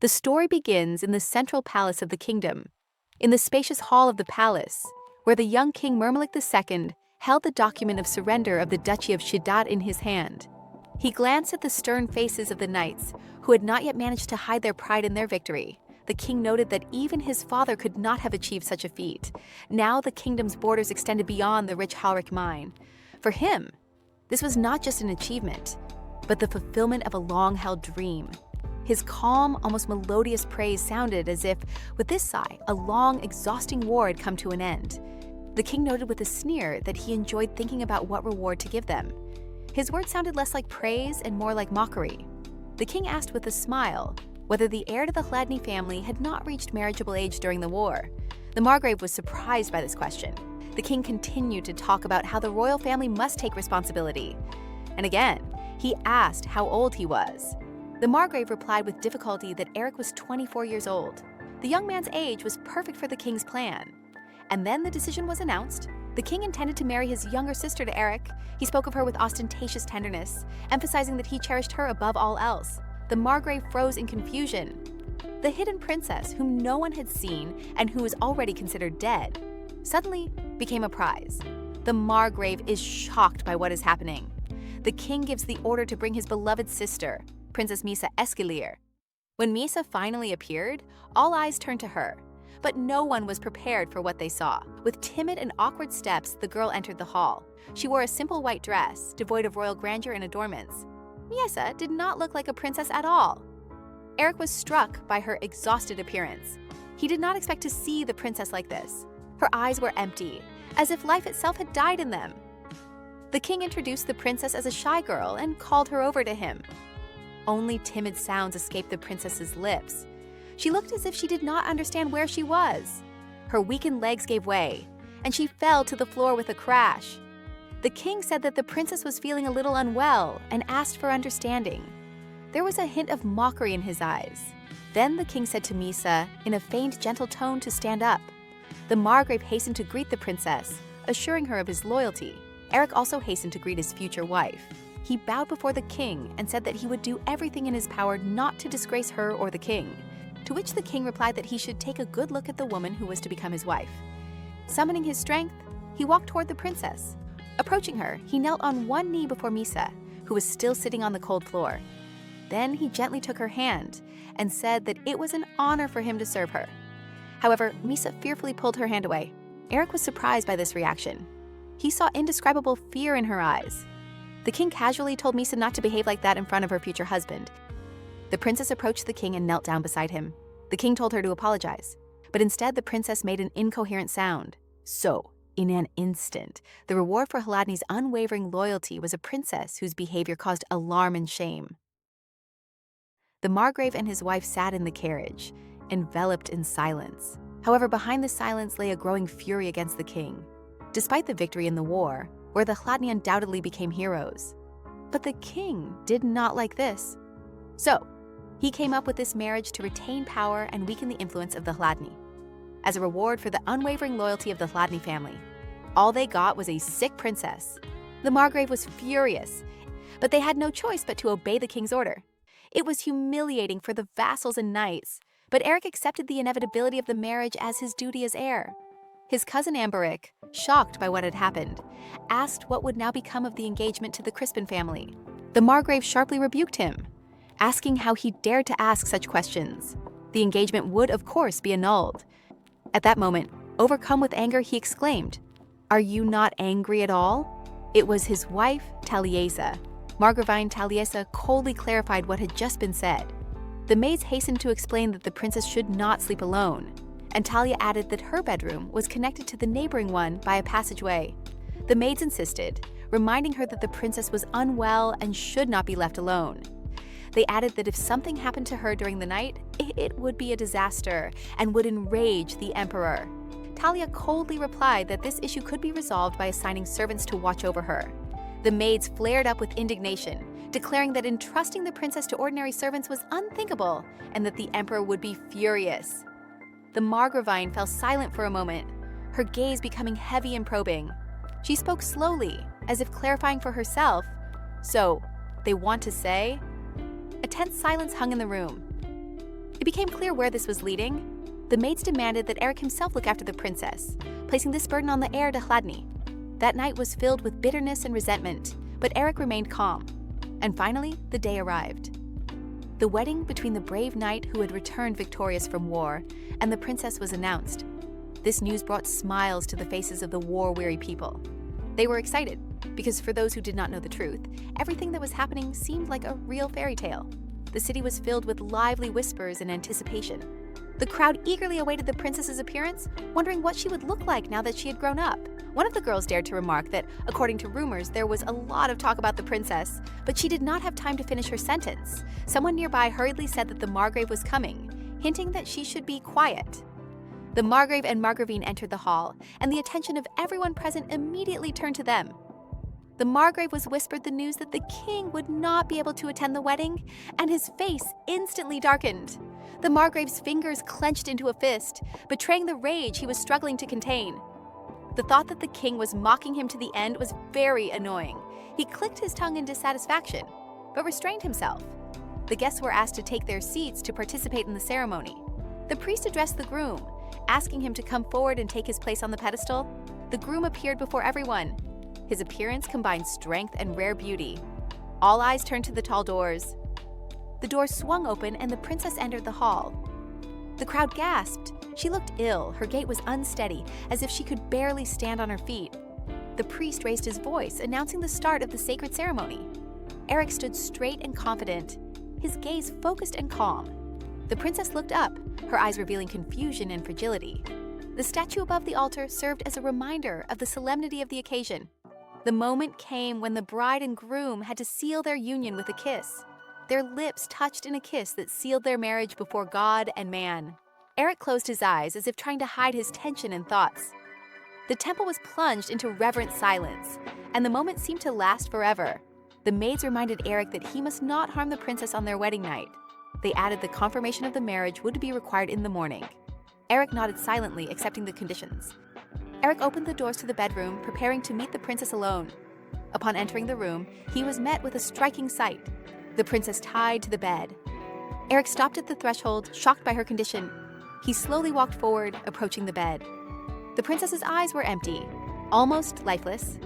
The story begins in the central palace of the kingdom, in the spacious hall of the palace, where the young king Murmalik II held the document of surrender of the Duchy of Shidat in his hand. He glanced at the stern faces of the knights, who had not yet managed to hide their pride in their victory. The king noted that even his father could not have achieved such a feat. Now the kingdom's borders extended beyond the rich Halrik mine. For him, this was not just an achievement, but the fulfillment of a long-held dream. His calm, almost melodious praise sounded as if, with this sigh, a long, exhausting war had come to an end. The king noted with a sneer that he enjoyed thinking about what reward to give them. His words sounded less like praise and more like mockery. The king asked with a smile whether the heir to the Chladni family had not reached marriageable age during the war. The Margrave was surprised by this question. The king continued to talk about how the royal family must take responsibility. And again, he asked how old he was. The Margrave replied with difficulty that Eric was 24 years old. The young man's age was perfect for the king's plan. And then the decision was announced. The king intended to marry his younger sister to Eric. He spoke of her with ostentatious tenderness, emphasizing that he cherished her above all else. The Margrave froze in confusion. The hidden princess, whom no one had seen and who was already considered dead, suddenly became a prize. The Margrave is shocked by what is happening. The king gives the order to bring his beloved sister, Princess Misa Eskilir. When Misa finally appeared, all eyes turned to her. But no one was prepared for what they saw. With timid and awkward steps, the girl entered the hall. She wore a simple white dress, devoid of royal grandeur and adornments. Misa did not look like a princess at all. Eric was struck by her exhausted appearance. He did not expect to see the princess like this. Her eyes were empty, as if life itself had died in them. The king introduced the princess as a shy girl and called her over to him. Only timid sounds escaped the princess's lips. She looked as if she did not understand where she was. Her weakened legs gave way, and she fell to the floor with a crash. The king said that the princess was feeling a little unwell and asked for understanding. There was a hint of mockery in his eyes. Then the king said to Misa, in a feigned gentle tone, to stand up. The Margrave hastened to greet the princess, assuring her of his loyalty. Eric also hastened to greet his future wife. He bowed before the king and said that he would do everything in his power not to disgrace her or the king. To which the king replied that he should take a good look at the woman who was to become his wife. Summoning his strength, he walked toward the princess. Approaching her, he knelt on one knee before Misa, who was still sitting on the cold floor. Then he gently took her hand and said that it was an honor for him to serve her. However, Misa fearfully pulled her hand away. Eric was surprised by this reaction. He saw indescribable fear in her eyes. The king casually told Misa not to behave like that in front of her future husband. The princess approached the king and knelt down beside him. The king told her to apologize, but instead the princess made an incoherent sound. So, in an instant, the reward for Chladni's unwavering loyalty was a princess whose behavior caused alarm and shame. The Margrave and his wife sat in the carriage, enveloped in silence. However, behind the silence lay a growing fury against the king, despite the victory in the war, where the Chladni undoubtedly became heroes. But the king did not like this. So, he came up with this marriage to retain power and weaken the influence of the Chladni. As a reward for the unwavering loyalty of the Chladni family, all they got was a sick princess. The Margrave was furious, but they had no choice but to obey the king's order. It was humiliating for the vassals and knights, but Eric accepted the inevitability of the marriage as his duty as heir. His cousin Amberic, shocked by what had happened, asked what would now become of the engagement to the Crispin family. The Margrave sharply rebuked him, asking how he dared to ask such questions. The engagement would, of course, be annulled. At that moment, overcome with anger, he exclaimed, "Are you not angry at all?" It was his wife, Taliesa. Margravine Taliesa coldly clarified what had just been said. The maids hastened to explain that the princess should not sleep alone, and Talia added that her bedroom was connected to the neighboring one by a passageway. The maids insisted, reminding her that the princess was unwell and should not be left alone. They added that if something happened to her during the night, it would be a disaster and would enrage the emperor. Talia coldly replied that this issue could be resolved by assigning servants to watch over her. The maids flared up with indignation, declaring that entrusting the princess to ordinary servants was unthinkable and that the emperor would be furious. The Margravine fell silent for a moment, her gaze becoming heavy and probing. She spoke slowly, as if clarifying for herself. "So, they want to say?" A tense silence hung in the room. It became clear where this was leading. The maids demanded that Eric himself look after the princess, placing this burden on the heir to Chladni. That night was filled with bitterness and resentment, but Eric remained calm. And finally, the day arrived. The wedding between the brave knight who had returned victorious from war and the princess was announced. This news brought smiles to the faces of the war-weary people. They were excited, because for those who did not know the truth, everything that was happening seemed like a real fairy tale. The city was filled with lively whispers and anticipation. The crowd eagerly awaited the princess's appearance, wondering what she would look like now that she had grown up. One of the girls dared to remark that, according to rumors, there was a lot of talk about the princess, but she did not have time to finish her sentence. Someone nearby hurriedly said that the Margrave was coming, hinting that she should be quiet. The Margrave and Margravine entered the hall, and the attention of everyone present immediately turned to them. The Margrave was whispered the news that the king would not be able to attend the wedding, and his face instantly darkened. The Margrave's fingers clenched into a fist, betraying the rage he was struggling to contain. The thought that the king was mocking him to the end was very annoying. He clicked his tongue in dissatisfaction, but restrained himself. The guests were asked to take their seats to participate in the ceremony. The priest addressed the groom, asking him to come forward and take his place on the pedestal. The groom appeared before everyone. His appearance combined strength and rare beauty. All eyes turned to the tall doors. The doors swung open and the princess entered the hall. The crowd gasped. She looked ill, her gait was unsteady, as if she could barely stand on her feet. The priest raised his voice, announcing the start of the sacred ceremony. Eric stood straight and confident, his gaze focused and calm. The princess looked up, her eyes revealing confusion and fragility. The statue above the altar served as a reminder of the solemnity of the occasion. The moment came when the bride and groom had to seal their union with a kiss. Their lips touched in a kiss that sealed their marriage before God and man. Eric closed his eyes as if trying to hide his tension and thoughts. The temple was plunged into reverent silence, and the moment seemed to last forever. The maids reminded Eric that he must not harm the princess on their wedding night. They added the confirmation of the marriage would be required in the morning. Eric nodded silently, accepting the conditions. Eric opened the doors to the bedroom, preparing to meet the princess alone. Upon entering the room, he was met with a striking sight: the princess tied to the bed. Eric stopped at the threshold, shocked by her condition. He slowly walked forward, approaching the bed. The princess's eyes were empty, almost lifeless.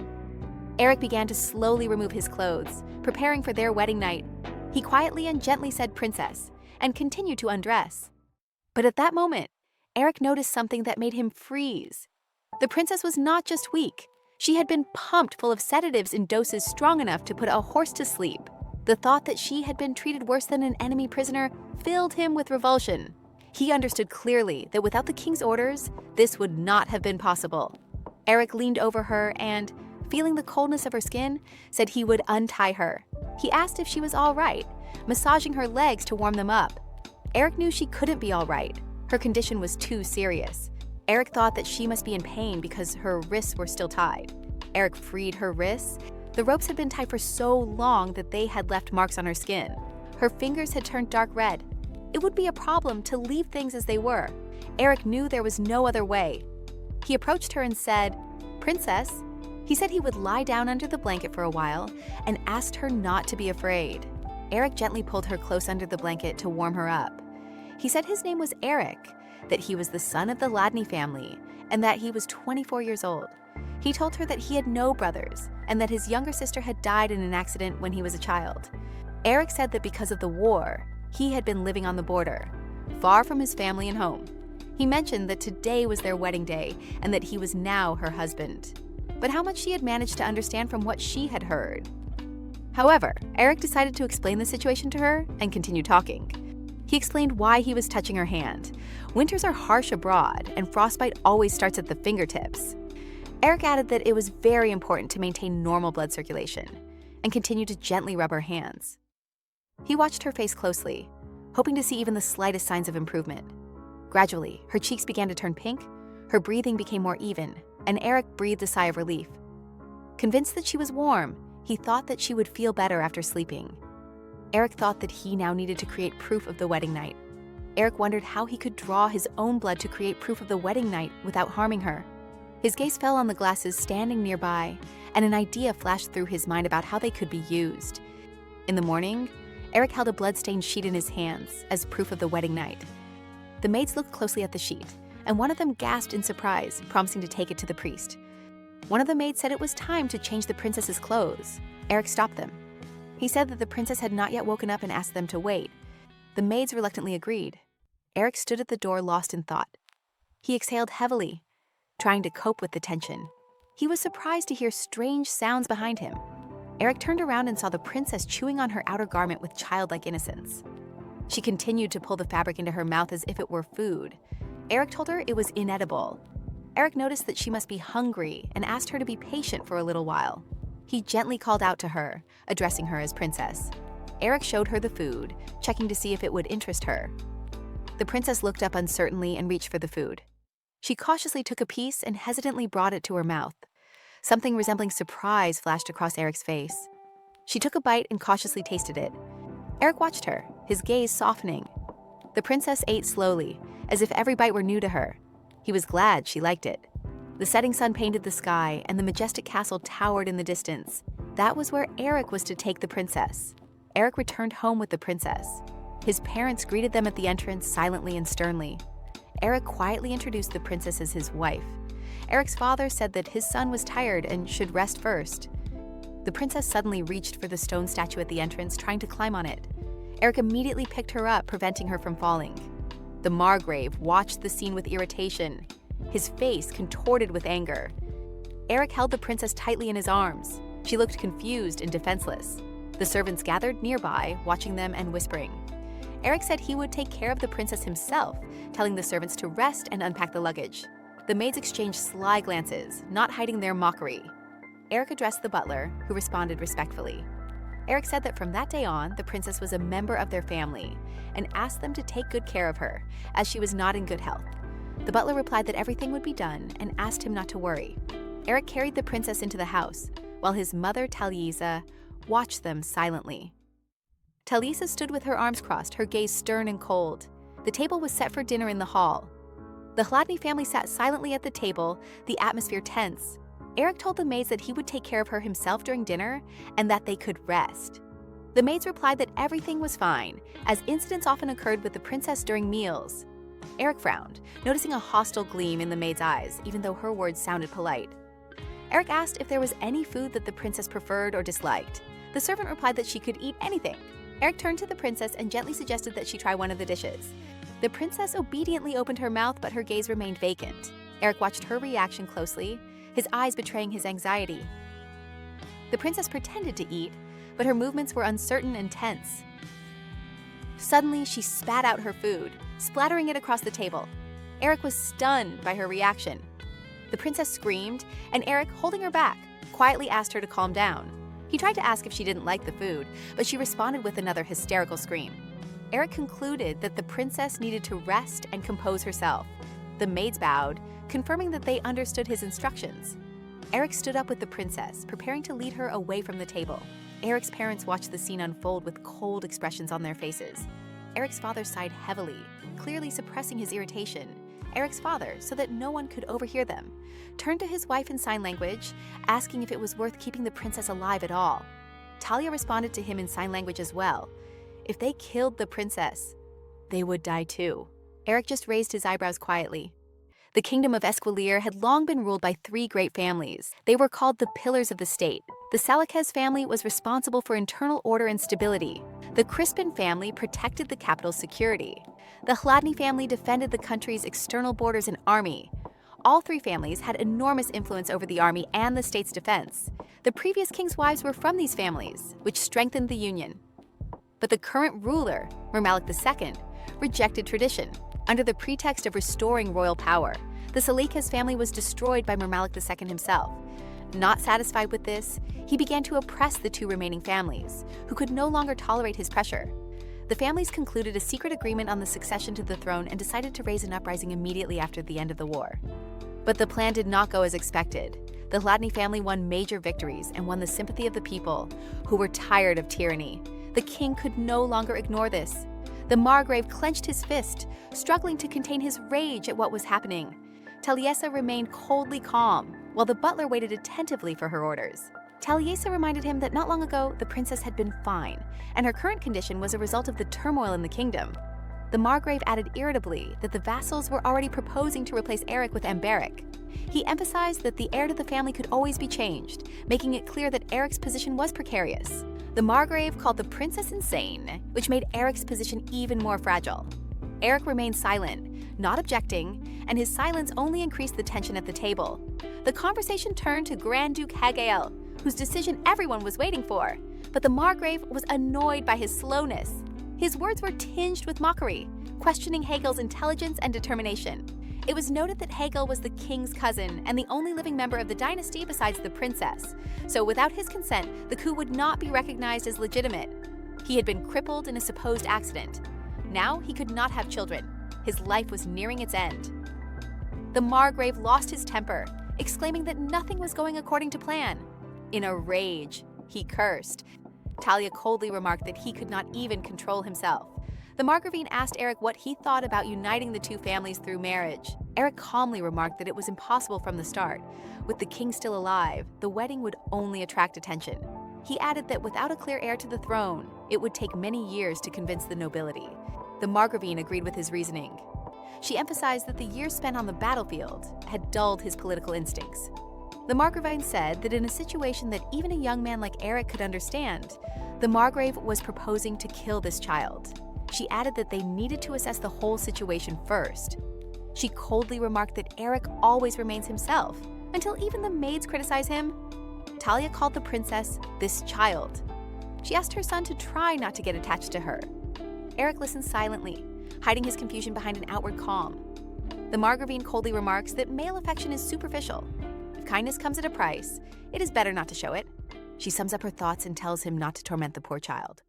Eric began to slowly remove his clothes, preparing for their wedding night. He quietly and gently said "princess" and continued to undress. But at that moment, Eric noticed something that made him freeze. The princess was not just weak. She had been pumped full of sedatives in doses strong enough to put a horse to sleep. The thought that she had been treated worse than an enemy prisoner filled him with revulsion. He understood clearly that without the king's orders, this would not have been possible. Eric leaned over her and, feeling the coldness of her skin, said he would untie her. He asked if she was all right, massaging her legs to warm them up. Eric knew she couldn't be all right. Her condition was too serious. Eric thought that she must be in pain because her wrists were still tied. Eric freed her wrists. The ropes had been tied for so long that they had left marks on her skin. Her fingers had turned dark red. It would be a problem to leave things as they were. Eric knew there was no other way. He approached her and said, "Princess." He said he would lie down under the blanket for a while and asked her not to be afraid. Eric gently pulled her close under the blanket to warm her up. He said his name was Eric, that he was the son of the Chladni family, and that he was 24 years old. He told her that he had no brothers, and that his younger sister had died in an accident when he was a child. Eric said that because of the war, he had been living on the border, far from his family and home. He mentioned that today was their wedding day, and that he was now her husband. But how much she had managed to understand from what she had heard. However, Eric decided to explain the situation to her and continue talking. He explained why he was touching her hand. Winters are harsh abroad, and frostbite always starts at the fingertips. Eric added that it was very important to maintain normal blood circulation, and continued to gently rub her hands. He watched her face closely, hoping to see even the slightest signs of improvement. Gradually, her cheeks began to turn pink, her breathing became more even, and Eric breathed a sigh of relief. Convinced that she was warm, he thought that she would feel better after sleeping. Eric thought that he now needed to create proof of the wedding night. Eric wondered how he could draw his own blood to create proof of the wedding night without harming her. His gaze fell on the glasses standing nearby, and an idea flashed through his mind about how they could be used. In the morning, Eric held a blood-stained sheet in his hands as proof of the wedding night. The maids looked closely at the sheet, and one of them gasped in surprise, promising to take it to the priest. One of the maids said it was time to change the princess's clothes. Eric stopped them. He said that the princess had not yet woken up and asked them to wait. The maids reluctantly agreed. Eric stood at the door lost in thought. He exhaled heavily, trying to cope with the tension. He was surprised to hear strange sounds behind him. Eric turned around and saw the princess chewing on her outer garment with childlike innocence. She continued to pull the fabric into her mouth as if it were food. Eric told her it was inedible. Eric noticed that she must be hungry and asked her to be patient for a little while. He gently called out to her, addressing her as princess. Eric showed her the food, checking to see if it would interest her. The princess looked up uncertainly and reached for the food. She cautiously took a piece and hesitantly brought it to her mouth. Something resembling surprise flashed across Eric's face. She took a bite and cautiously tasted it. Eric watched her, his gaze softening. The princess ate slowly, as if every bite were new to her. He was glad she liked it. The setting sun painted the sky, and the majestic castle towered in the distance. That was where Eric was to take the princess. Eric returned home with the princess. His parents greeted them at the entrance silently and sternly. Eric quietly introduced the princess as his wife. Eric's father said that his son was tired and should rest first. The princess suddenly reached for the stone statue at the entrance, trying to climb on it. Eric immediately picked her up, preventing her from falling. The Margrave watched the scene with irritation, his face contorted with anger. Eric held the princess tightly in his arms. She looked confused and defenseless. The servants gathered nearby, watching them and whispering. Eric said he would take care of the princess himself, telling the servants to rest and unpack the luggage. The maids exchanged sly glances, not hiding their mockery. Eric addressed the butler, who responded respectfully. Eric said that from that day on, the princess was a member of their family and asked them to take good care of her, as she was not in good health. The butler replied that everything would be done and asked him not to worry. Eric carried the princess into the house, while his mother, Talisa, watched them silently. Talisa stood with her arms crossed, her gaze stern and cold. The table was set for dinner in the hall. The Hladny family sat silently at the table, the atmosphere tense. Eric told the maids that he would take care of her himself during dinner and that they could rest. The maids replied that everything was fine, as incidents often occurred with the princess during meals. Eric frowned, noticing a hostile gleam in the maid's eyes, even though her words sounded polite. Eric asked if there was any food that the princess preferred or disliked. The servant replied that she could eat anything. Eric turned to the princess and gently suggested that she try one of the dishes. The princess obediently opened her mouth, but her gaze remained vacant. Eric watched her reaction closely, his eyes betraying his anxiety. The princess pretended to eat, but her movements were uncertain and tense. Suddenly, she spat out her food, splattering it across the table. Eric was stunned by her reaction. The princess screamed, and Eric, holding her back, quietly asked her to calm down. He tried to ask if she didn't like the food, but she responded with another hysterical scream. Eric concluded that the princess needed to rest and compose herself. The maids bowed, confirming that they understood his instructions. Eric stood up with the princess, preparing to lead her away from the table. Eric's parents watched the scene unfold with cold expressions on their faces. Eric's father sighed heavily, clearly suppressing his irritation. Eric's father, so that no one could overhear them, turned to his wife in sign language, asking if it was worth keeping the princess alive at all. Talia responded to him in sign language as well. If they killed the princess, they would die too. Eric just raised his eyebrows quietly. The kingdom of Esquilier had long been ruled by three great families. They were called the pillars of the state. The Salakez family was responsible for internal order and stability. The Crispin family protected the capital's security. The Hladny family defended the country's external borders and army. All three families had enormous influence over the army and the state's defense. The previous king's wives were from these families, which strengthened the union. But the current ruler, Mermalik II, rejected tradition. Under the pretext of restoring royal power, the Salakez family was destroyed by Mermalik II himself. Not satisfied with this, he began to oppress the two remaining families, who could no longer tolerate his pressure. The families concluded a secret agreement on the succession to the throne and decided to raise an uprising immediately after the end of the war. But the plan did not go as expected. The Hladny family won major victories and won the sympathy of the people, who were tired of tyranny. The king could no longer ignore this. The Margrave clenched his fist, struggling to contain his rage at what was happening. Taliesa remained coldly calm, while the butler waited attentively for her orders. Taliesin reminded him that not long ago, the princess had been fine, and her current condition was a result of the turmoil in the kingdom. The Margrave added irritably that the vassals were already proposing to replace Eric with Amberic. He emphasized that the heir to the family could always be changed, making it clear that Eric's position was precarious. The Margrave called the princess insane, which made Eric's position even more fragile. Eric remained silent, not objecting, and his silence only increased the tension at the table. The conversation turned to Grand Duke Hagael, whose decision everyone was waiting for, but the Margrave was annoyed by his slowness. His words were tinged with mockery, questioning Hagel's intelligence and determination. It was noted that Hagel was the king's cousin and the only living member of the dynasty besides the princess, so without his consent, the coup would not be recognized as legitimate. He had been crippled in a supposed accident. Now he could not have children. His life was nearing its end. The Margrave lost his temper, exclaiming that nothing was going according to plan. In a rage, he cursed. Talia coldly remarked that he could not even control himself. The Margravine asked Eric what he thought about uniting the two families through marriage. Eric calmly remarked that it was impossible from the start. With the king still alive, the wedding would only attract attention. He added that without a clear heir to the throne, it would take many years to convince the nobility. The Margravine agreed with his reasoning. She emphasized that the years spent on the battlefield had dulled his political instincts. The Margravine said that in a situation that even a young man like Eric could understand, the Margrave was proposing to kill this child. She added that they needed to assess the whole situation first. She coldly remarked that Eric always remains himself, until even the maids criticize him. Talia called the princess this child. She asked her son to try not to get attached to her. Eric listened silently, hiding his confusion behind an outward calm. The Margravine coldly remarks that male affection is superficial. If kindness comes at a price, it is better not to show it. She sums up her thoughts and tells him not to torment the poor child.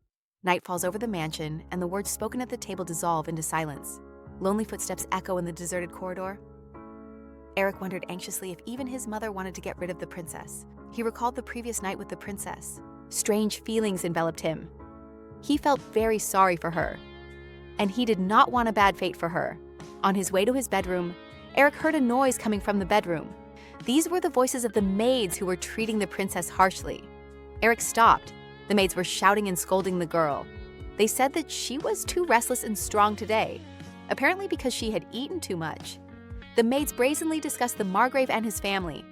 Night falls over the mansion, and the words spoken at the table dissolve into silence. Lonely footsteps echo in the deserted corridor. Eric wondered anxiously if even his mother wanted to get rid of the princess. He recalled the previous night with the princess. Strange feelings enveloped him. He felt very sorry for her, and he did not want a bad fate for her. On his way to his bedroom, Eric heard a noise coming from the bedroom. These were the voices of the maids who were treating the princess harshly. Eric stopped. The maids were shouting and scolding the girl. They said that she was too restless and strong today, apparently because she had eaten too much. The maids brazenly discussed the Margrave and his family.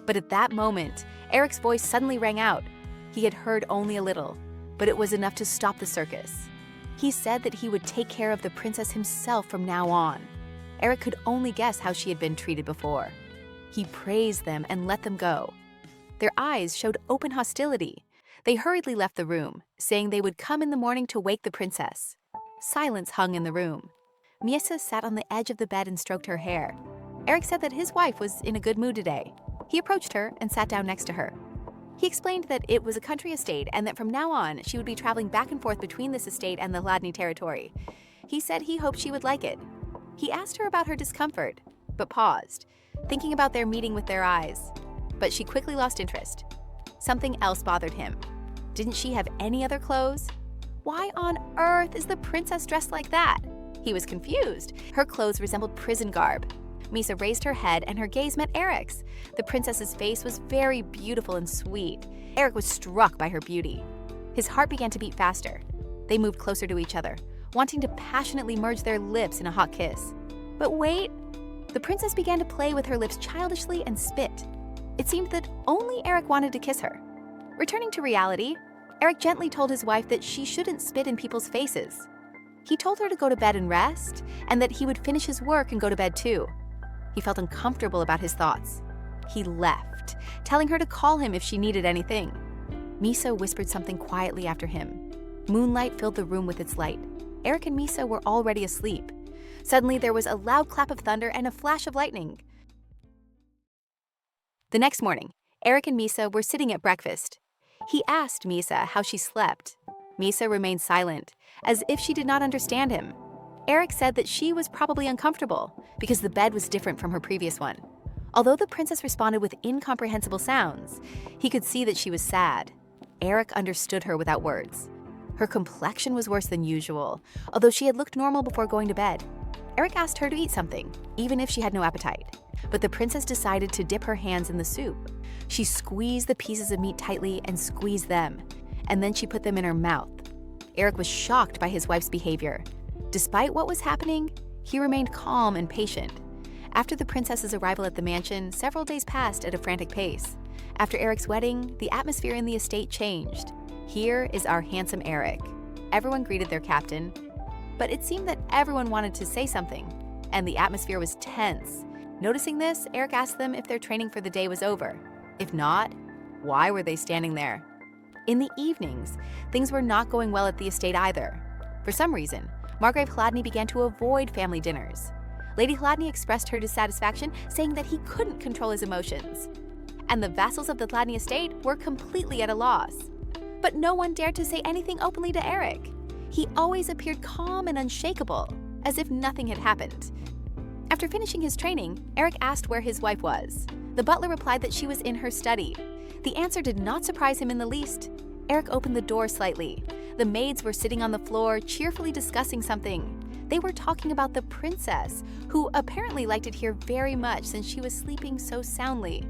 But at that moment, Eric's voice suddenly rang out. He had heard only a little, but it was enough to stop the circus. He said that he would take care of the princess himself from now on. Eric could only guess how she had been treated before. He praised them and let them go. Their eyes showed open hostility. They hurriedly left the room, saying they would come in the morning to wake the princess. Silence hung in the room. Miesa sat on the edge of the bed and stroked her hair. Eric said that his wife was in a good mood today. He approached her and sat down next to her. He explained that it was a country estate and that from now on she would be traveling back and forth between this estate and the Hladny territory. He said he hoped she would like it. He asked her about her discomfort, but paused, thinking about their meeting with their eyes. But she quickly lost interest. Something else bothered him. Didn't she have any other clothes? Why on earth is the princess dressed like that? He was confused. Her clothes resembled prison garb. Misa raised her head and her gaze met Eric's. The princess's face was very beautiful and sweet. Eric was struck by her beauty. His heart began to beat faster. They moved closer to each other, wanting to passionately merge their lips in a hot kiss. But wait! The princess began to play with her lips childishly and spit. It seemed that only Eric wanted to kiss her. Returning to reality, Eric gently told his wife that she shouldn't spit in people's faces. He told her to go to bed and rest, and that he would finish his work and go to bed too. He felt uncomfortable about his thoughts. He left, telling her to call him if she needed anything. Misa whispered something quietly after him. Moonlight filled the room with its light. Eric and Misa were already asleep. Suddenly, there was a loud clap of thunder and a flash of lightning. The next morning, Eric and Misa were sitting at breakfast. He asked Misa how she slept. Misa remained silent, as if she did not understand him. Eric said that she was probably uncomfortable because the bed was different from her previous one. Although the princess responded with incomprehensible sounds, he could see that she was sad. Eric understood her without words. Her complexion was worse than usual, although she had looked normal before going to bed. Eric asked her to eat something, even if she had no appetite. But the princess decided to dip her hands in the soup. She squeezed the pieces of meat tightly and squeezed them, and then she put them in her mouth. Eric was shocked by his wife's behavior. Despite what was happening, he remained calm and patient. After the princess's arrival at the mansion, several days passed at a frantic pace. After Eric's wedding, the atmosphere in the estate changed. Here is our handsome Eric. Everyone greeted their captain, but it seemed that everyone wanted to say something, and the atmosphere was tense. Noticing this, Eric asked them if their training for the day was over. If not, why were they standing there? In the evenings, things were not going well at the estate either. For some reason, Margrave Hladny began to avoid family dinners. Lady Hladny expressed her dissatisfaction, saying that he couldn't control his emotions. And the vassals of the Hladny estate were completely at a loss. But no one dared to say anything openly to Eric. He always appeared calm and unshakable, as if nothing had happened. After finishing his training, Eric asked where his wife was. The butler replied that she was in her study. The answer did not surprise him in the least. Eric opened the door slightly. The maids were sitting on the floor, cheerfully discussing something. They were talking about the princess, who apparently liked it here very much since she was sleeping so soundly.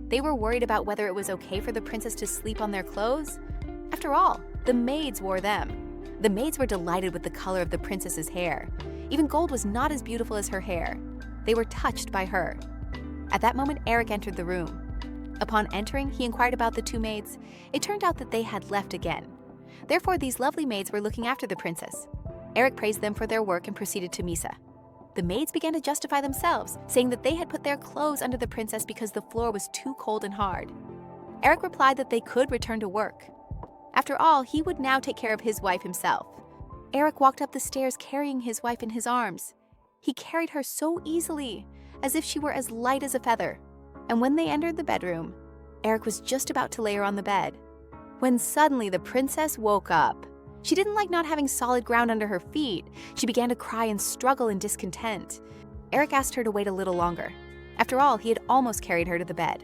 They were worried about whether it was okay for the princess to sleep on their clothes. After all, the maids wore them. The maids were delighted with the color of the princess's hair. Even gold was not as beautiful as her hair. They were touched by her. At that moment, Eric entered the room. Upon entering, he inquired about the two maids. It turned out that they had left again. Therefore, these lovely maids were looking after the princess. Eric praised them for their work and proceeded to Misa. The maids began to justify themselves, saying that they had put their clothes under the princess because the floor was too cold and hard. Eric replied that they could return to work. After all, he would now take care of his wife himself. Eric walked up the stairs carrying his wife in his arms. He carried her so easily, as if she were as light as a feather. And when they entered the bedroom, Eric was just about to lay her on the bed, when suddenly the princess woke up. She didn't like not having solid ground under her feet. She began to cry and struggle in discontent. Eric asked her to wait a little longer. After all, he had almost carried her to the bed.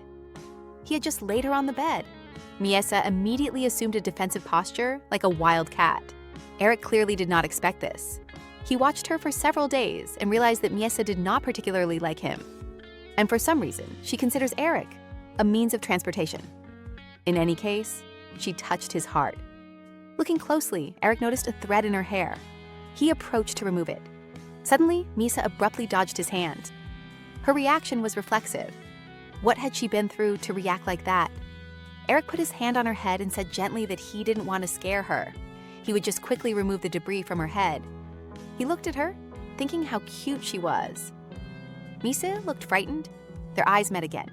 He had just laid her on the bed. Miesa immediately assumed a defensive posture, like a wild cat. Eric clearly did not expect this. He watched her for several days and realized that Miesa did not particularly like him. And for some reason, she considers Eric a means of transportation. In any case, she touched his heart. Looking closely, Eric noticed a thread in her hair. He approached to remove it. Suddenly, Misa abruptly dodged his hand. Her reaction was reflexive. What had she been through to react like that? Eric put his hand on her head and said gently that he didn't want to scare her. He would just quickly remove the debris from her head. He looked at her, thinking how cute she was. Misa looked frightened. Their eyes met again.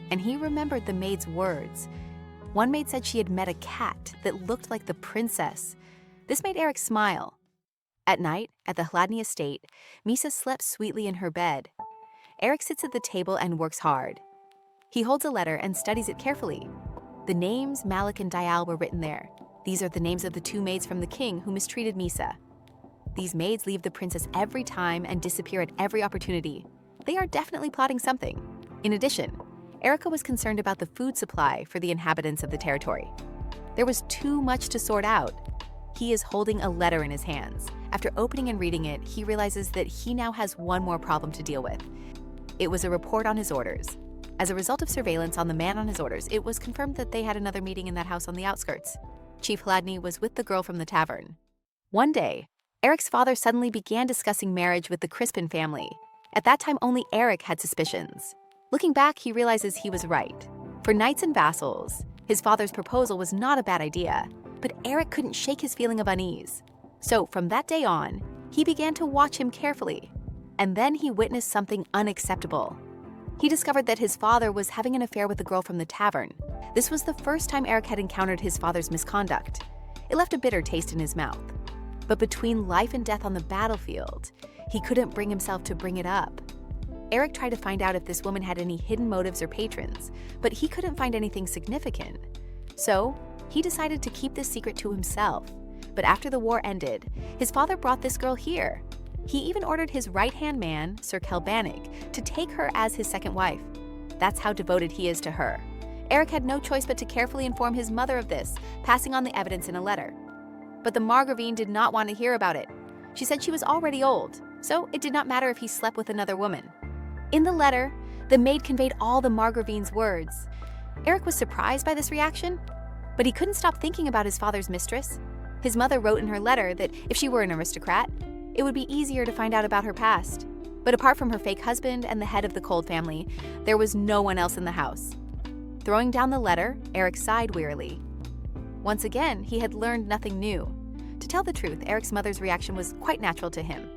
And he remembered the maid's words. One maid said she had met a cat that looked like the princess. This made Eric smile. At night, at the Hladny estate, Misa slept sweetly in her bed. Eric sits at the table and works hard. He holds a letter and studies it carefully. The names Malik and Dayal were written there. These are the names of the two maids from the king who mistreated Misa. These maids leave the princess every time and disappear at every opportunity. They are definitely plotting something. In addition, Erica was concerned about the food supply for the inhabitants of the territory. There was too much to sort out. He is holding a letter in his hands. After opening and reading it, he realizes that he now has one more problem to deal with. It was a report on his orders. As a result of surveillance on the man on his orders, it was confirmed that they had another meeting in that house on the outskirts. Chief Hladny was with the girl from the tavern. One day, Eric's father suddenly began discussing marriage with the Crispin family. At that time, only Eric had suspicions. Looking back, he realizes he was right. For knights and vassals, his father's proposal was not a bad idea, but Eric couldn't shake his feeling of unease. So from that day on, he began to watch him carefully. And then he witnessed something unacceptable. He discovered that his father was having an affair with a girl from the tavern. This was the first time Eric had encountered his father's misconduct. It left a bitter taste in his mouth. But between life and death on the battlefield, he couldn't bring himself to bring it up. Eric tried to find out if this woman had any hidden motives or patrons, but he couldn't find anything significant. So, he decided to keep this secret to himself. But after the war ended, his father brought this girl here. He even ordered his right-hand man, Sir Kelbanig, to take her as his second wife. That's how devoted he is to her. Eric had no choice but to carefully inform his mother of this, passing on the evidence in a letter. But the Margravine did not want to hear about it. She said she was already old. so it did not matter if he slept with another woman. In the letter, the maid conveyed all the Margravine's words. Eric was surprised by this reaction, but he couldn't stop thinking about his father's mistress. His mother wrote in her letter that if she were an aristocrat, it would be easier to find out about her past. But apart from her fake husband and the head of the Cold family, there was no one else in the house. Throwing down the letter, Eric sighed wearily. Once again, he had learned nothing new. To tell the truth, Eric's mother's reaction was quite natural to him.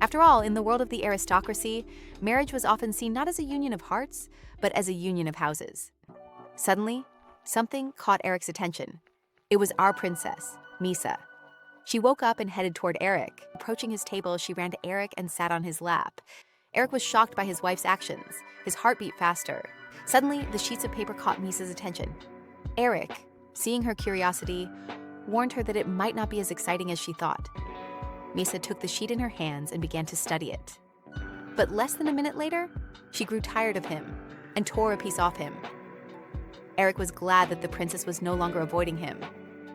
After all, in the world of the aristocracy, marriage was often seen not as a union of hearts, but as a union of houses. Suddenly, something caught Eric's attention. It was our princess, Misa. She woke up and headed toward Eric. Approaching his table, she ran to Eric and sat on his lap. Eric was shocked by his wife's actions. His heart beat faster. Suddenly, the sheets of paper caught Misa's attention. Eric, seeing her curiosity, warned her that it might not be as exciting as she thought. Misa took the sheet in her hands and began to study it. But less than a minute later, she grew tired of him and tore a piece off him. Eric was glad that the princess was no longer avoiding him.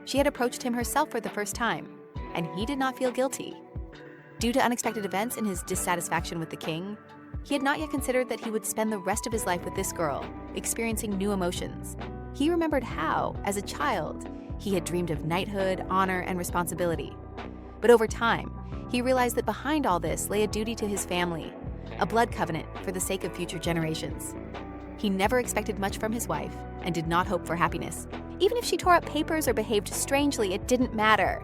She had approached him herself for the first time, and he did not feel guilty. Due to unexpected events and his dissatisfaction with the king, he had not yet considered that he would spend the rest of his life with this girl, experiencing new emotions. He remembered how, as a child, he had dreamed of knighthood, honor, and responsibility. But over time, he realized that behind all this lay a duty to his family, a blood covenant for the sake of future generations. He never expected much from his wife and did not hope for happiness. Even if she tore up papers or behaved strangely, it didn't matter.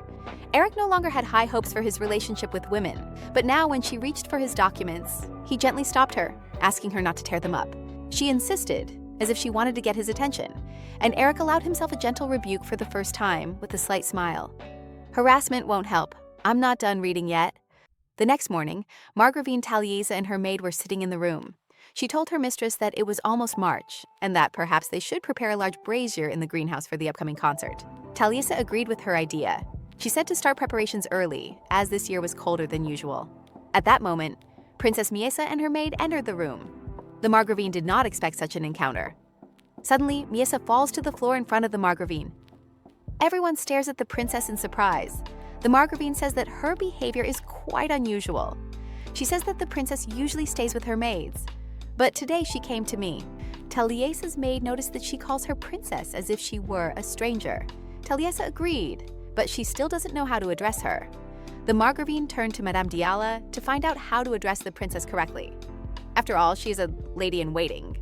Eric no longer had high hopes for his relationship with women, but now when she reached for his documents, he gently stopped her, asking her not to tear them up. She insisted, as if she wanted to get his attention, and Eric allowed himself a gentle rebuke for the first time with a slight smile. Harassment won't help. I'm not done reading yet. The next morning, Margravine Taliesa and her maid were sitting in the room. She told her mistress that it was almost March, and that perhaps they should prepare a large brazier in the greenhouse for the upcoming concert. Taliesa agreed with her idea. She said to start preparations early, as this year was colder than usual. At that moment, Princess Miesa and her maid entered the room. The Margravine did not expect such an encounter. Suddenly, Miesa falls to the floor in front of the Margravine. Everyone stares at the princess in surprise. The Margravine says that her behavior is quite unusual. She says that the princess usually stays with her maids. But today she came to me. Taliesa's maid noticed that she calls her princess as if she were a stranger. Taliesa agreed, but she still doesn't know how to address her. The Margravine turned to Madame Diala to find out how to address the princess correctly. After all, she is a lady-in-waiting.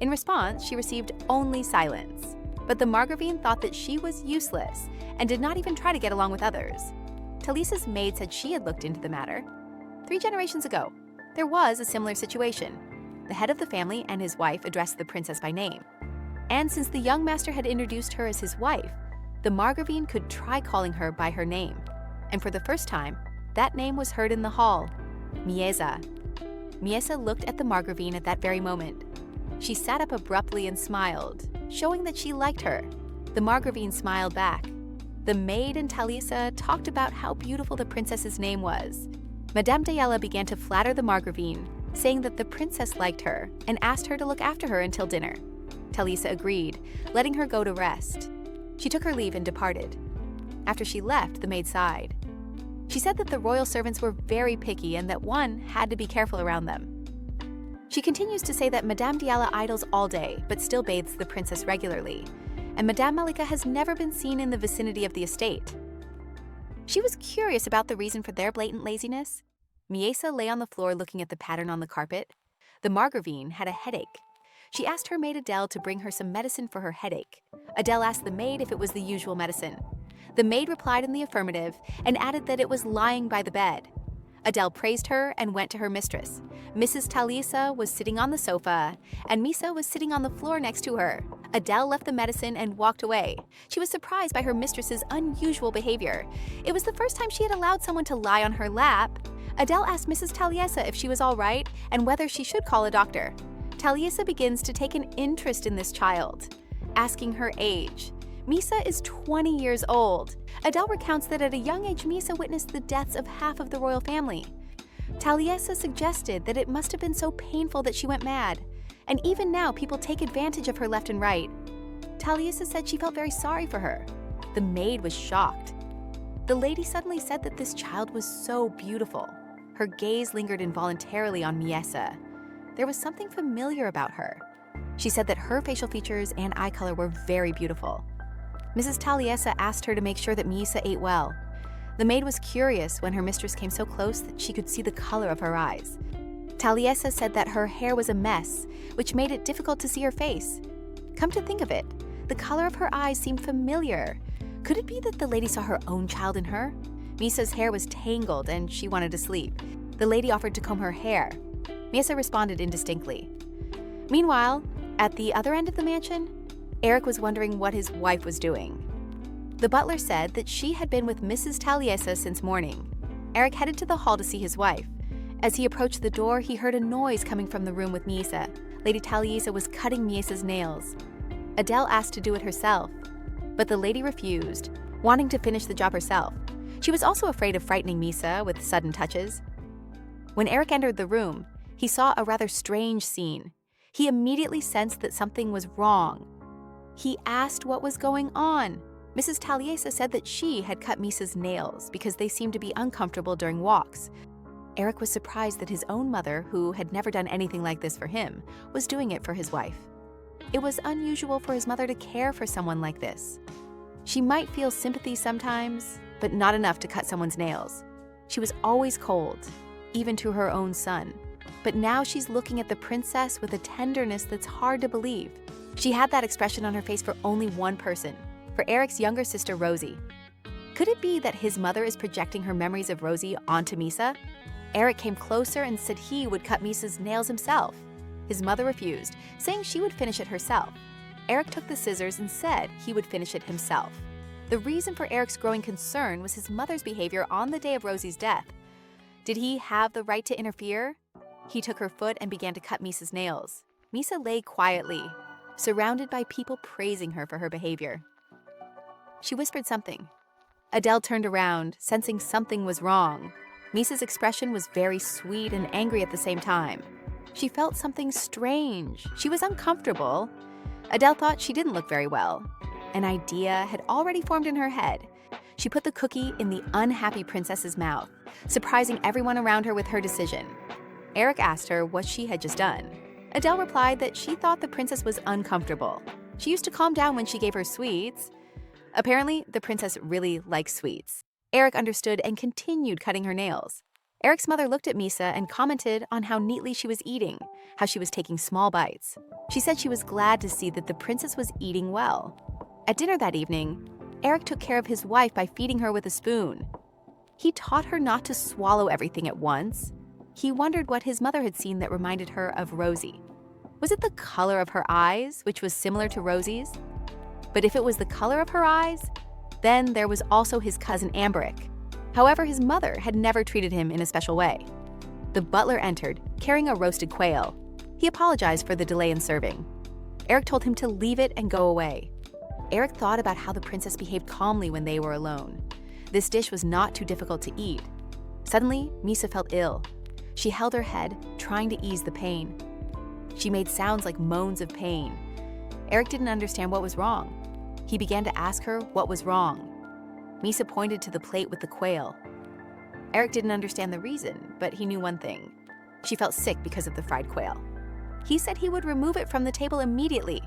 In response, she received only silence. But the Margravine thought that she was useless and did not even try to get along with others. Talisa's maid said she had looked into the matter. 3 generations ago, there was a similar situation. The head of the family and his wife addressed the princess by name. And since the young master had introduced her as his wife, the Margravine could try calling her by her name. And for the first time, that name was heard in the hall, Miesa. Miesa looked at the Margravine at that very moment. She sat up abruptly and smiled, showing that she liked her. The Margravine smiled back. The maid and Taliesa talked about how beautiful the princess's name was. Madame Diala began to flatter the Margravine, saying that the princess liked her and asked her to look after her until dinner. Taliesa agreed, letting her go to rest. She took her leave and departed. After she left, the maid sighed. She said that the royal servants were very picky and that one had to be careful around them. She continues to say that Madame Diala idles all day but still bathes the princess regularly, and Madame Malika has never been seen in the vicinity of the estate. She was curious about the reason for their blatant laziness. Miesa lay on the floor looking at the pattern on the carpet. The Margravine had a headache. She asked her maid Adele to bring her some medicine for her headache. Adele asked the maid if it was the usual medicine. The maid replied in the affirmative and added that it was lying by the bed. Adele praised her and went to her mistress. Mrs. Taliesa was sitting on the sofa, and Misa was sitting on the floor next to her. Adele left the medicine and walked away. She was surprised by her mistress's unusual behavior. It was the first time she had allowed someone to lie on her lap. Adele asked Mrs. Taliesa if she was all right and whether she should call a doctor. Taliesa begins to take an interest in this child, asking her age. Misa is 20 years old. Adele recounts that at a young age, Misa witnessed the deaths of half of the royal family. Taliesa suggested that it must have been so painful that she went mad, and even now people take advantage of her left and right. Taliesa said she felt very sorry for her. The maid was shocked. The lady suddenly said that this child was so beautiful. her gaze lingered involuntarily on Miesa. There was something familiar about her. She said that her facial features and eye color were very beautiful. Mrs. Taliesa asked her to make sure that Miesa ate well. The maid was curious when her mistress came so close that she could see the color of her eyes. Taliesa said that her hair was a mess, which made it difficult to see her face. Come to think of it, the color of her eyes seemed familiar. Could it be that the lady saw her own child in her? Misa's hair was tangled and she wanted to sleep. The lady offered to comb her hair. Misa responded indistinctly. Meanwhile, at the other end of the mansion, Eric was wondering what his wife was doing. The butler said that she had been with Mrs. Taliesa since morning. Eric headed to the hall to see his wife. As he approached the door, he heard a noise coming from the room with Misa. Lady Taliesa was cutting Miesa's nails. Adele asked to do it herself, but the lady refused, wanting to finish the job herself. She was also afraid of frightening Misa with sudden touches. When Eric entered the room, he saw a rather strange scene. He immediately sensed that something was wrong. He asked what was going on. Mrs. Taliesa said that she had cut Misa's nails because they seemed to be uncomfortable during walks. Eric was surprised that his own mother, who had never done anything like this for him, was doing it for his wife. It was unusual for his mother to care for someone like this. She might feel sympathy sometimes, but not enough to cut someone's nails. She was always cold, even to her own son. But now she's looking at the princess with a tenderness that's hard to believe. She had that expression on her face for only one person, for Eric's younger sister, Rosie. Could it be that his mother is projecting her memories of Rosie onto Misa? Eric came closer and said he would cut Misa's nails himself. His mother refused, saying she would finish it herself. Eric took the scissors and said he would finish it himself. The reason for Eric's growing concern was his mother's behavior on the day of Rosie's death. Did he have the right to interfere? He took her foot and began to cut Misa's nails. Misa lay quietly, surrounded by people praising her for her behavior. She whispered something. Adele turned around, sensing something was wrong. Misa's expression was very sweet and angry at the same time. She felt something strange. She was uncomfortable. Adele thought she didn't look very well. An idea had already formed in her head. She put the cookie in the unhappy princess's mouth, surprising everyone around her with her decision. Eric asked her what she had just done. Adele replied that she thought the princess was uncomfortable. She used to calm down when she gave her sweets. Apparently, the princess really likes sweets. Eric understood and continued cutting her nails. Eric's mother looked at Misa and commented on how neatly she was eating, how she was taking small bites. She said she was glad to see that the princess was eating well. At dinner that evening, Eric took care of his wife by feeding her with a spoon. He taught her not to swallow everything at once. He wondered what his mother had seen that reminded her of Rosie. Was it the color of her eyes, which was similar to Rosie's? But if it was the color of her eyes, then there was also his cousin Amberic. However, his mother had never treated him in a special way. The butler entered, carrying a roasted quail. He apologized for the delay in serving. Eric told him to leave it and go away. Eric thought about how the princess behaved calmly when they were alone. This dish was not too difficult to eat. Suddenly, Misa felt ill. She held her head, trying to ease the pain. She made sounds like moans of pain. Eric didn't understand what was wrong. He began to ask her what was wrong. Misa pointed to the plate with the quail. Eric didn't understand the reason, but he knew one thing. She felt sick because of the fried quail. He said he would remove it from the table immediately.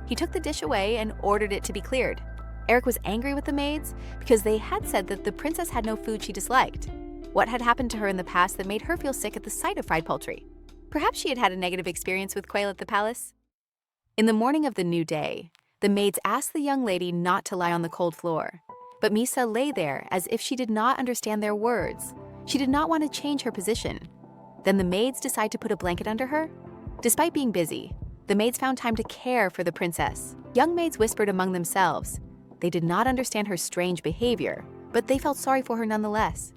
He took the dish away and ordered it to be cleared. Eric was angry with the maids because they had said that the princess had no food she disliked. What had happened to her in the past that made her feel sick at the sight of fried poultry? Perhaps she had had a negative experience with quail at the palace? In the morning of the new day, the maids asked the young lady not to lie on the cold floor. But Misa lay there as if she did not understand their words. She did not want to change her position. Then the maids decided to put a blanket under her. Despite being busy, the maids found time to care for the princess. Young maids whispered among themselves. They did not understand her strange behavior, but they felt sorry for her nonetheless.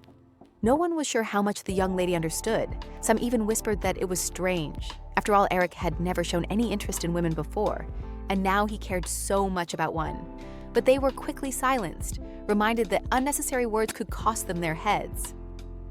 No one was sure how much the young lady understood. Some even whispered that it was strange. After all, Eric had never shown any interest in women before, and now he cared so much about one. But they were quickly silenced, reminded that unnecessary words could cost them their heads.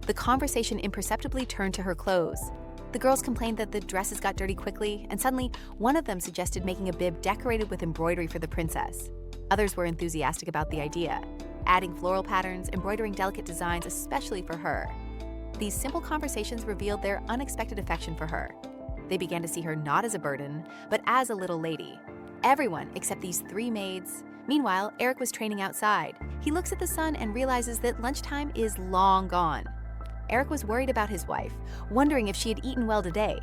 The conversation imperceptibly turned to her clothes. The girls complained that the dresses got dirty quickly, and suddenly one of them suggested making a bib decorated with embroidery for the princess. Others were enthusiastic about the idea, adding floral patterns, embroidering delicate designs especially for her. These simple conversations revealed their unexpected affection for her. They began to see her not as a burden, but as a little lady. Everyone except these 3 maids. Meanwhile, Eric was training outside. He looks at the sun and realizes that lunchtime is long gone. Eric was worried about his wife, wondering if she had eaten well today.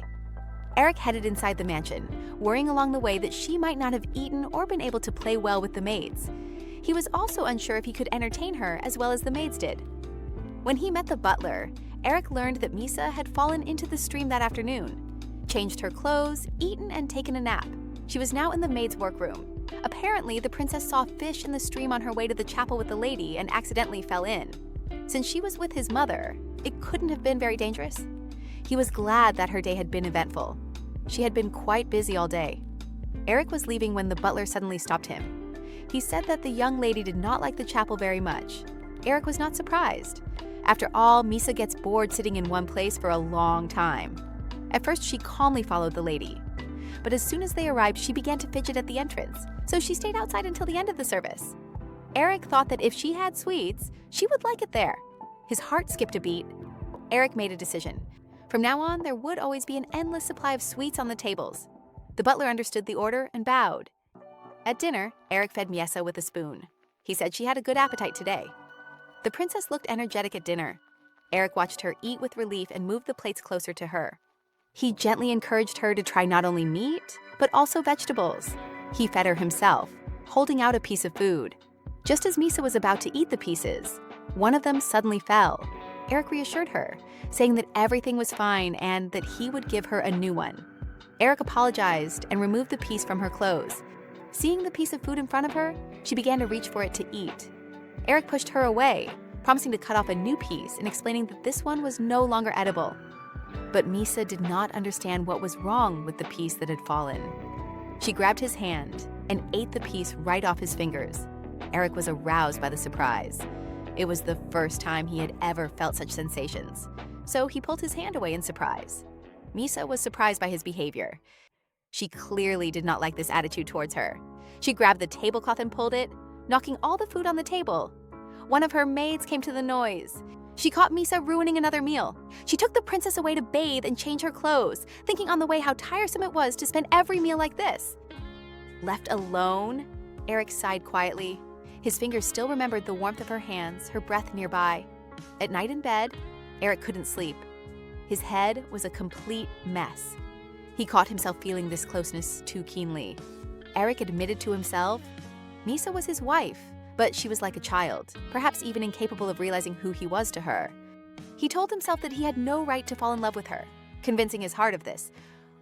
Eric headed inside the mansion, worrying along the way that she might not have eaten or been able to play well with the maids. He was also unsure if he could entertain her as well as the maids did. When he met the butler, Eric learned that Misa had fallen into the stream that afternoon, changed her clothes, eaten, and taken a nap. She was now in the maid's workroom. Apparently, the princess saw fish in the stream on her way to the chapel with the lady and accidentally fell in. Since she was with his mother, it couldn't have been very dangerous. He was glad that her day had been eventful. She had been quite busy all day. Eric was leaving when the butler suddenly stopped him. He said that the young lady did not like the chapel very much. Eric was not surprised. After all, Misa gets bored sitting in one place for a long time. At first, she calmly followed the lady. But as soon as they arrived, she began to fidget at the entrance, so she stayed outside until the end of the service. Eric thought that if she had sweets, she would like it there. His heart skipped a beat. Eric made a decision. From now on, there would always be an endless supply of sweets on the tables. The butler understood the order and bowed. At dinner, Eric fed Miesa with a spoon. He said she had a good appetite today. The princess looked energetic at dinner. Eric watched her eat with relief and moved the plates closer to her. He gently encouraged her to try not only meat, but also vegetables. He fed her himself, holding out a piece of food. Just as Misa was about to eat the pieces, one of them suddenly fell. Eric reassured her, saying that everything was fine and that he would give her a new one. Eric apologized and removed the piece from her clothes. Seeing the piece of food in front of her, she began to reach for it to eat. Eric pushed her away, promising to cut off a new piece and explaining that this one was no longer edible. But Misa did not understand what was wrong with the piece that had fallen. She grabbed his hand and ate the piece right off his fingers. Eric was aroused by the surprise. It was the first time he had ever felt such sensations, so he pulled his hand away in surprise. Misa was surprised by his behavior. She clearly did not like this attitude towards her. She grabbed the tablecloth and pulled it, knocking all the food on the table. One of her maids came to the noise. She caught Misa ruining another meal. She took the princess away to bathe and change her clothes, thinking on the way how tiresome it was to spend every meal like this. Left alone, Eric sighed quietly. His fingers still remembered the warmth of her hands, her breath nearby. At night in bed, Eric couldn't sleep. His head was a complete mess. He caught himself feeling this closeness too keenly. Eric admitted to himself, Misa was his wife, but she was like a child, perhaps even incapable of realizing who he was to her. He told himself that he had no right to fall in love with her, convincing his heart of this,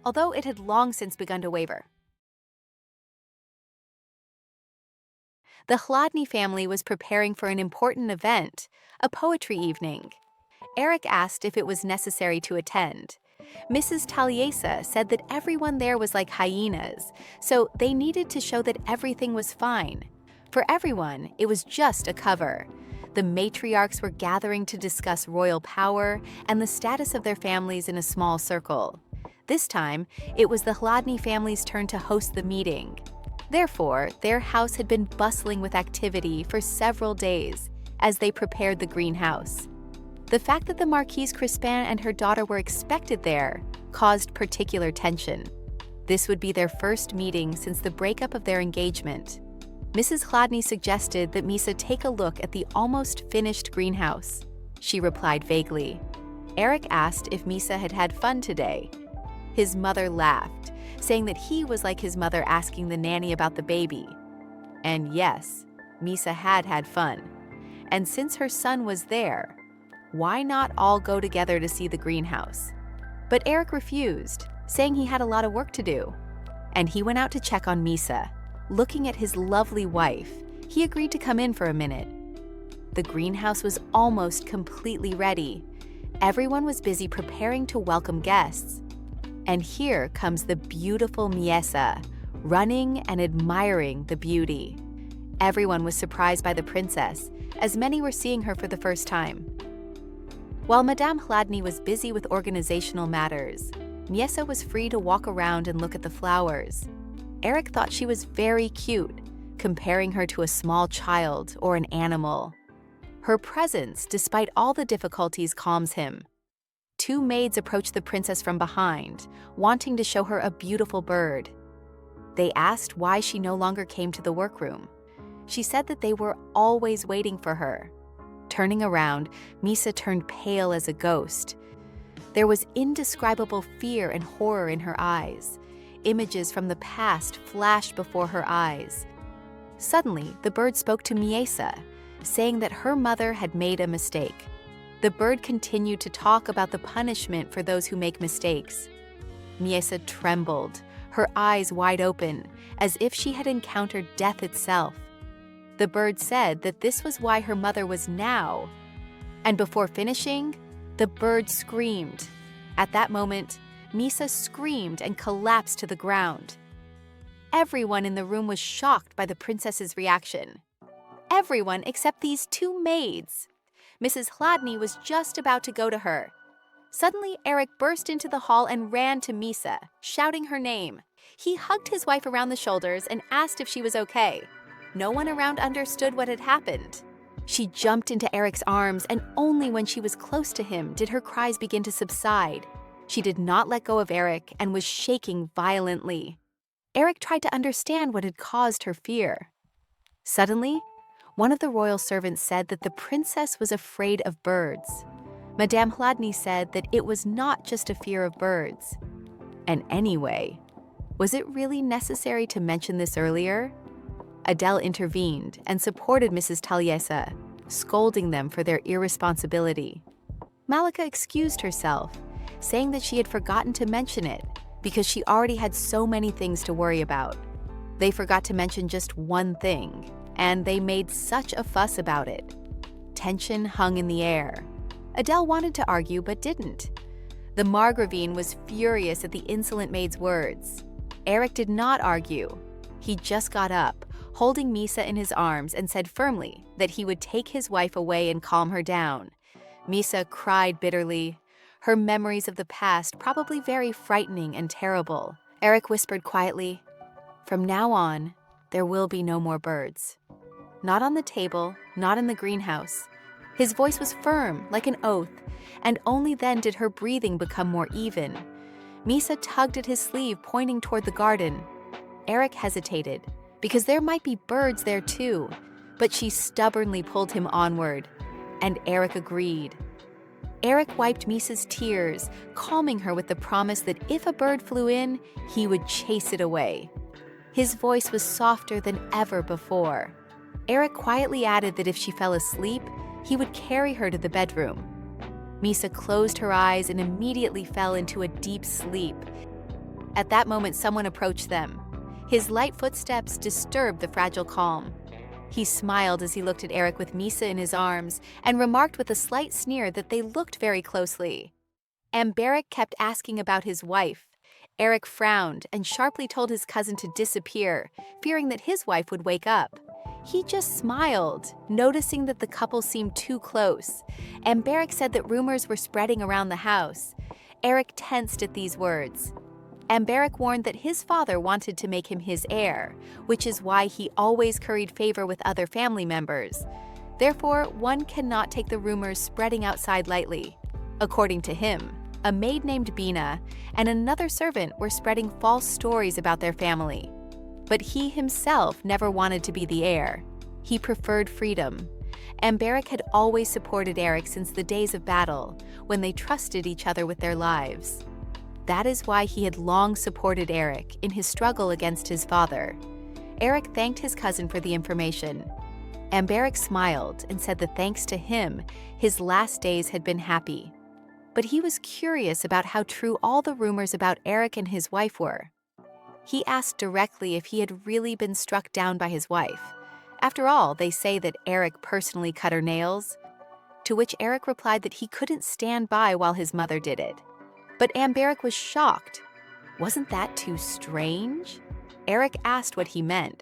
although it had long since begun to waver. The Chladni family was preparing for an important event, a poetry evening. Eric asked if it was necessary to attend. Mrs. Taliesa said that everyone there was like hyenas, so they needed to show that everything was fine. For everyone, it was just a cover. The matriarchs were gathering to discuss royal power and the status of their families in a small circle. This time, it was the Chladni family's turn to host the meeting. Therefore, their house had been bustling with activity for several days as they prepared the greenhouse. The fact that the Marquise Crispin and her daughter were expected there caused particular tension. This would be their first meeting since the breakup of their engagement. Mrs. Chladni suggested that Misa take a look at the almost finished greenhouse. She replied vaguely. Eric asked if Misa had had fun today. His mother laughed, saying that he was like his mother asking the nanny about the baby. And yes, Misa had had fun. And since her son was there, why not all go together to see the greenhouse? But Eric refused, saying he had a lot of work to do. And he went out to check on Misa. Looking at his lovely wife, he agreed to come in for a minute. The greenhouse was almost completely ready. Everyone was busy preparing to welcome guests. And here comes the beautiful Miesa, running and admiring the beauty. Everyone was surprised by the princess, as many were seeing her for the first time. While Madame Chladni was busy with organizational matters, Miesa was free to walk around and look at the flowers. Eric thought she was very cute, comparing her to a small child or an animal. Her presence, despite all the difficulties, calms him. 2 maids approached the princess from behind, wanting to show her a beautiful bird. They asked why she no longer came to the workroom. She said that they were always waiting for her. Turning around, Misa turned pale as a ghost. There was indescribable fear and horror in her eyes. Images from the past flashed before her eyes. Suddenly, the bird spoke to Miesa, saying that her mother had made a mistake. The bird continued to talk about the punishment for those who make mistakes. Miesa trembled, her eyes wide open, as if she had encountered death itself. The bird said that this was why her mother was now. And before finishing, the bird screamed. At that moment, Misa screamed and collapsed to the ground. Everyone in the room was shocked by the princess's reaction. Everyone except these 2 maids. Mrs. Hladny was just about to go to her. Suddenly, Eric burst into the hall and ran to Misa, shouting her name. He hugged his wife around the shoulders and asked if she was okay. No one around understood what had happened. She jumped into Eric's arms, and only when she was close to him did her cries begin to subside. She did not let go of Eric and was shaking violently. Eric tried to understand what had caused her fear. Suddenly, one of the royal servants said that the princess was afraid of birds. Madame Hladny said that it was not just a fear of birds. And anyway, was it really necessary to mention this earlier? Adele intervened and supported Mrs. Taliesa, scolding them for their irresponsibility. Malika excused herself, saying that she had forgotten to mention it because she already had so many things to worry about. They forgot to mention just one thing, and they made such a fuss about it. Tension hung in the air. Adele wanted to argue but didn't. The Margravine was furious at the insolent maid's words. Eric did not argue. He just got up, holding Misa in his arms, and said firmly that he would take his wife away and calm her down. Misa cried bitterly, her memories of the past probably very frightening and terrible. Eric whispered quietly, "From now on, there will be no more birds. Not on the table, not in the greenhouse." His voice was firm, like an oath, and only then did her breathing become more even. Misa tugged at his sleeve, pointing toward the garden. Eric hesitated, because there might be birds there too, but she stubbornly pulled him onward, and Eric agreed. Eric wiped Misa's tears, calming her with the promise that if a bird flew in, he would chase it away. His voice was softer than ever before. Eric quietly added that if she fell asleep, he would carry her to the bedroom. Misa closed her eyes and immediately fell into a deep sleep. At that moment, someone approached them. His light footsteps disturbed the fragile calm. He smiled as he looked at Eric with Misa in his arms and remarked with a slight sneer that they looked very closely. Amberic kept asking about his wife. Eric frowned and sharply told his cousin to disappear, fearing that his wife would wake up. He just smiled, noticing that the couple seemed too close. Amberic said that rumors were spreading around the house. Eric tensed at these words. Amberic warned that his father wanted to make him his heir, which is why he always curried favor with other family members. Therefore, one cannot take the rumors spreading outside lightly. According to him, a maid named Bina and another servant were spreading false stories about their family. But he himself never wanted to be the heir. He preferred freedom. Amberic had always supported Eric since the days of battle, when they trusted each other with their lives. That is why he had long supported Eric in his struggle against his father. Eric thanked his cousin for the information. Amberic smiled and said that thanks to him, his last days had been happy. But he was curious about how true all the rumors about Eric and his wife were. He asked directly if he had really been struck down by his wife. After all, they say that Eric personally cut her nails. To which Eric replied that he couldn't stand by while his mother did it. But Amberic was shocked. Wasn't that too strange? Eric asked what he meant.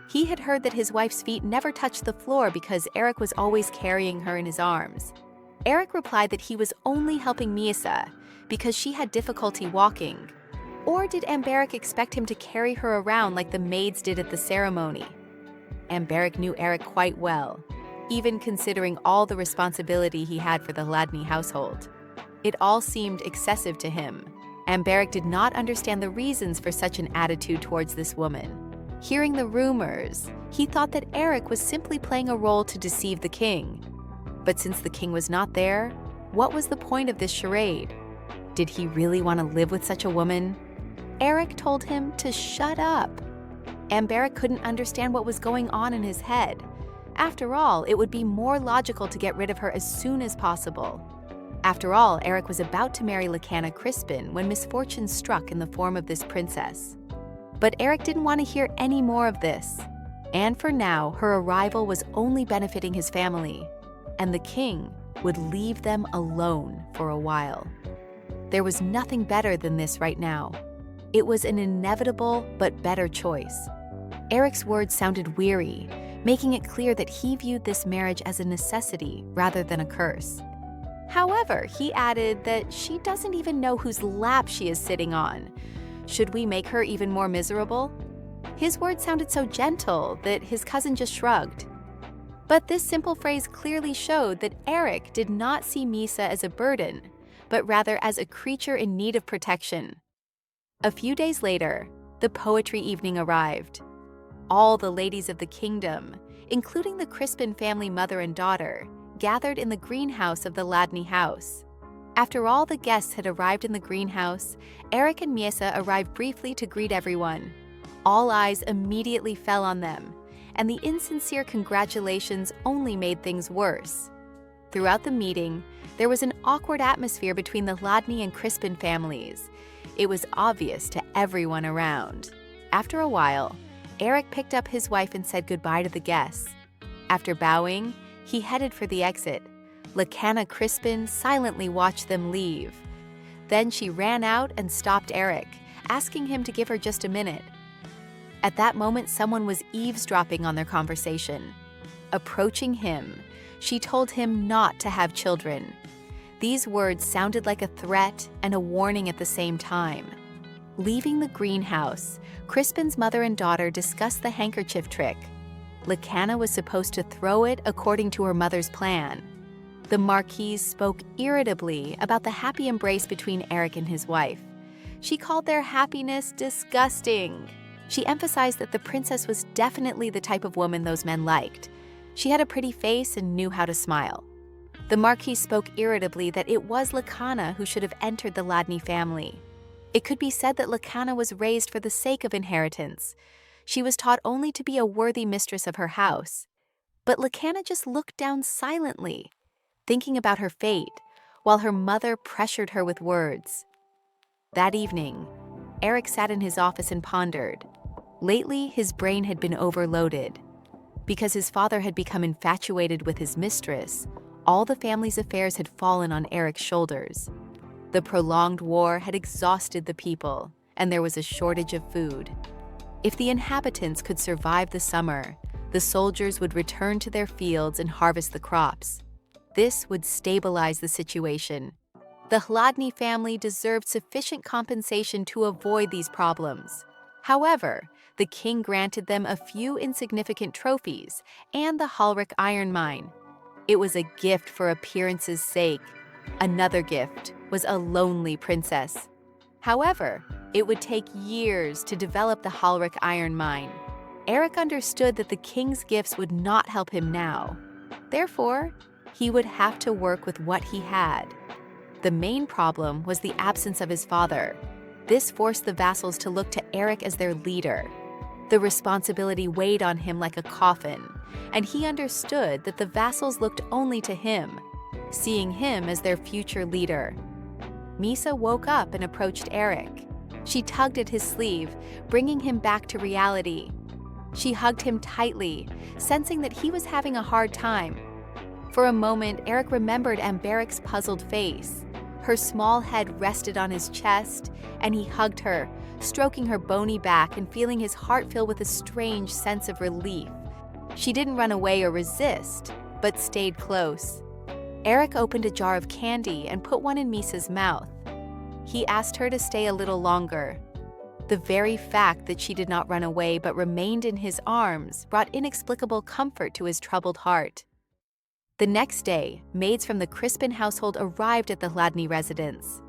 He had heard that his wife's feet never touched the floor because Eric was always carrying her in his arms. Eric replied that he was only helping Miesa because she had difficulty walking. Or did Amberic expect him to carry her around like the maids did at the ceremony? Amberic knew Eric quite well, even considering all the responsibility he had for the Hladny household. It all seemed excessive to him. Amberic did not understand the reasons for such an attitude towards this woman. Hearing the rumors, he thought that Eric was simply playing a role to deceive the king. But since the king was not there, what was the point of this charade? Did he really want to live with such a woman? Eric told him to shut up. Amberic couldn't understand what was going on in his head. After all, it would be more logical to get rid of her as soon as possible. After all, Eric was about to marry Lacana Crispin when misfortune struck in the form of this princess. But Eric didn't want to hear any more of this. And for now, her arrival was only benefiting his family, and the king would leave them alone for a while. There was nothing better than this right now. It was an inevitable but better choice. Eric's words sounded weary, making it clear that he viewed this marriage as a necessity rather than a curse. However, he added that she doesn't even know whose lap she is sitting on. Should we make her even more miserable? His words sounded so gentle that his cousin just shrugged. But this simple phrase clearly showed that Eric did not see Misa as a burden, but rather as a creature in need of protection. A few days later, the poetry evening arrived. All the ladies of the kingdom, including the Crispin family mother and daughter, gathered in the greenhouse of the Ladny house. After all the guests had arrived in the greenhouse, Eric and Miesa arrived briefly to greet everyone. All eyes immediately fell on them, and the insincere congratulations only made things worse. Throughout the meeting, there was an awkward atmosphere between the Ladny and Crispin families. It was obvious to everyone around. After a while, Eric picked up his wife and said goodbye to the guests. After bowing, he headed for the exit. Lacana Crispin silently watched them leave. Then she ran out and stopped Eric, asking him to give her just a minute. At that moment, someone was eavesdropping on their conversation. Approaching him, she told him not to have children. These words sounded like a threat and a warning at the same time. Leaving the greenhouse, Crispin's mother and daughter discussed the handkerchief trick. Lacana was supposed to throw it according to her mother's plan. The Marquise spoke irritably about the happy embrace between Eric and his wife. She called their happiness disgusting. She emphasized that the princess was definitely the type of woman those men liked. She had a pretty face and knew how to smile. The Marquise spoke irritably that it was Lacana who should have entered the Ladny family. It could be said that Lacana was raised for the sake of inheritance. She was taught only to be a worthy mistress of her house. But Lacana just looked down silently, thinking about her fate, while her mother pressured her with words. That evening, Eric sat in his office and pondered. Lately, his brain had been overloaded. Because his father had become infatuated with his mistress, all the family's affairs had fallen on Eric's shoulders. The prolonged war had exhausted the people, and there was a shortage of food. If the inhabitants could survive the summer, the soldiers would return to their fields and harvest the crops. This would stabilize the situation. The Hladny family deserved sufficient compensation to avoid these problems. However, the king granted them a few insignificant trophies and the Halrik iron mine. It was a gift for appearance's sake. Another gift was a lonely princess. However, it would take years to develop the Halrik iron mine. Eric understood that the king's gifts would not help him now. Therefore, he would have to work with what he had. The main problem was the absence of his father. This forced the vassals to look to Eric as their leader. The responsibility weighed on him like a coffin, and he understood that the vassals looked only to him, seeing him as their future leader. Misa woke up and approached Eric. She tugged at his sleeve, bringing him back to reality. She hugged him tightly, sensing that he was having a hard time. For a moment, Eric remembered Amberic's puzzled face. Her small head rested on his chest, and he hugged her, stroking her bony back and feeling his heart fill with a strange sense of relief. She didn't run away or resist, but stayed close. Eric opened a jar of candy and put one in Misa's mouth. He asked her to stay a little longer. The very fact that she did not run away but remained in his arms brought inexplicable comfort to his troubled heart. The next day, maids from the Crispin household arrived at the Hladny residence.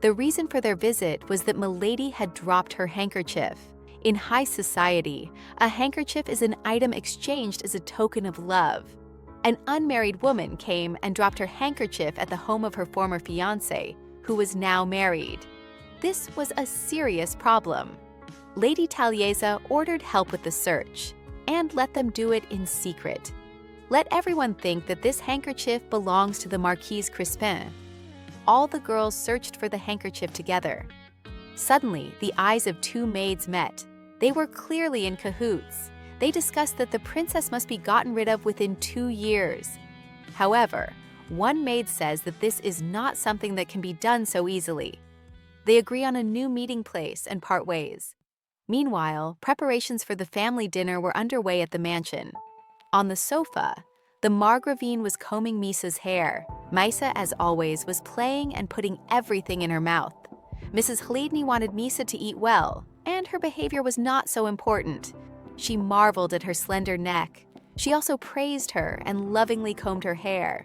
The reason for their visit was that Milady had dropped her handkerchief. In high society, a handkerchief is an item exchanged as a token of love. An unmarried woman came and dropped her handkerchief at the home of her former fiancé, who was now married. This was a serious problem. Lady Taliesa ordered help with the search, and let them do it in secret. Let everyone think that this handkerchief belongs to the Marquise Crispin. All the girls searched for the handkerchief together. Suddenly, the eyes of two maids met. They were clearly in cahoots. They discussed that the princess must be gotten rid of within 2 years. However, one maid says that this is not something that can be done so easily. They agree on a new meeting place and part ways. Meanwhile, preparations for the family dinner were underway at the mansion. On the sofa, the Margravine was combing Misa's hair. Misa, as always, was playing and putting everything in her mouth. Mrs. Hladny wanted Misa to eat well, and her behavior was not so important. She marveled at her slender neck. She also praised her and lovingly combed her hair.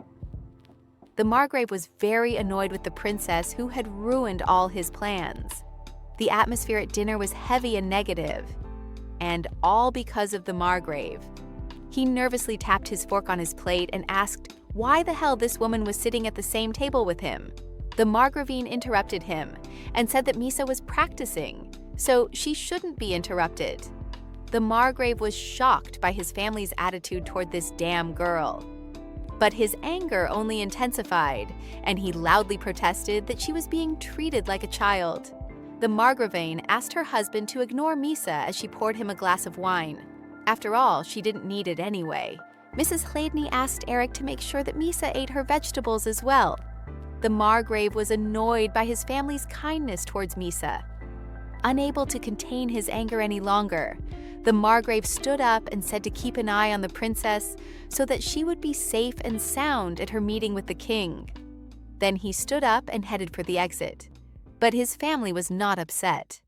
The Margrave was very annoyed with the princess who had ruined all his plans. The atmosphere at dinner was heavy and negative, and all because of the Margrave. He nervously tapped his fork on his plate and asked why the hell this woman was sitting at the same table with him. The Margravine interrupted him and said that Misa was practicing, so she shouldn't be interrupted. The Margrave was shocked by his family's attitude toward this damn girl. But his anger only intensified, and he loudly protested that she was being treated like a child. The Margravine asked her husband to ignore Misa as she poured him a glass of wine. After all, she didn't need it anyway. Mrs. Hladny asked Eric to make sure that Misa ate her vegetables as well. The Margrave was annoyed by his family's kindness towards Misa. Unable to contain his anger any longer, the Margrave stood up and said to keep an eye on the princess so that she would be safe and sound at her meeting with the king. Then he stood up and headed for the exit. But his family was not upset.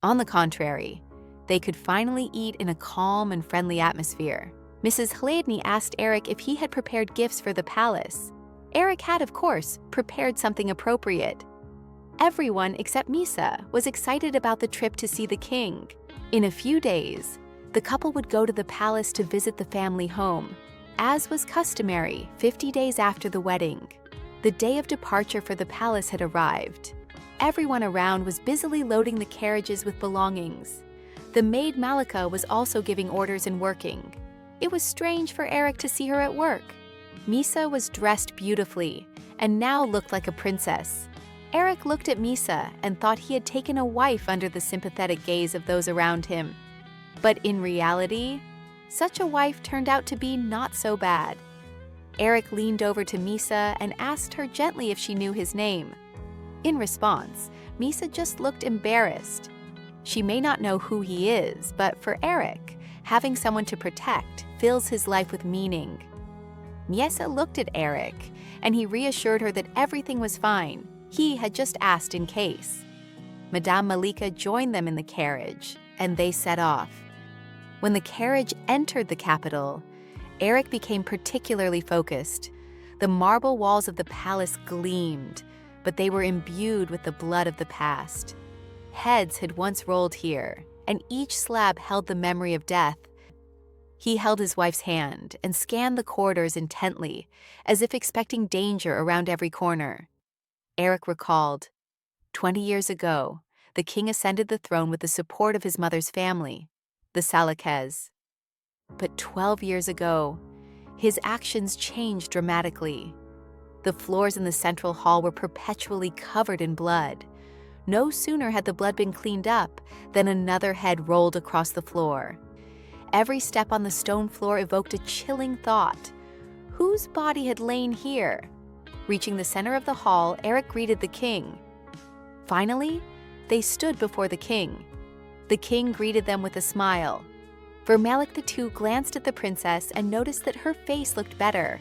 On the contrary, they could finally eat in a calm and friendly atmosphere. Mrs. Hladny asked Eric if he had prepared gifts for the palace. Eric had, of course, prepared something appropriate. Everyone except Misa was excited about the trip to see the king. In a few days, the couple would go to the palace to visit the family home. As was customary, 50 days after the wedding, the day of departure for the palace had arrived. Everyone around was busily loading the carriages with belongings. The maid Malika was also giving orders and working. It was strange for Eric to see her at work. Misa was dressed beautifully and now looked like a princess. Eric looked at Misa and thought he had taken a wife under the sympathetic gaze of those around him. But in reality, such a wife turned out to be not so bad. Eric leaned over to Misa and asked her gently if she knew his name. In response, Misa just looked embarrassed. She may not know who he is, but for Eric, having someone to protect fills his life with meaning. Misa looked at Eric, and he reassured her that everything was fine. He had just asked in case. Madame Malika joined them in the carriage, and they set off. When the carriage entered the capital, Eric became particularly focused. The marble walls of the palace gleamed, but they were imbued with the blood of the past. Heads had once rolled here, and each slab held the memory of death. He held his wife's hand and scanned the corridors intently, as if expecting danger around every corner. Eric recalled, 20 years ago, the king ascended the throne with the support of his mother's family, the Salakez. But 12 years ago, his actions changed dramatically. The floors in the central hall were perpetually covered in blood. No sooner had the blood been cleaned up than another head rolled across the floor. Every step on the stone floor evoked a chilling thought. Whose body had lain here? Reaching the center of the hall, Eric greeted the king. Finally, they stood before the king. The king greeted them with a smile. Vermalik II glanced at the princess and noticed that her face looked better.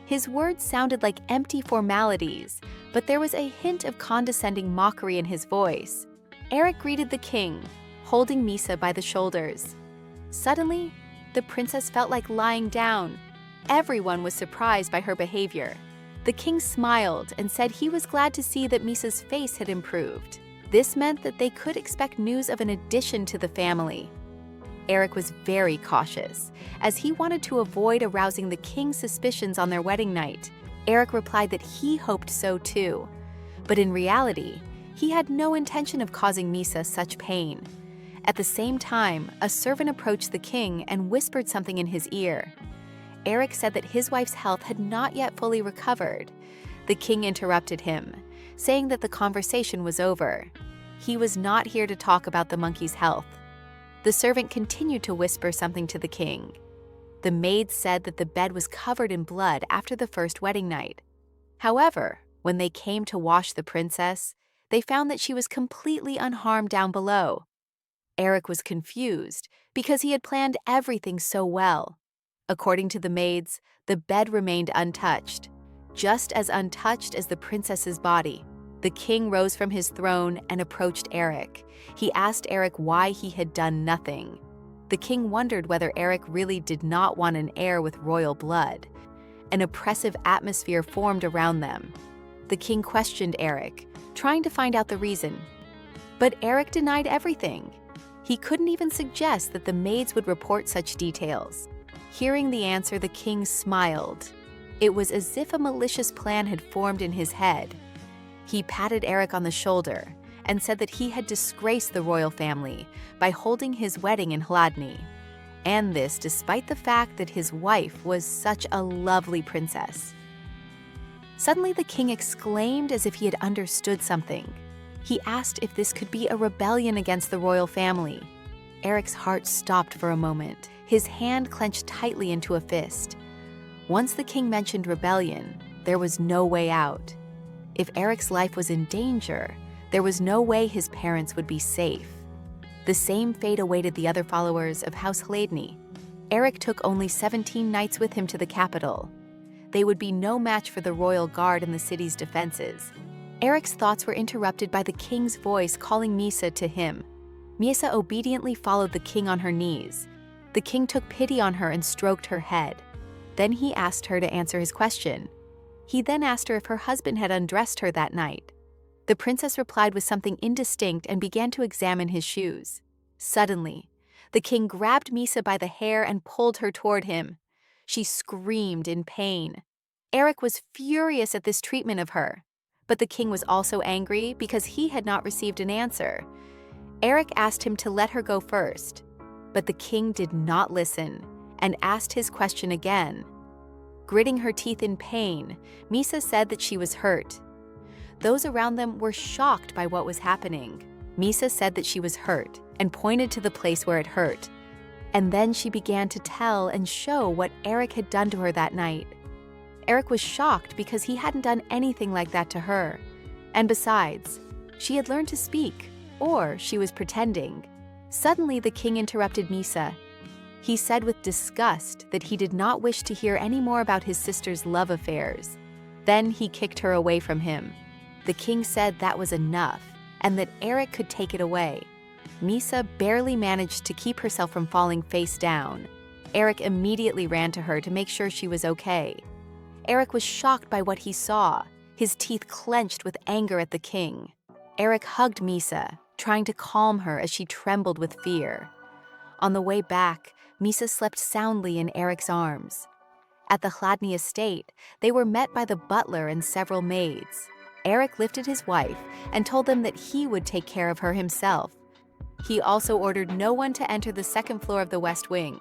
His words sounded like empty formalities, but there was a hint of condescending mockery in his voice. Eric greeted the king, holding Misa by the shoulders. Suddenly, the princess felt like lying down. Everyone was surprised by her behavior. The king smiled and said he was glad to see that Misa's face had improved. This meant that they could expect news of an addition to the family. Eric was very cautious, as he wanted to avoid arousing the king's suspicions on their wedding night. Eric replied that he hoped so too. But in reality, he had no intention of causing Misa such pain. At the same time, a servant approached the king and whispered something in his ear. Eric said that his wife's health had not yet fully recovered. The king interrupted him, saying that the conversation was over. He was not here to talk about the monkey's health. The servant continued to whisper something to the king. The maid said that the bed was covered in blood after the first wedding night. However, when they came to wash the princess, they found that she was completely unharmed down below. Eric was confused because he had planned everything so well. According to the maids, the bed remained untouched, just as untouched as the princess's body. The king rose from his throne and approached Eric. He asked Eric why he had done nothing. The king wondered whether Eric really did not want an heir with royal blood. An oppressive atmosphere formed around them. The king questioned Eric, trying to find out the reason. But Eric denied everything. He couldn't even suggest that the maids would report such details. Hearing the answer, the king smiled. It was as if a malicious plan had formed in his head. He patted Eric on the shoulder and said that he had disgraced the royal family by holding his wedding in Hladny, and this despite the fact that his wife was such a lovely princess. Suddenly the king exclaimed as if he had understood something. He asked if this could be a rebellion against the royal family. Eric's heart stopped for a moment. His hand clenched tightly into a fist. Once the king mentioned rebellion, there was no way out. If Eric's life was in danger, there was no way his parents would be safe. The same fate awaited the other followers of House Hladny. Eric took only 17 knights with him to the capital. They would be no match for the royal guard and the city's defenses. Eric's thoughts were interrupted by the king's voice calling Misa to him. Misa obediently followed the king on her knees. The king took pity on her and stroked her head. Then he asked her to answer his question. He then asked her if her husband had undressed her that night. The princess replied with something indistinct and began to examine his shoes. Suddenly, the king grabbed Misa by the hair and pulled her toward him. She screamed in pain. Eric was furious at this treatment of her, but the king was also angry because he had not received an answer. Eric asked him to let her go first, but the king did not listen and asked his question again. Gritting her teeth in pain, Misa said that she was hurt. Those around them were shocked by what was happening. Misa said that she was hurt and pointed to the place where it hurt. And then she began to tell and show what Eric had done to her that night. Eric was shocked because he hadn't done anything like that to her. And besides, she had learned to speak, or she was pretending. Suddenly, the king interrupted Misa. He said with disgust that he did not wish to hear any more about his sister's love affairs. Then he kicked her away from him. The king said that was enough, and that Eric could take it away. Misa barely managed to keep herself from falling face down. Eric immediately ran to her to make sure she was okay. Eric was shocked by what he saw, his teeth clenched with anger at the king. Eric hugged Misa, trying to calm her as she trembled with fear. On the way back, Misa slept soundly in Eric's arms. At the Hladny estate, they were met by the butler and several maids. Eric lifted his wife and told them that he would take care of her himself. He also ordered no one to enter the second floor of the West Wing.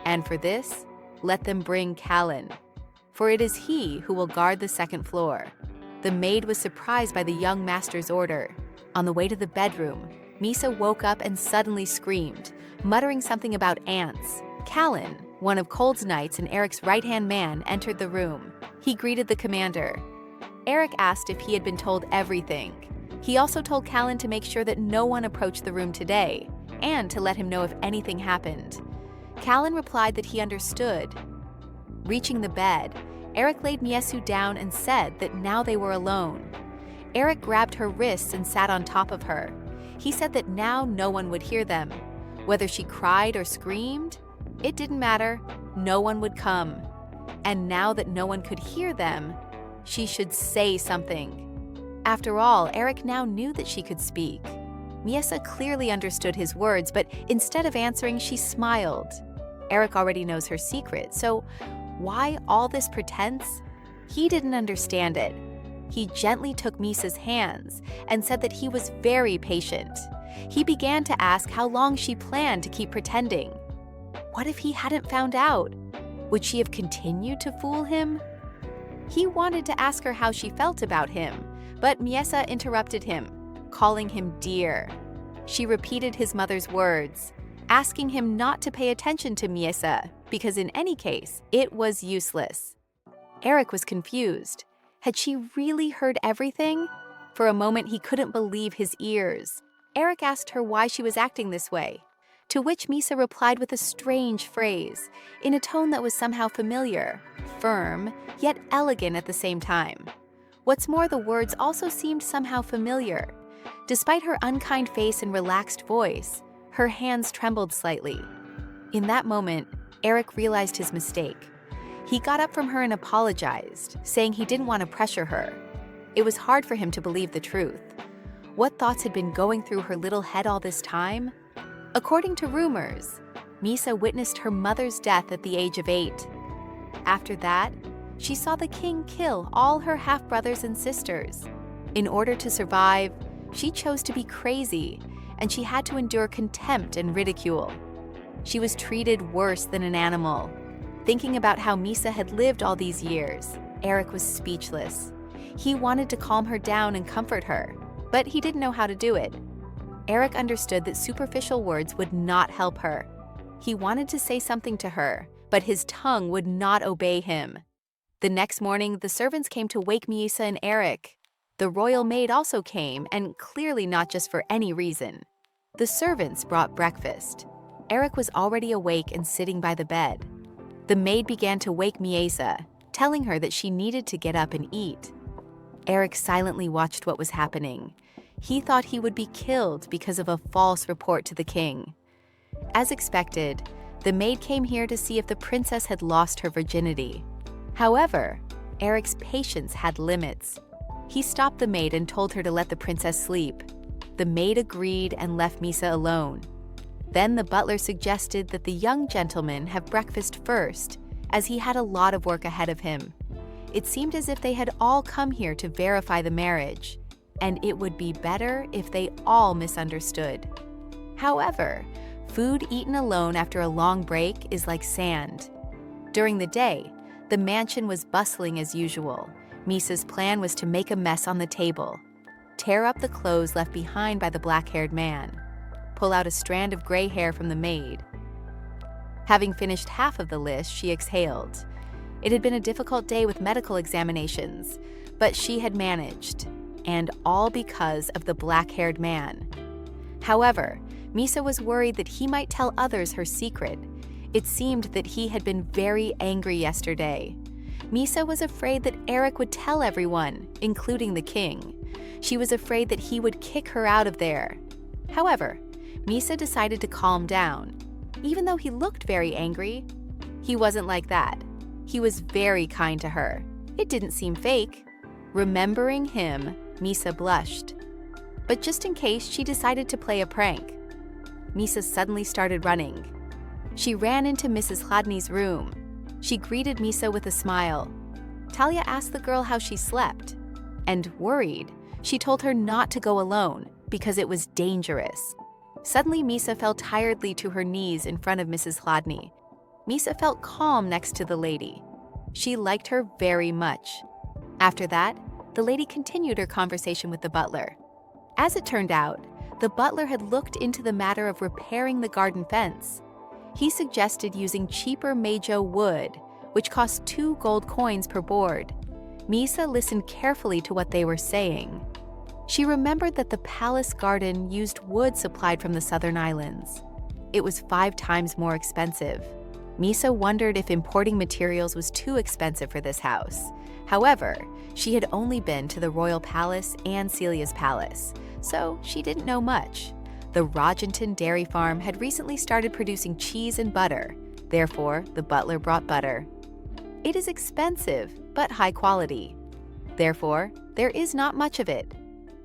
And for this, let them bring Callan, for it is he who will guard the second floor. The maid was surprised by the young master's order. On the way to the bedroom, Misa woke up and suddenly screamed, muttering something about ants. Callan, one of Cold's knights and Eric's right-hand man, entered the room. He greeted the commander. Eric asked if he had been told everything. He also told Callan to make sure that no one approached the room today, and to let him know if anything happened. Callan replied that he understood. Reaching the bed, Eric laid Miesu down and said that now they were alone. Eric grabbed her wrists and sat on top of her. He said that now no one would hear them. Whether she cried or screamed, it didn't matter. No one would come. And now that no one could hear them, she should say something. After all, Eric now knew that she could speak. Miesa clearly understood his words, but instead of answering, she smiled. Eric already knows her secret, so why all this pretense? He didn't understand it. He gently took Misa's hands and said that he was very patient. He began to ask how long she planned to keep pretending. What if he hadn't found out? Would she have continued to fool him? He wanted to ask her how she felt about him, but Miesa interrupted him, calling him dear. She repeated his mother's words, asking him not to pay attention to Miesa because in any case, it was useless. Eric was confused. Had she really heard everything? For a moment, he couldn't believe his ears. Eric asked her why she was acting this way, to which Miesa replied with a strange phrase, in a tone that was somehow familiar, firm, yet elegant at the same time. What's more, the words also seemed somehow familiar. Despite her unkind face and relaxed voice, her hands trembled slightly. In that moment, Eric realized his mistake. He got up from her and apologized, saying he didn't want to pressure her. It was hard for him to believe the truth. What thoughts had been going through her little head all this time? According to rumors, Miesa witnessed her mother's death at the age of 8. After that, she saw the king kill all her half-brothers and sisters. In order to survive, she chose to be crazy, and she had to endure contempt and ridicule. She was treated worse than an animal. Thinking about how Miesa had lived all these years, Eric was speechless. He wanted to calm her down and comfort her, but he didn't know how to do it. Eric understood that superficial words would not help her. He wanted to say something to her, but his tongue would not obey him. The next morning, the servants came to wake Miesa and Eric. The royal maid also came, and clearly not just for any reason. The servants brought breakfast. Eric was already awake and sitting by the bed. The maid began to wake Miesa, telling her that she needed to get up and eat. Eric silently watched what was happening. He thought he would be killed because of a false report to the king. As expected, the maid came here to see if the princess had lost her virginity. However, Eric's patience had limits. He stopped the maid and told her to let the princess sleep. The maid agreed and left Miesa alone. Then the butler suggested that the young gentleman have breakfast first, as he had a lot of work ahead of him. It seemed as if they had all come here to verify the marriage, and it would be better if they all misunderstood. However, food eaten alone after a long break is like sand. During the day, the mansion was bustling as usual. Miesa's plan was to make a mess on the table, tear up the clothes left behind by the black-haired man, pull out a strand of gray hair from the maid. Having finished half of the list, she exhaled. It had been a difficult day with medical examinations, but she had managed, and all because of the black-haired man. However, Miesa was worried that he might tell others her secret. It seemed that he had been very angry yesterday. Miesa was afraid that Eric would tell everyone, including the king. She was afraid that he would kick her out of there. However, Miesa decided to calm down. Even though he looked very angry, he wasn't like that. He was very kind to her. It didn't seem fake. Remembering him, Miesa blushed. But just in case, she decided to play a prank. Miesa suddenly started running. She ran into Mrs. Chladni's room. She greeted Miesa with a smile. Talia asked the girl how she slept. And worried, she told her not to go alone because it was dangerous. Suddenly, Miesa fell tiredly to her knees in front of Mrs. Chladni. Miesa felt calm next to the lady. She liked her very much. After that, the lady continued her conversation with the butler. As it turned out, the butler had looked into the matter of repairing the garden fence. He suggested using cheaper Meijo wood, which cost 2 gold coins per board. Miesa listened carefully to what they were saying. She remembered that the palace garden used wood supplied from the southern islands. It was 5 times more expensive. Miesa wondered if importing materials was too expensive for this house. However, she had only been to the royal palace and Celia's palace, so she didn't know much. The Rogenton dairy farm had recently started producing cheese and butter. Therefore, the butler brought butter. It is expensive, but high quality. Therefore, there is not much of it.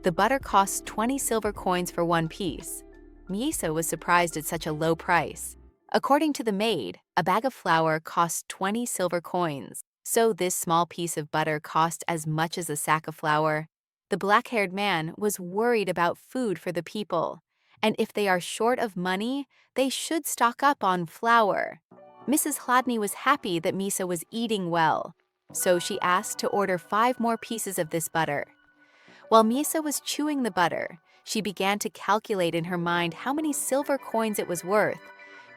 The butter costs 20 silver coins for one piece. Miesa was surprised at such a low price. According to the maid, a bag of flour cost 20 silver coins, so this small piece of butter cost as much as a sack of flour. The black-haired man was worried about food for the people, and if they are short of money, they should stock up on flour. Mrs. Hladny was happy that Miesa was eating well, so she asked to order 5 more pieces of this butter. While Miesa was chewing the butter, she began to calculate in her mind how many silver coins it was worth.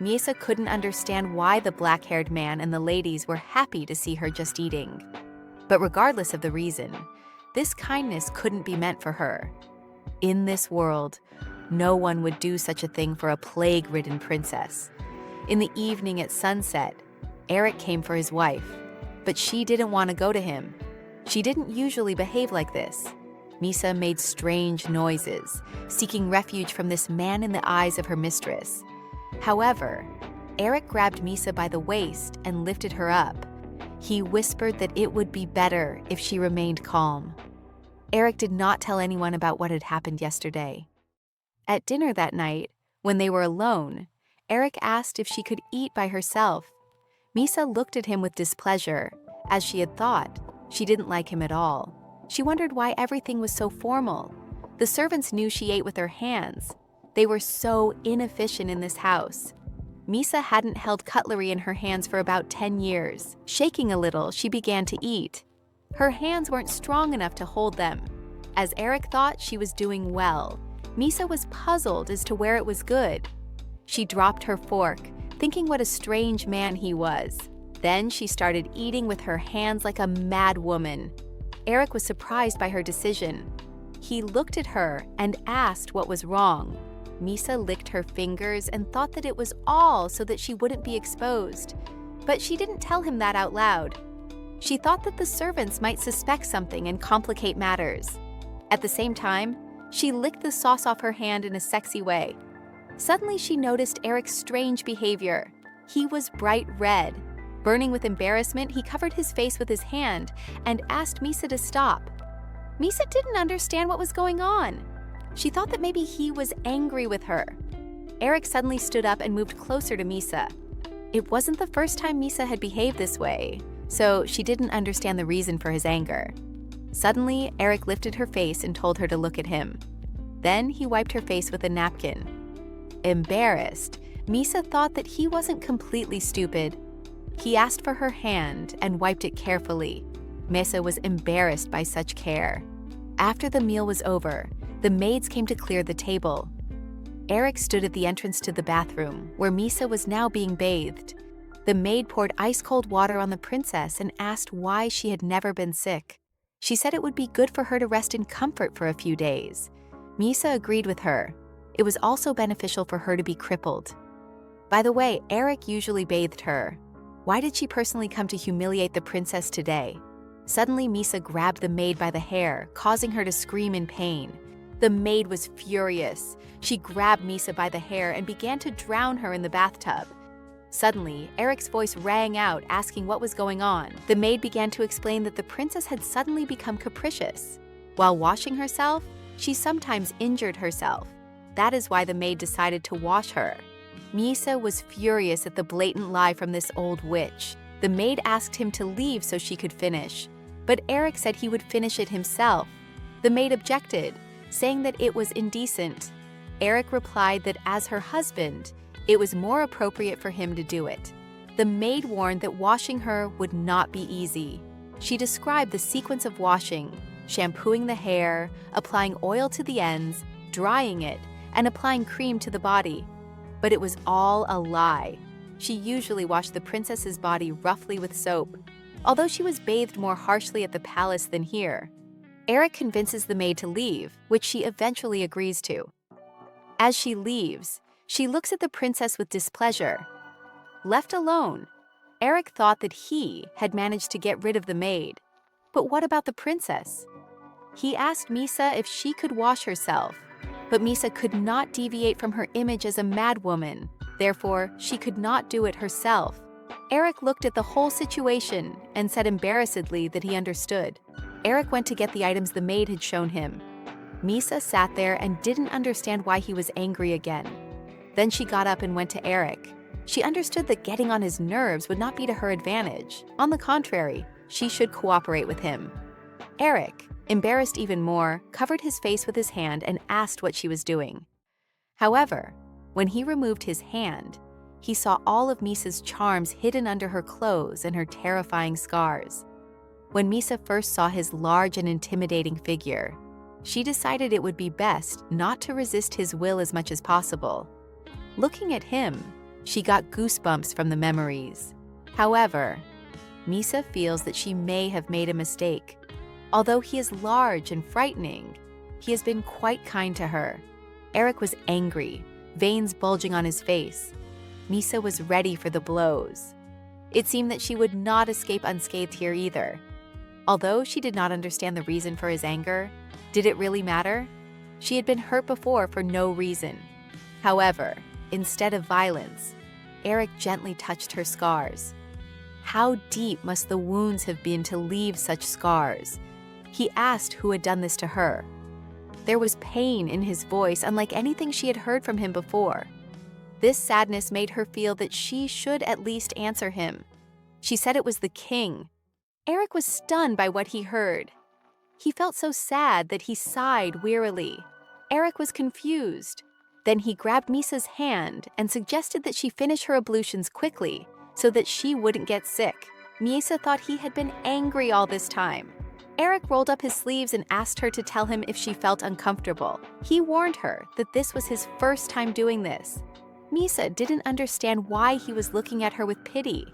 Miesa couldn't understand why the black-haired man and the ladies were happy to see her just eating. But regardless of the reason, this kindness couldn't be meant for her. In this world, no one would do such a thing for a plague-ridden princess. In the evening at sunset, Eric came for his wife, but she didn't want to go to him. She didn't usually behave like this. Miesa made strange noises, seeking refuge from this man in the eyes of her mistress. However, Eric grabbed Miesa by the waist and lifted her up. He whispered that it would be better if she remained calm. Eric did not tell anyone about what had happened yesterday. At dinner that night, when they were alone, Eric asked if she could eat by herself. Miesa looked at him with displeasure, as she had thought. She didn't like him at all. She wondered why everything was so formal. The servants knew she ate with her hands. They were so inefficient in this house. Miesa hadn't held cutlery in her hands for about 10 years. Shaking a little, she began to eat. Her hands weren't strong enough to hold them. As Eric thought she was doing well, Miesa was puzzled as to where it was good. She dropped her fork, thinking what a strange man he was. Then she started eating with her hands like a mad woman. Eric was surprised by her decision. He looked at her and asked what was wrong. Miesa licked her fingers and thought that it was all so that she wouldn't be exposed. But she didn't tell him that out loud. She thought that the servants might suspect something and complicate matters. At the same time, she licked the sauce off her hand in a sexy way. Suddenly, she noticed Eric's strange behavior. He was bright red. Burning with embarrassment, he covered his face with his hand and asked Miesa to stop. Miesa didn't understand what was going on. She thought that maybe he was angry with her. Eric suddenly stood up and moved closer to Miesa. It wasn't the first time Miesa had behaved this way, so she didn't understand the reason for his anger. Suddenly, Eric lifted her face and told her to look at him. Then he wiped her face with a napkin. Embarrassed, Miesa thought that he wasn't completely stupid. He asked for her hand and wiped it carefully. Miesa was embarrassed by such care. After the meal was over, the maids came to clear the table. Eric stood at the entrance to the bathroom, where Miesa was now being bathed. The maid poured ice-cold water on the princess and asked why she had never been sick. She said it would be good for her to rest in comfort for a few days. Miesa agreed with her. It was also beneficial for her to be crippled. By the way, Eric usually bathed her. Why did she personally come to humiliate the princess today? Suddenly, Miesa grabbed the maid by the hair, causing her to scream in pain. The maid was furious. She grabbed Miesa by the hair and began to drown her in the bathtub. Suddenly, Eric's voice rang out, asking what was going on. The maid began to explain that the princess had suddenly become capricious. While washing herself, she sometimes injured herself. That is why the maid decided to wash her. Miesa was furious at the blatant lie from this old witch. The maid asked him to leave so she could finish, but Eric said he would finish it himself. The maid objected, saying that it was indecent. Eric replied that as her husband, it was more appropriate for him to do it. The maid warned that washing her would not be easy. She described the sequence of washing, shampooing the hair, applying oil to the ends, drying it, and applying cream to the body. But it was all a lie. She usually washed the princess's body roughly with soap, although she was bathed more harshly at the palace than here. Eric convinces the maid to leave, which she eventually agrees to. As she leaves, she looks at the princess with displeasure. Left alone, Eric thought that he had managed to get rid of the maid. But what about the princess? He asked Miesa if she could wash herself, but Miesa could not deviate from her image as a madwoman. Therefore, she could not do it herself. Eric looked at the whole situation and said embarrassedly that he understood. Eric went to get the items the maid had shown him. Misa sat there and didn't understand why he was angry again. Then she got up and went to Eric. She understood that getting on his nerves would not be to her advantage. On the contrary, she should cooperate with him. Eric, embarrassed even more, covered his face with his hand and asked what she was doing. However, when he removed his hand, he saw all of Misa's charms hidden under her clothes and her terrifying scars. When Misa first saw his large and intimidating figure, she decided it would be best not to resist his will as much as possible. Looking at him, she got goosebumps from the memories. However, Misa feels that she may have made a mistake. Although he is large and frightening, he has been quite kind to her. Eric was angry, veins bulging on his face. Misa was ready for the blows. It seemed that she would not escape unscathed here either. Although she did not understand the reason for his anger, did it really matter? She had been hurt before for no reason. However, instead of violence, Eric gently touched her scars. How deep must the wounds have been to leave such scars? He asked who had done this to her. There was pain in his voice, unlike anything she had heard from him before. This sadness made her feel that she should at least answer him. She said it was the king. Eric was stunned by what he heard. He felt so sad that he sighed wearily. Eric was confused. Then he grabbed Misa's hand and suggested that she finish her ablutions quickly so that she wouldn't get sick. Misa thought he had been angry all this time. Eric rolled up his sleeves and asked her to tell him if she felt uncomfortable. He warned her that this was his first time doing this. Misa didn't understand why he was looking at her with pity.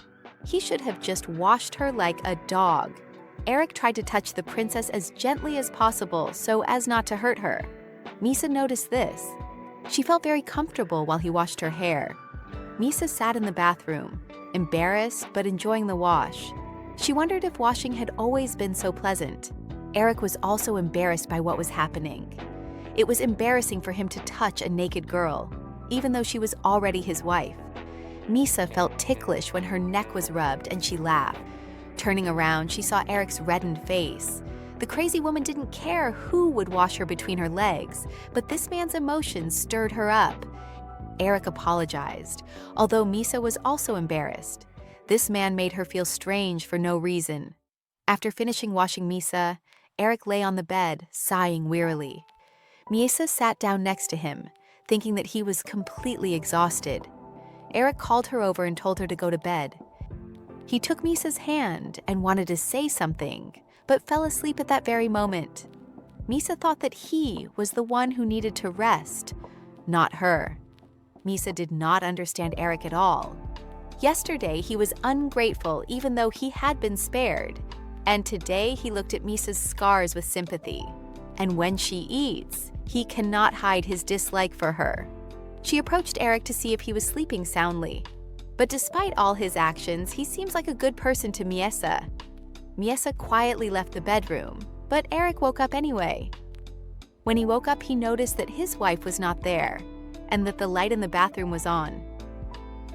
He should have just washed her like a dog. Eric tried to touch the princess as gently as possible so as not to hurt her. Misa noticed this. She felt very comfortable while he washed her hair. Misa sat in the bathroom, embarrassed but enjoying the wash. She wondered if washing had always been so pleasant. Eric was also embarrassed by what was happening. It was embarrassing for him to touch a naked girl, even though she was already his wife. Misa felt ticklish when her neck was rubbed and she laughed. Turning around, she saw Eric's reddened face. The crazy woman didn't care who would wash her between her legs, but this man's emotions stirred her up. Eric apologized, although Misa was also embarrassed. This man made her feel strange for no reason. After finishing washing Misa, Eric lay on the bed, sighing wearily. Misa sat down next to him, thinking that he was completely exhausted. Eric called her over and told her to go to bed. He took Misa's hand and wanted to say something, but fell asleep at that very moment. Misa thought that he was the one who needed to rest, not her. Misa did not understand Eric at all. Yesterday, he was ungrateful even though he had been spared, and today he looked at Misa's scars with sympathy. And when she eats, he cannot hide his dislike for her. She approached Eric to see if he was sleeping soundly. But despite all his actions, he seems like a good person to Misa. Misa quietly left the bedroom, but Eric woke up anyway. When he woke up, he noticed that his wife was not there, and that the light in the bathroom was on.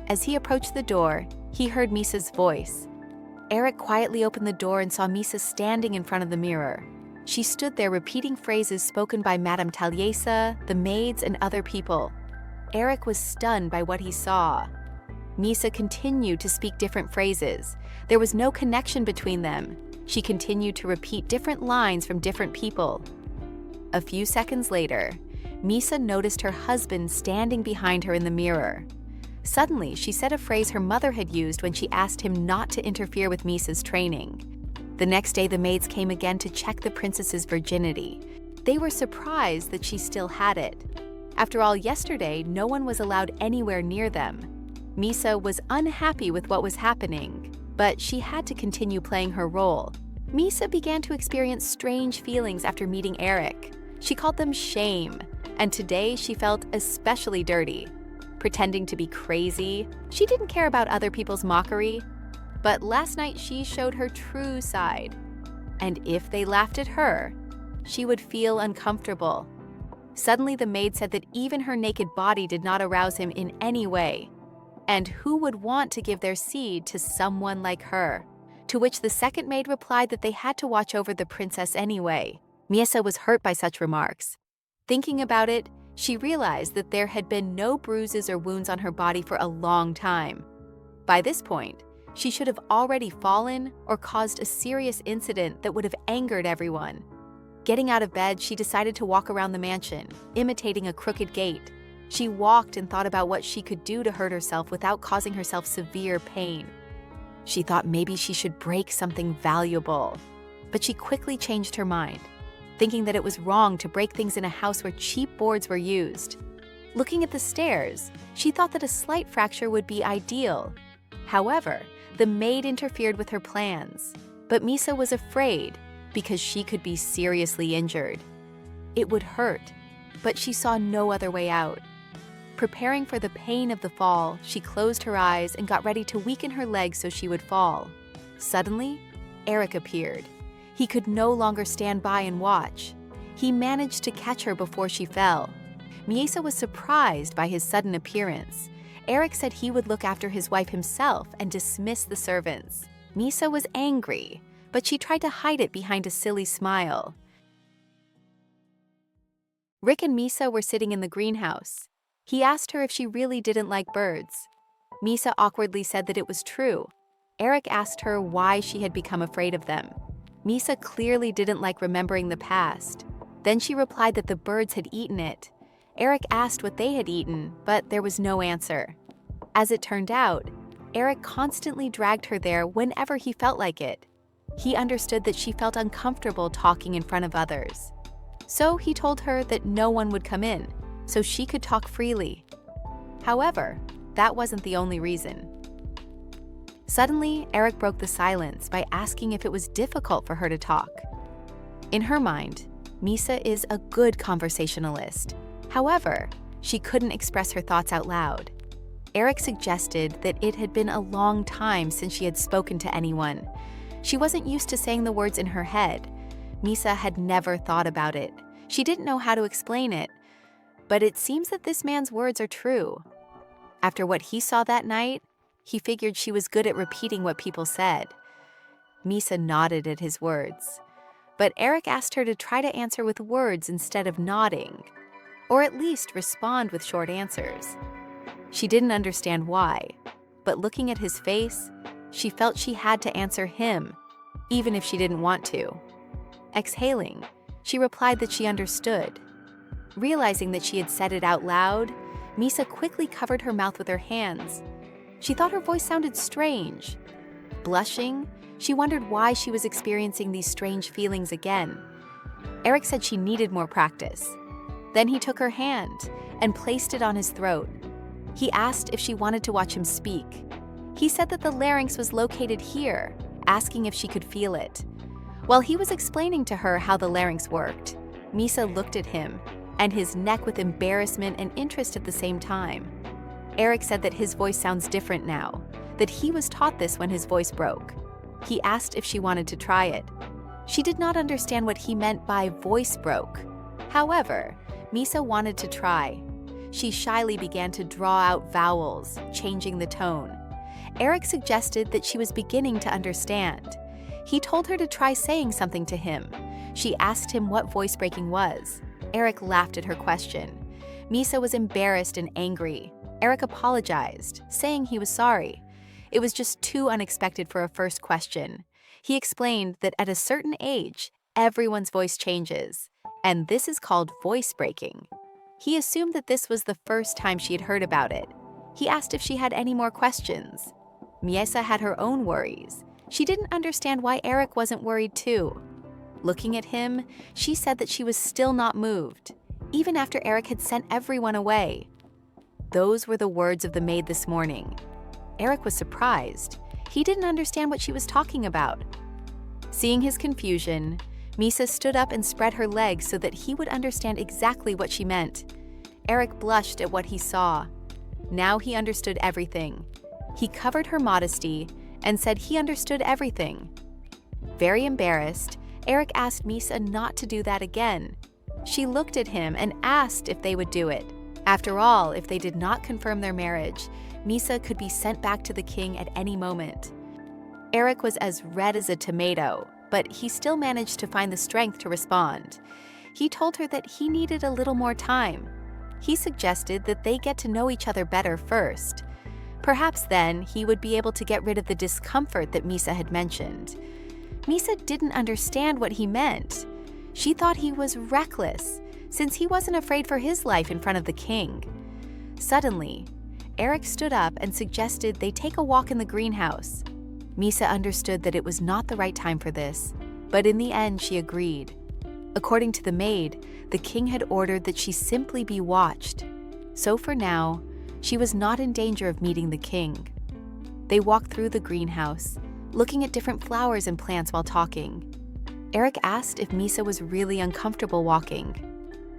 As he approached the door, he heard Misa's voice. Eric quietly opened the door and saw Misa standing in front of the mirror. She stood there repeating phrases spoken by Madame Taliesa, the maids, and other people. Eric was stunned by what he saw. Misa continued to speak different phrases. There was no connection between them. She continued to repeat different lines from different people. A few seconds later, Misa noticed her husband standing behind her in the mirror. Suddenly, she said a phrase her mother had used when she asked him not to interfere with Misa's training. The next day, the maids came again to check the princess's virginity. They were surprised that she still had it. After all, yesterday, no one was allowed anywhere near them. Misa was unhappy with what was happening, but she had to continue playing her role. Misa began to experience strange feelings after meeting Eric. She called them shame, and today she felt especially dirty. Pretending to be crazy, she didn't care about other people's mockery. But last night she showed her true side. And if they laughed at her, she would feel uncomfortable. Suddenly the maid said that even her naked body did not arouse him in any way. And who would want to give their seed to someone like her? To which the second maid replied that they had to watch over the princess anyway. Misa was hurt by such remarks. Thinking about it, she realized that there had been no bruises or wounds on her body for a long time. By this point, she should have already fallen or caused a serious incident that would have angered everyone. Getting out of bed, she decided to walk around the mansion, imitating a crooked gait. She walked and thought about what she could do to hurt herself without causing herself severe pain. She thought maybe she should break something valuable, but she quickly changed her mind, thinking that it was wrong to break things in a house where cheap boards were used. Looking at the stairs, she thought that a slight fracture would be ideal. However, the maid interfered with her plans, but Misa was afraid because she could be seriously injured. It would hurt, but she saw no other way out. Preparing for the pain of the fall, she closed her eyes and got ready to weaken her legs so she would fall. Suddenly, Eric appeared. He could no longer stand by and watch. He managed to catch her before she fell. Misa was surprised by his sudden appearance. Eric said he would look after his wife himself and dismiss the servants. Misa was angry, but she tried to hide it behind a silly smile. Rick and Misa were sitting in the greenhouse. He asked her if she really didn't like birds. Misa awkwardly said that it was true. Eric asked her why she had become afraid of them. Misa clearly didn't like remembering the past. Then she replied that the birds had eaten it. Eric asked what they had eaten, but there was no answer. As it turned out, Eric constantly dragged her there whenever he felt like it. He understood that she felt uncomfortable talking in front of others. So he told her that no one would come in, so she could talk freely. However, that wasn't the only reason. Suddenly, Eric broke the silence by asking if it was difficult for her to talk. In her mind, Misa is a good conversationalist. However, she couldn't express her thoughts out loud. Eric suggested that it had been a long time since she had spoken to anyone. She wasn't used to saying the words in her head. Misa had never thought about it. She didn't know how to explain it. But it seems that this man's words are true. After what he saw that night, he figured she was good at repeating what people said. Misa nodded at his words. But Eric asked her to try to answer with words instead of nodding, or at least respond with short answers. She didn't understand why, but looking at his face, she felt she had to answer him, even if she didn't want to. Exhaling, she replied that she understood. Realizing that she had said it out loud, Misa quickly covered her mouth with her hands. She thought her voice sounded strange. Blushing, she wondered why she was experiencing these strange feelings again. Eric said she needed more practice. Then he took her hand and placed it on his throat. He asked if she wanted to watch him speak. He said that the larynx was located here, asking if she could feel it. While he was explaining to her how the larynx worked, Misa looked at him and his neck with embarrassment and interest at the same time. Eric said that his voice sounds different now, that he was taught this when his voice broke. He asked if she wanted to try it. She did not understand what he meant by voice broke. However, Misa wanted to try. She shyly began to draw out vowels, changing the tone. Eric suggested that she was beginning to understand. He told her to try saying something to him. She asked him what voice breaking was. Eric laughed at her question. Misa was embarrassed and angry. Eric apologized, saying he was sorry. It was just too unexpected for a first question. He explained that at a certain age, everyone's voice changes, and this is called voice breaking. He assumed that this was the first time she had heard about it. He asked if she had any more questions. Misa had her own worries. She didn't understand why Eric wasn't worried too. Looking at him, she said that she was still not moved, even after Eric had sent everyone away. Those were the words of the maid this morning. Eric was surprised. He didn't understand what she was talking about. Seeing his confusion, Misa stood up and spread her legs so that he would understand exactly what she meant. Eric blushed at what he saw. Now he understood everything. He covered her modesty and said he understood everything. Very embarrassed, Eric asked Misa not to do that again. She looked at him and asked if they would do it. After all, if they did not confirm their marriage, Misa could be sent back to the king at any moment. Eric was as red as a tomato, but he still managed to find the strength to respond. He told her that he needed a little more time. He suggested that they get to know each other better first. Perhaps then he would be able to get rid of the discomfort that Misa had mentioned. Misa didn't understand what he meant. She thought he was reckless, since he wasn't afraid for his life in front of the king. Suddenly, Eric stood up and suggested they take a walk in the greenhouse. Misa understood that it was not the right time for this, but in the end she agreed. According to the maid, the king had ordered that she simply be watched. So for now, she was not in danger of meeting the king. They walked through the greenhouse, looking at different flowers and plants while talking. Eric asked if Misa was really uncomfortable walking.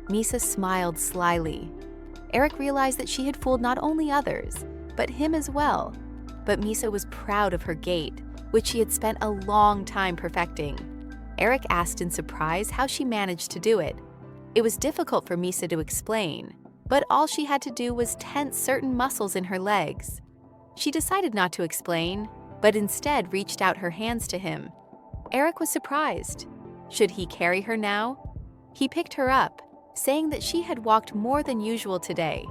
Misa smiled slyly. Eric realized that she had fooled not only others, but him as well. But Misa was proud of her gait, which she had spent a long time perfecting. Eric asked in surprise how she managed to do it. It was difficult for Misa to explain, but all she had to do was tense certain muscles in her legs. She decided not to explain, but instead reached out her hands to him. Eric was surprised. Should he carry her now? He picked her up, saying that she had walked more than usual today.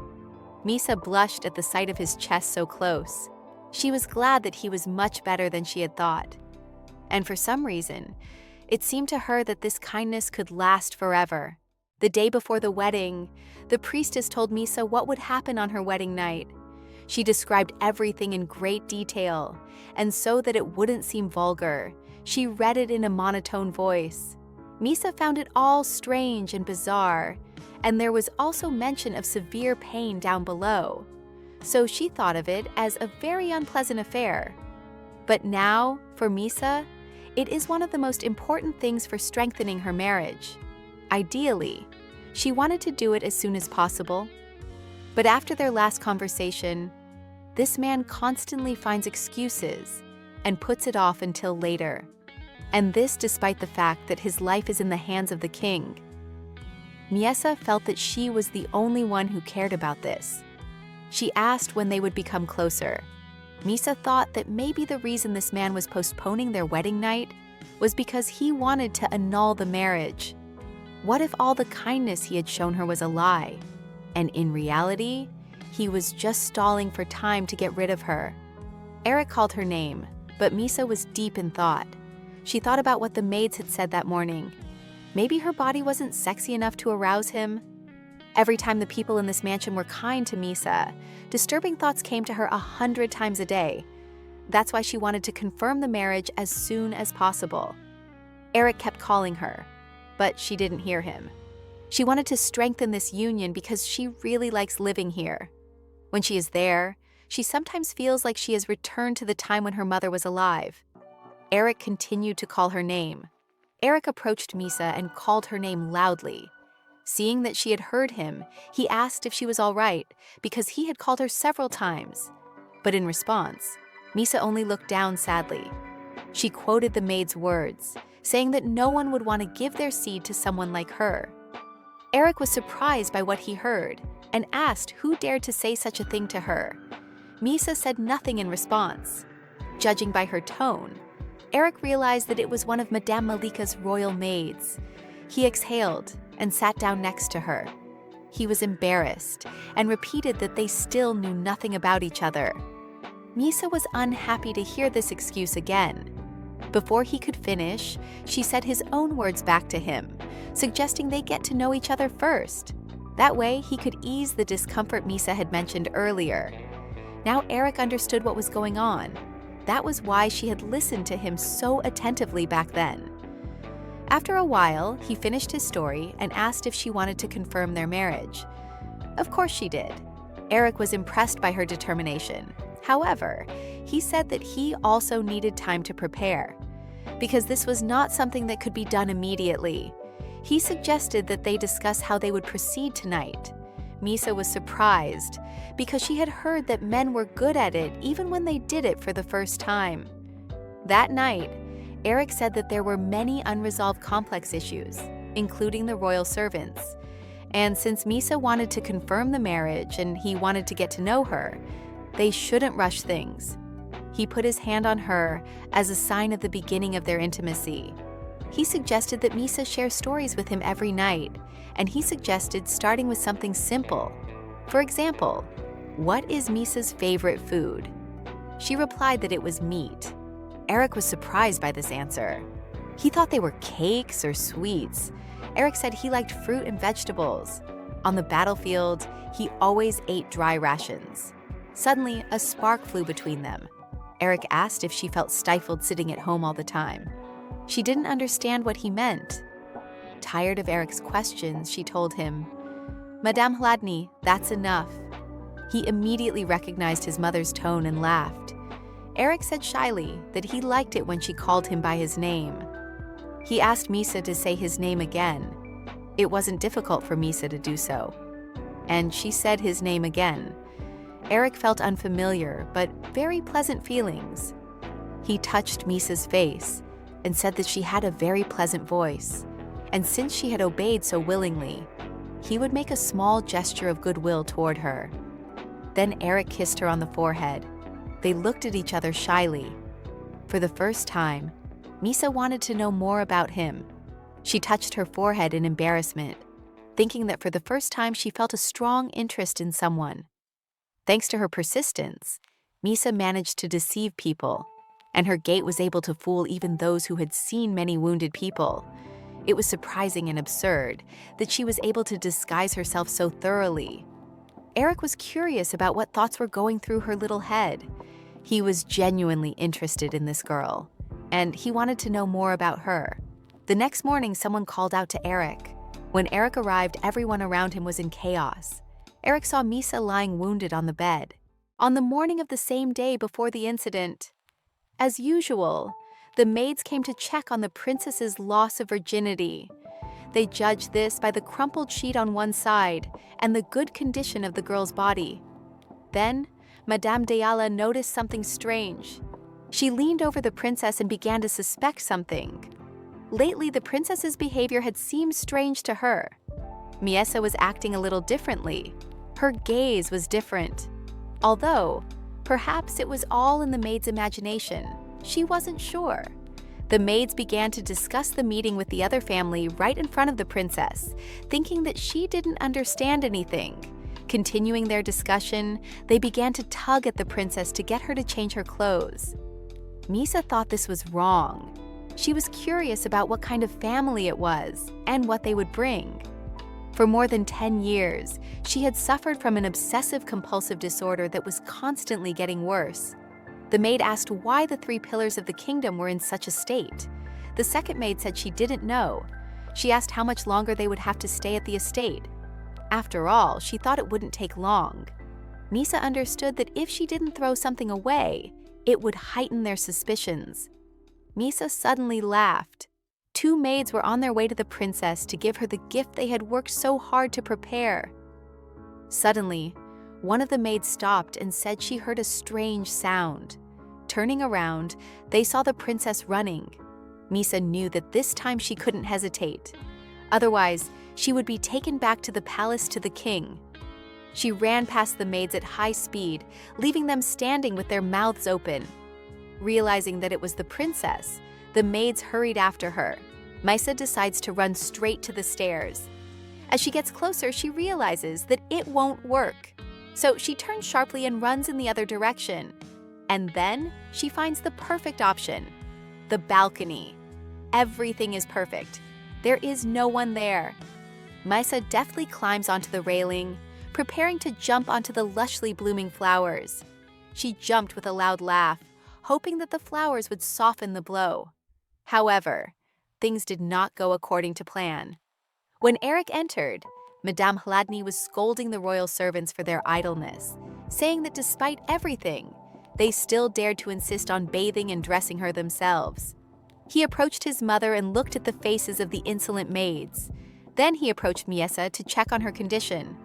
Misa blushed at the sight of his chest so close. She was glad that he was much better than she had thought. And for some reason, it seemed to her that this kindness could last forever. The day before the wedding, the priestess told Misa what would happen on her wedding night. She described everything in great detail, and so that it wouldn't seem vulgar, she read it in a monotone voice. Misa found it all strange and bizarre, and there was also mention of severe pain down below. So she thought of it as a very unpleasant affair. But now, for Misa, it is one of the most important things for strengthening her marriage. Ideally, she wanted to do it as soon as possible. But after their last conversation, this man constantly finds excuses and puts it off until later. And this despite the fact that his life is in the hands of the king. Misa felt that she was the only one who cared about this. She asked when they would become closer. Misa thought that maybe the reason this man was postponing their wedding night was because he wanted to annul the marriage. What if all the kindness he had shown her was a lie, and in reality, he was just stalling for time to get rid of her? Eric called her name, but Misa was deep in thought. She thought about what the maids had said that morning. Maybe her body wasn't sexy enough to arouse him. Every time the people in this mansion were kind to Misa, disturbing thoughts came to her 100 times a day. That's why she wanted to confirm the marriage as soon as possible. Eric kept calling her, but she didn't hear him. She wanted to strengthen this union because she really likes living here. When she is there, she sometimes feels like she has returned to the time when her mother was alive. Eric continued to call her name. Eric approached Misa and called her name loudly. Seeing that she had heard him, he asked if she was all right, because he had called her several times. But in response, Misa only looked down sadly. She quoted the maid's words, saying that no one would want to give their seed to someone like her. Eric was surprised by what he heard and asked who dared to say such a thing to her. Misa said nothing in response. Judging by her tone, Eric realized that it was one of Madame Malika's royal maids. He exhaled and sat down next to her. He was embarrassed and repeated that they still knew nothing about each other. Misa was unhappy to hear this excuse again. Before he could finish, she said his own words back to him, suggesting they get to know each other first. That way, he could ease the discomfort Misa had mentioned earlier. Now Eric understood what was going on. That was why she had listened to him so attentively back then. After a while, he finished his story and asked if she wanted to confirm their marriage. Of course she did. Eric was impressed by her determination. However, he said that he also needed time to prepare, because this was not something that could be done immediately. He suggested that they discuss how they would proceed tonight. Misa was surprised, because she had heard that men were good at it even when they did it for the first time. That night, Eric said that there were many unresolved complex issues, including the royal servants, And since Misa wanted to confirm the marriage and he wanted to get to know her, they shouldn't rush things. He put his hand on her as a sign of the beginning of their intimacy. He suggested that Misa share stories with him every night, and he suggested starting with something simple. For example, what is Misa's favorite food? She replied that it was meat. Eric was surprised by this answer. He thought they were cakes or sweets. Eric said he liked fruit and vegetables. On the battlefield, he always ate dry rations. Suddenly, a spark flew between them. Eric asked if she felt stifled sitting at home all the time. She didn't understand what he meant. Tired of Eric's questions, she told him, "Madame Hladny, that's enough." He immediately recognized his mother's tone and laughed. Eric said shyly that he liked it when she called him by his name. He asked Misa to say his name again. It wasn't difficult for Misa to do so. And she said his name again. Eric felt unfamiliar, but very pleasant feelings. He touched Misa's face and said that she had a very pleasant voice, and since she had obeyed so willingly, he would make a small gesture of goodwill toward her. Then Eric kissed her on the forehead. They looked at each other shyly. For the first time, Misa wanted to know more about him. She touched her forehead in embarrassment, thinking that for the first time she felt a strong interest in someone. Thanks to her persistence, Misa managed to deceive people, and her gait was able to fool even those who had seen many wounded people. It was surprising and absurd that she was able to disguise herself so thoroughly. Eric was curious about what thoughts were going through her little head. He was genuinely interested in this girl, and he wanted to know more about her. The next morning, someone called out to Eric. When Eric arrived, everyone around him was in chaos. Eric saw Misa lying wounded on the bed. On the morning of the same day before the incident, as usual, the maids came to check on the princess's loss of virginity. They judged this by the crumpled sheet on one side and the good condition of the girl's body. Then, Madame Deyala noticed something strange. She leaned over the princess and began to suspect something. Lately, the princess's behavior had seemed strange to her. Miesa was acting a little differently. Her gaze was different. Although, perhaps it was all in the maid's imagination. She wasn't sure. The maids began to discuss the meeting with the other family right in front of the princess, thinking that she didn't understand anything. Continuing their discussion, they began to tug at the princess to get her to change her clothes. Misa thought this was wrong. She was curious about what kind of family it was and what they would bring. For more than 10 years, she had suffered from an obsessive-compulsive disorder that was constantly getting worse. The maid asked why the 3 pillars of the kingdom were in such a state. The second maid said she didn't know. She asked how much longer they would have to stay at the estate. After all, she thought it wouldn't take long. Misa understood that if she didn't throw something away, it would heighten their suspicions. Misa suddenly laughed. 2 maids were on their way to the princess to give her the gift they had worked so hard to prepare. Suddenly, one of the maids stopped and said she heard a strange sound. Turning around, they saw the princess running. Misa knew that this time she couldn't hesitate. Otherwise, she would be taken back to the palace to the king. She ran past the maids at high speed, leaving them standing with their mouths open. Realizing that it was the princess, the maids hurried after her. Misa decides to run straight to the stairs. As she gets closer, she realizes that it won't work. So she turns sharply and runs in the other direction. And then she finds the perfect option, the balcony. Everything is perfect. There is no one there. Misa deftly climbs onto the railing, preparing to jump onto the lushly blooming flowers. She jumped with a loud laugh, hoping that the flowers would soften the blow. However, things did not go according to plan. When Eric entered, Madame Hladny was scolding the royal servants for their idleness, saying that despite everything, they still dared to insist on bathing and dressing her themselves. He approached his mother and looked at the faces of the insolent maids. Then he approached Miesa to check on her condition.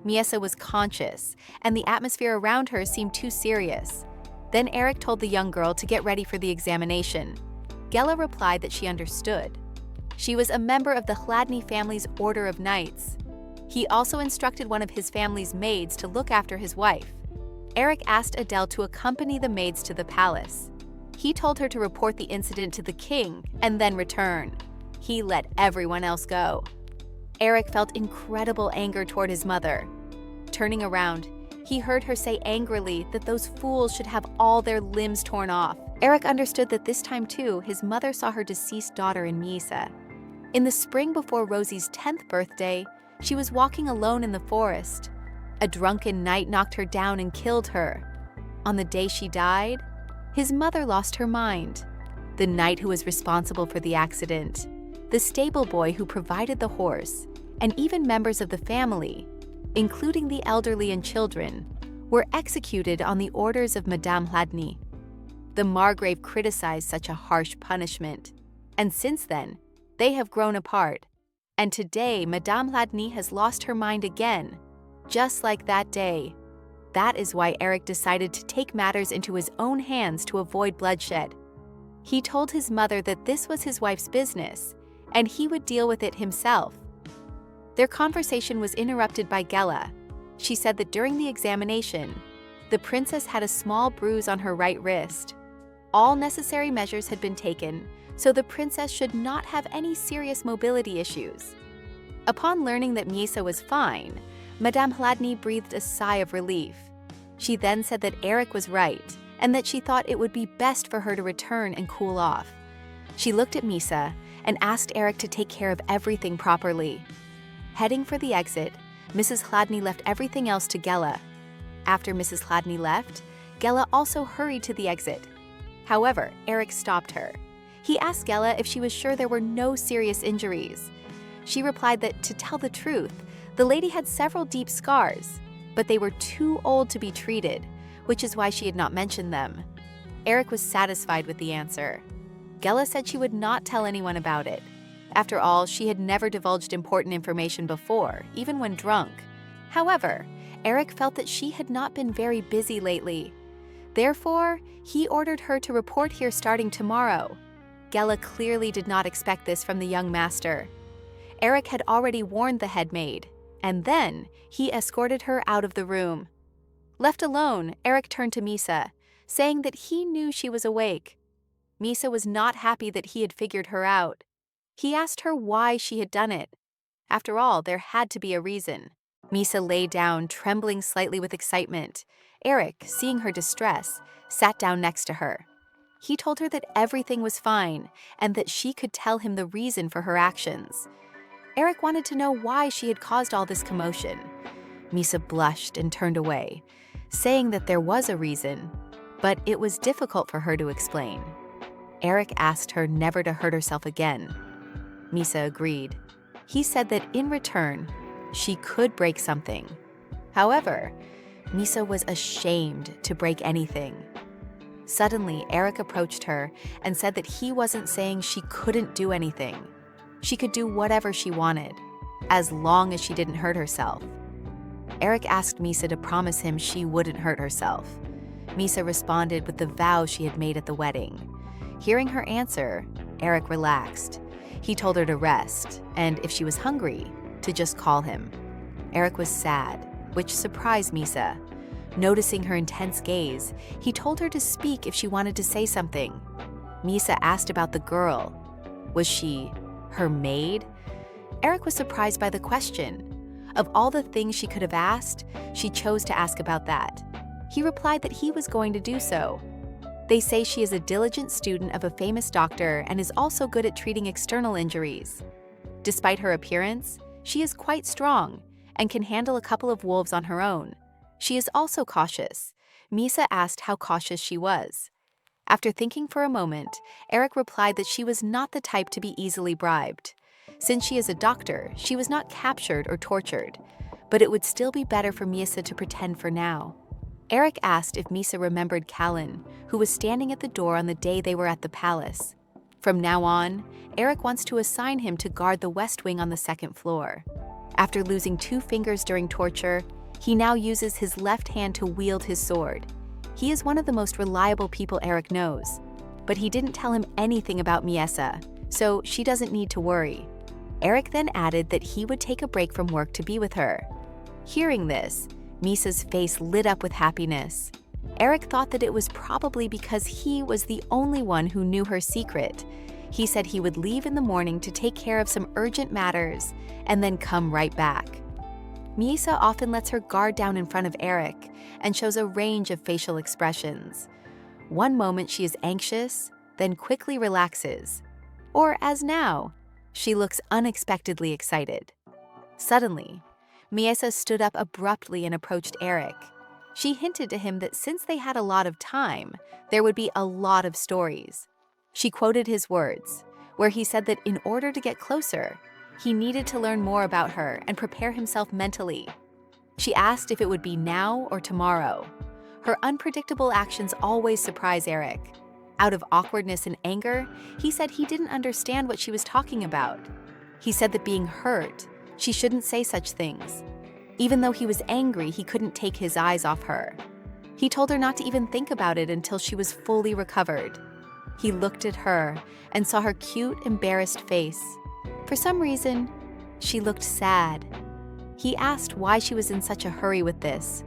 Miesa was conscious, and the atmosphere around her seemed too serious. Then Eric told the young girl to get ready for the examination. Gela replied that she understood. She was a member of the Hladny family's Order of Knights. He also instructed one of his family's maids to look after his wife. Eric asked Adele to accompany the maids to the palace. He told her to report the incident to the king and then return. He let everyone else go. Eric felt incredible anger toward his mother. Turning around, he heard her say angrily that those fools should have all their limbs torn off. Eric understood that this time too, his mother saw her deceased daughter in Misa. In the spring before Rosie's 10th birthday, she was walking alone in the forest. A drunken knight knocked her down and killed her. On the day she died, his mother lost her mind. The knight who was responsible for the accident, the stable boy who provided the horse, and even members of the family, including the elderly and children, were executed on the orders of Madame Hladny. The Margrave criticized such a harsh punishment, and since then, they have grown apart. And today, Madame Hladny has lost her mind again, just like that day. That is why Eric decided to take matters into his own hands to avoid bloodshed. He told his mother that this was his wife's business, and he would deal with it himself. Their conversation was interrupted by Gela. She said that during the examination, the princess had a small bruise on her right wrist. All necessary measures had been taken, so the princess should not have any serious mobility issues. Upon learning that Misa was fine, Madame Hladny breathed a sigh of relief. She then said that Eric was right, and that she thought it would be best for her to return and cool off. She looked at Misa and asked Eric to take care of everything properly. Heading for the exit, Mrs. Hladny left everything else to Gela. After Mrs. Hladny left, Gela also hurried to the exit. However, Eric stopped her. He asked Gela if she was sure there were no serious injuries. She replied that, to tell the truth, the lady had several deep scars, but they were too old to be treated, which is why she had not mentioned them. Eric was satisfied with the answer. Gela said she would not tell anyone about it. After all, she had never divulged important information before, even when drunk. However, Eric felt that she had not been very busy lately. Therefore, he ordered her to report here starting tomorrow. Gela clearly did not expect this from the young master. Eric had already warned the head maid, and then he escorted her out of the room. Left alone, Eric turned to Misa, saying that he knew she was awake. Misa was not happy that he had figured her out. He asked her why she had done it. After all, there had to be a reason. Misa lay down, trembling slightly with excitement. Eric, seeing her distress, sat down next to her. He told her that everything was fine and that she could tell him the reason for her actions. Eric wanted to know why she had caused all this commotion. Misa blushed and turned away, saying that there was a reason, but it was difficult for her to explain. Eric asked her never to hurt herself again. Misa agreed. He said that in return, she could break something. However, Misa was ashamed to break anything. Suddenly, Eric approached her and said that he wasn't saying she couldn't do anything. She could do whatever she wanted, as long as she didn't hurt herself. Eric asked Misa to promise him she wouldn't hurt herself. Misa responded with the vow she had made at the wedding. Hearing her answer, Eric relaxed. He told her to rest, and if she was hungry, to just call him. Eric was sad, which surprised Misa. Noticing her intense gaze, he told her to speak if she wanted to say something. Misa asked about the girl. Was she her maid? Eric was surprised by the question. Of all the things she could have asked, she chose to ask about that. He replied that he was going to do so. They say she is a diligent student of a famous doctor and is also good at treating external injuries. Despite her appearance, she is quite strong and can handle a couple of wolves on her own. She is also cautious. Misa asked how cautious she was. After thinking for a moment, Eric replied that she was not the type to be easily bribed. Since she is a doctor, she was not captured or tortured, but it would still be better for Misa to pretend for now. Eric asked if Misa remembered Callan, who was standing at the door on the day they were at the palace. From now on, Eric wants to assign him to guard the west wing on the second floor. After losing 2 fingers during torture, he now uses his left hand to wield his sword. He is one of the most reliable people Eric knows, but he didn't tell him anything about Miesa, so she doesn't need to worry. Eric then added that he would take a break from work to be with her. Hearing this, Misa's face lit up with happiness. Eric thought that it was probably because he was the only one who knew her secret. He said he would leave in the morning to take care of some urgent matters and then come right back. Misa often lets her guard down in front of Eric and shows a range of facial expressions. One moment she is anxious, then quickly relaxes. Or as now, she looks unexpectedly excited. Suddenly, Miesa stood up abruptly and approached Eric. She hinted to him that since they had a lot of time, there would be a lot of stories. She quoted his words, where he said that in order to get closer, he needed to learn more about her and prepare himself mentally. She asked if it would be now or tomorrow. Her unpredictable actions always surprise Eric. Out of awkwardness and anger, he said he didn't understand what she was talking about. He said that being hurt, she shouldn't say such things. Even though he was angry, he couldn't take his eyes off her. He told her not to even think about it until she was fully recovered. He looked at her and saw her cute, embarrassed face. For some reason, she looked sad. He asked why she was in such a hurry with this,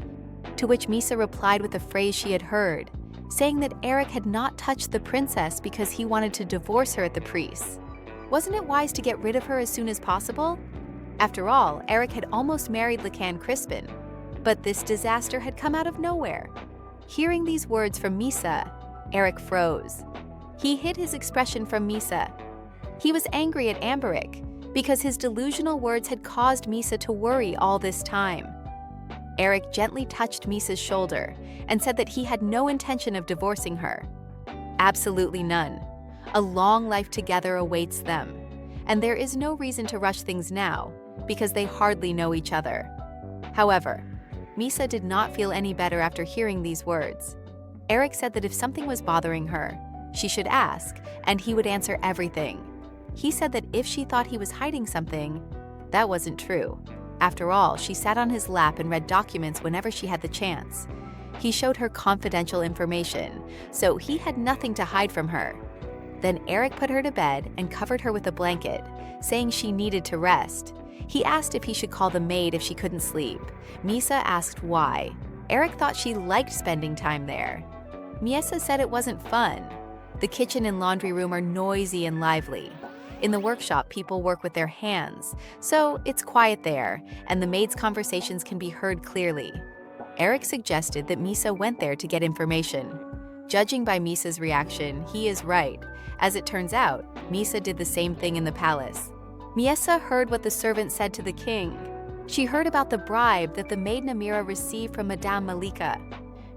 to which Misa replied with a phrase she had heard, saying that Eric had not touched the princess because he wanted to divorce her at the priest. Wasn't it wise to get rid of her as soon as possible? After all, Eric had almost married Lacan Crispin, but this disaster had come out of nowhere. Hearing these words from Misa, Eric froze. He hid his expression from Misa. He was angry at Amberic because his delusional words had caused Misa to worry all this time. Eric gently touched Misa's shoulder and said that he had no intention of divorcing her. Absolutely none. A long life together awaits them, and there is no reason to rush things now because they hardly know each other. However, Misa did not feel any better after hearing these words. Eric said that if something was bothering her, she should ask, and he would answer everything. He said that if she thought he was hiding something, that wasn't true. After all, she sat on his lap and read documents whenever she had the chance. He showed her confidential information, so he had nothing to hide from her. Then Eric put her to bed and covered her with a blanket, saying she needed to rest. He asked if he should call the maid if she couldn't sleep. Misa asked why. Eric thought she liked spending time there. Miesa said it wasn't fun. The kitchen and laundry room are noisy and lively. In the workshop, people work with their hands, so it's quiet there, and the maid's conversations can be heard clearly. Eric suggested that Misa went there to get information. Judging by Misa's reaction, he is right. As it turns out, Misa did the same thing in the palace. Miesa heard what the servant said to the king. She heard about the bribe that the maid Namira received from Madame Malika.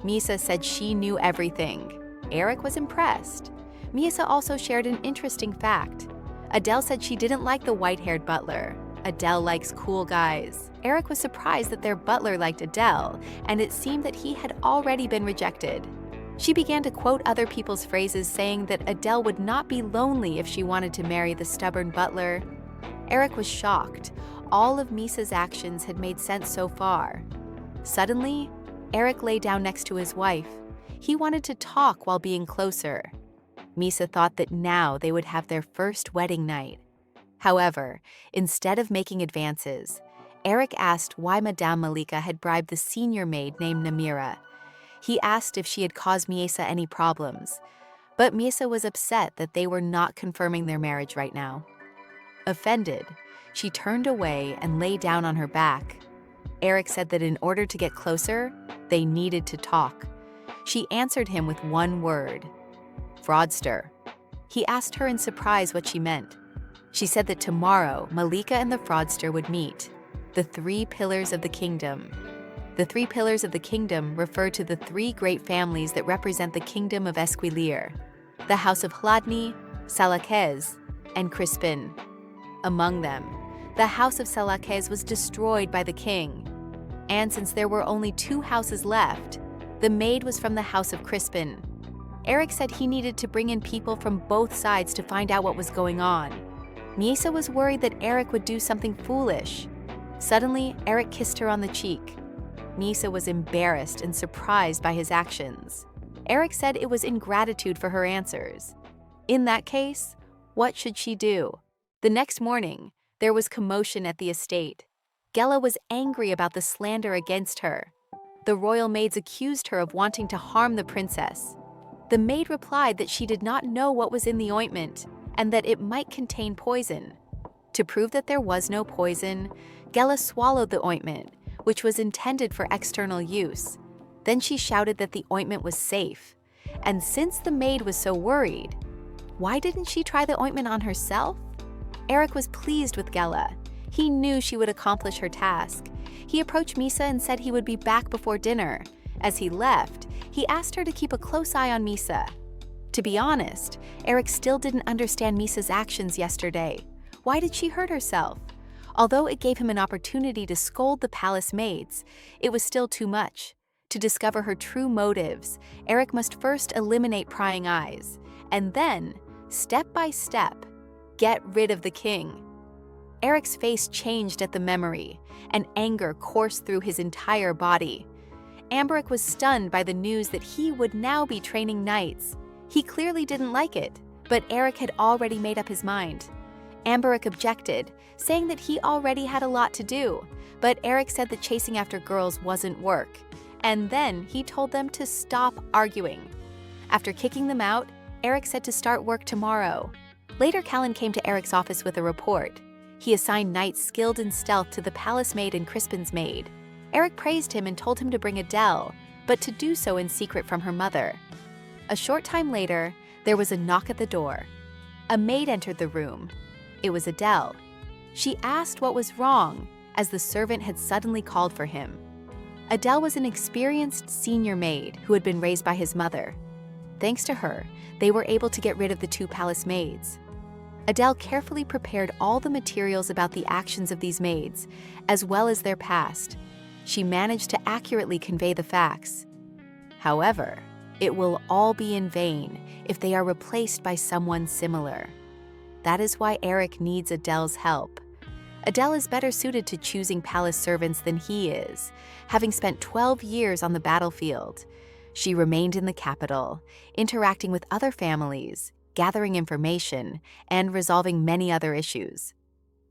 Misa said she knew everything. Eric was impressed. Miesa also shared an interesting fact. Adele said she didn't like the white-haired butler. Adele likes cool guys. Eric was surprised that their butler liked Adele, and it seemed that he had already been rejected. She began to quote other people's phrases, saying that Adele would not be lonely if she wanted to marry the stubborn butler. Eric was shocked. All of Misa's actions had made sense so far. Suddenly, Eric lay down next to his wife. He wanted to talk while being closer. Misa thought that now they would have their first wedding night. However, instead of making advances, Eric asked why Madame Malika had bribed the senior maid named Namira. He asked if she had caused Miesa any problems, but Miesa was upset that they were not confirming their marriage right now. Offended, she turned away and lay down on her back. Eric said that in order to get closer, they needed to talk. She answered him with one word: fraudster. He asked her in surprise what she meant. She said that tomorrow, Malika and the fraudster would meet. The 3 pillars of the kingdom. The 3 pillars of the kingdom refer to the 3 great families that represent the kingdom of Esquilier: the house of Hladny, Salaquez, and Crispin. Among them, the house of Salaquez was destroyed by the king. And since there were only 2 houses left, the maid was from the house of Crispin. Eric said he needed to bring in people from both sides to find out what was going on. Miesa was worried that Eric would do something foolish. Suddenly, Eric kissed her on the cheek. Miesa was embarrassed and surprised by his actions. Eric said it was ingratitude for her answers. In that case, what should she do? The next morning, There was commotion at the estate. Gela was angry about the slander against her. The royal maids accused her of wanting to harm the princess. The maid replied that she did not know what was in the ointment and that it might contain poison. To prove that there was no poison, Gela swallowed the ointment, which was intended for external use. Then she shouted that the ointment was safe. And since the maid was so worried, why didn't she try the ointment on herself? Eric was pleased with Gela. He knew she would accomplish her task. He approached Misa and said he would be back before dinner. As he left, he asked her to keep a close eye on Misa. To be honest, Eric still didn't understand Misa's actions yesterday. Why did she hurt herself? Although it gave him an opportunity to scold the palace maids, it was still too much. To discover her true motives, Eric must first eliminate prying eyes, and then, step by step, get rid of the king. Eric's face changed at the memory, and anger coursed through his entire body. Amberic was stunned by the news that he would now be training knights. He clearly didn't like it, but Eric had already made up his mind. Amberic objected, saying that he already had a lot to do, but Eric said that chasing after girls wasn't work. And then he told them to stop arguing. After kicking them out, Eric said to start work tomorrow. Later, Callan came to Eric's office with a report. He assigned knights skilled in stealth to the palace maid and Crispin's maid. Eric praised him and told him to bring Adele, but to do so in secret from her mother. A short time later, there was a knock at the door. A maid entered the room. It was Adele. She asked what was wrong, as the servant had suddenly called for him. Adele was an experienced senior maid who had been raised by his mother. Thanks to her, they were able to get rid of the two palace maids. Adele carefully prepared all the materials about the actions of these maids, as well as their past. She managed to accurately convey the facts. However, it will all be in vain if they are replaced by someone similar. That is why Eric needs Adele's help. Adele is better suited to choosing palace servants than he is, having spent 12 years on the battlefield. She remained in the capital, interacting with other families, gathering information, and resolving many other issues.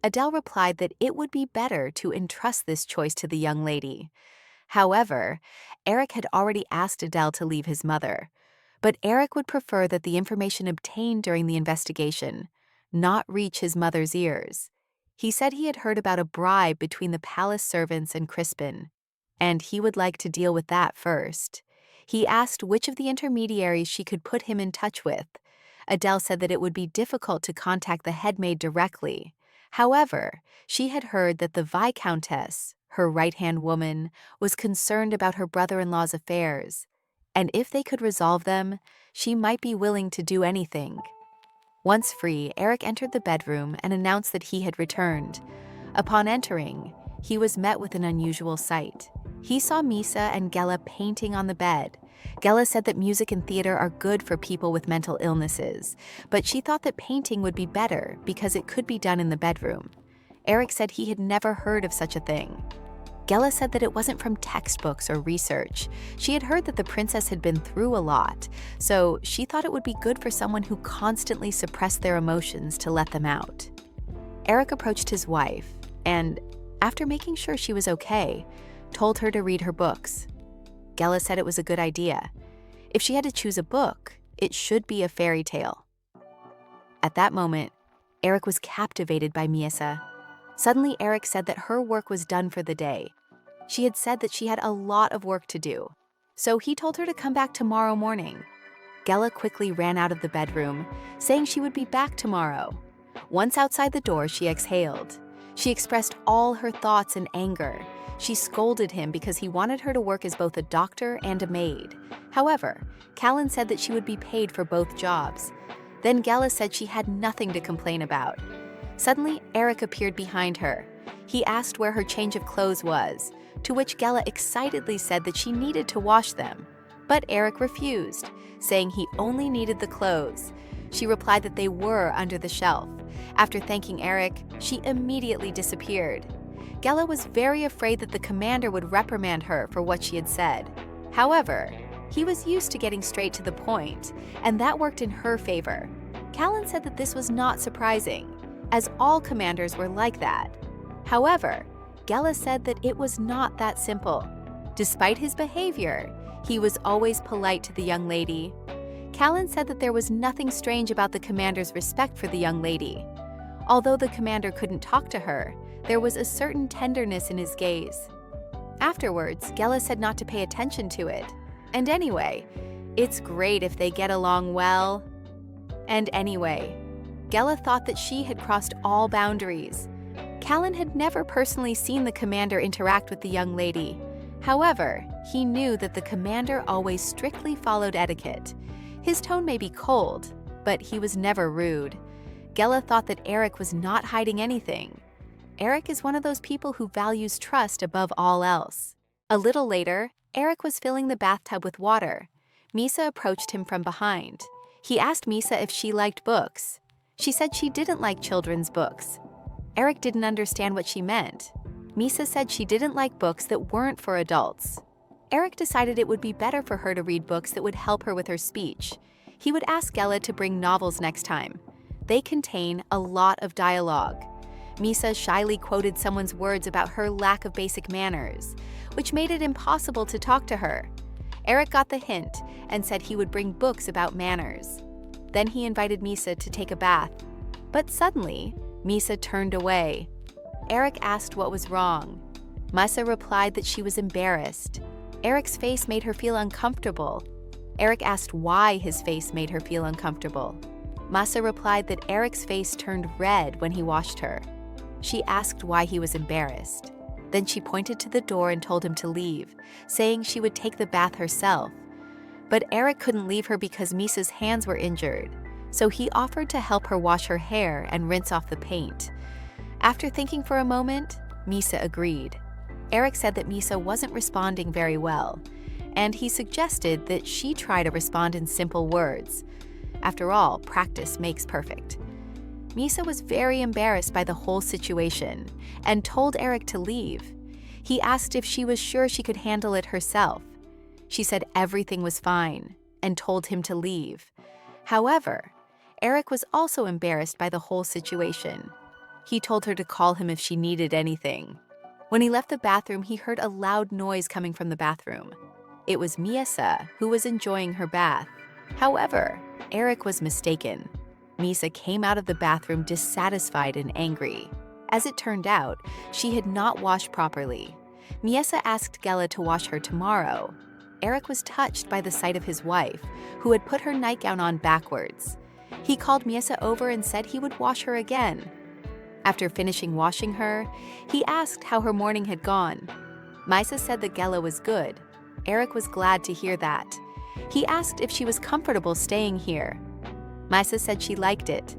Adele replied that it would be better to entrust this choice to the young lady. However, Eric had already asked Adele to leave his mother, but Eric would prefer that the information obtained during the investigation not reach his mother's ears. He said he had heard about a bribe between the palace servants and Crispin, and he would like to deal with that first. He asked which of the intermediaries she could put him in touch with. Adele said that it would be difficult to contact the head maid directly. However, she had heard that the Viscountess, her right-hand woman, was concerned about her brother-in-law's affairs, and if they could resolve them, she might be willing to do anything. Once free, Eric entered the bedroom and announced that he had returned. Upon entering, he was met with an unusual sight. He saw Misa and Gela painting on the bed. Gela said that music and theater are good for people with mental illnesses, but she thought that painting would be better because it could be done in the bedroom. Eric said he had never heard of such a thing. Gela said that it wasn't from textbooks or research. She had heard that the princess had been through a lot, so she thought it would be good for someone who constantly suppressed their emotions to let them out. Eric approached his wife and, after making sure she was okay, told her to read her books. Gela said it was a good idea. If she had to choose a book, it should be a fairy tale. At that moment, Eric was captivated by Misa. Suddenly, Eric said that her work was done for the day. She had said that she had a lot of work to do, so he told her to come back tomorrow morning. Gela quickly ran out of the bedroom, saying she would be back tomorrow. Once outside the door, she exhaled. She expressed all her thoughts in anger. She scolded him because he wanted her to work as both a doctor and a maid. However, Callan said that she would be paid for both jobs. Then Gela said she had nothing to complain about. Suddenly, Eric appeared behind her. He asked where her change of clothes was, to which Gela excitedly said that she needed to wash them. But Eric refused, saying he only needed the clothes. She replied that they were under the shelf. After thanking Eric, she immediately disappeared. Gela was very afraid that the commander would reprimand her for what she had said. However, he was used to getting straight to the point, and that worked in her favor. Callan said that this was not surprising. as all commanders were like that. However, Gela said that it was not that simple. Despite his behavior, he was always polite to the young lady. Callan said that there was nothing strange about the commander's respect for the young lady. Although the commander couldn't talk to her, there was a certain tenderness in his gaze. Afterwards, Gela said not to pay attention to it. And anyway, it's great if they get along well. And anyway, Gela thought that she had crossed all boundaries. Callan had never personally seen the commander interact with the young lady. However, he knew that the commander always strictly followed etiquette. His tone may be cold, but he was never rude. Gela thought that Eric was not hiding anything. Eric is one of those people who values trust above all else. A little later, Eric was filling the bathtub with water. Misa approached him from behind. He asked Misa if she liked books. She said she didn't like children's books. Eric didn't understand what she meant. Misa said she didn't like books that weren't for adults. Eric decided it would be better for her to read books that would help her with her speech. He would ask Gela to bring novels next time. They contain a lot of dialogue. Misa shyly quoted someone's words about her lack of basic manners, which made it impossible to talk to her. Eric got the hint and said he would bring books about manners. Then he invited Misa to take a bath. But suddenly, Misa turned away. Eric asked what was wrong. Misa replied that she was embarrassed. Eric's face made her feel uncomfortable. Eric asked why his face made her feel uncomfortable. Masa replied that Eric's face turned red when he washed her. She asked why he was embarrassed. Then she pointed to the door and told him to leave, saying she would take the bath herself. But Eric couldn't leave her because Misa's hands were injured, so he offered to help her wash her hair and rinse off the paint. After thinking for a moment, Misa agreed. Eric said that Misa wasn't responding very well, and he suggested that she try to respond in simple words. After all, practice makes perfect. Misa was very embarrassed by the whole situation and told Eric to leave. He asked if she was sure she could handle it herself. She said everything was fine and told him to leave. However, Eric was also embarrassed by the whole situation. He told her to call him if she needed anything. When he left the bathroom, he heard a loud noise coming from the bathroom. It was Misa, who was enjoying her bath. However, Eric was mistaken. Misa came out of the bathroom dissatisfied and angry. As it turned out, she had not washed properly. Misa asked Gela to wash her tomorrow. Eric was touched by the sight of his wife, who had put her nightgown on backwards. He called Misa over and said he would wash her again. After finishing washing her, he asked how her morning had gone. Misa said that Gela was good. Eric was glad to hear that. He asked if she was comfortable staying here. Misa said she liked it.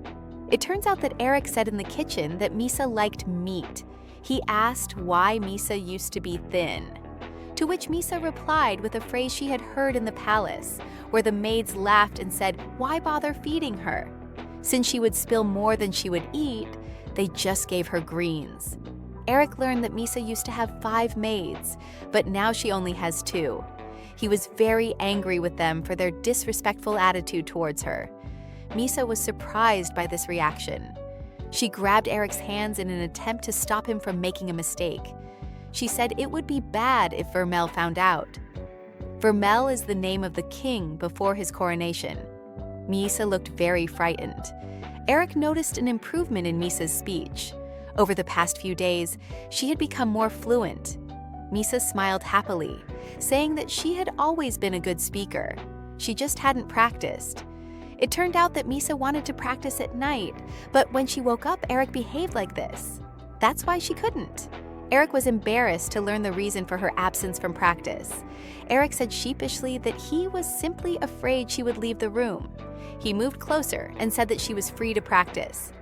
It turns out that Eric said in the kitchen that Misa liked meat. He asked why Misa used to be thin. To which Misa replied with a phrase she had heard in the palace, where the maids laughed and said, "Why bother feeding her?" Since she would spill more than she would eat, they just gave her greens. Eric learned that Misa used to have 5 maids, but now she only has 2. He was very angry with them for their disrespectful attitude towards her. Misa was surprised by this reaction. She grabbed Eric's hands in an attempt to stop him from making a mistake. She said it would be bad if Vermel found out. Vermel is the name of the king before his coronation. Misa looked very frightened. Eric noticed an improvement in Misa's speech. Over the past few days, she had become more fluent. Misa smiled happily, saying that she had always been a good speaker. She just hadn't practiced. It turned out that Misa wanted to practice at night, but when she woke up, Eric behaved like this. That's why she couldn't. Eric was embarrassed to learn the reason for her absence from practice. Eric said sheepishly that he was simply afraid she would leave the room. He moved closer and said that she was free to practice.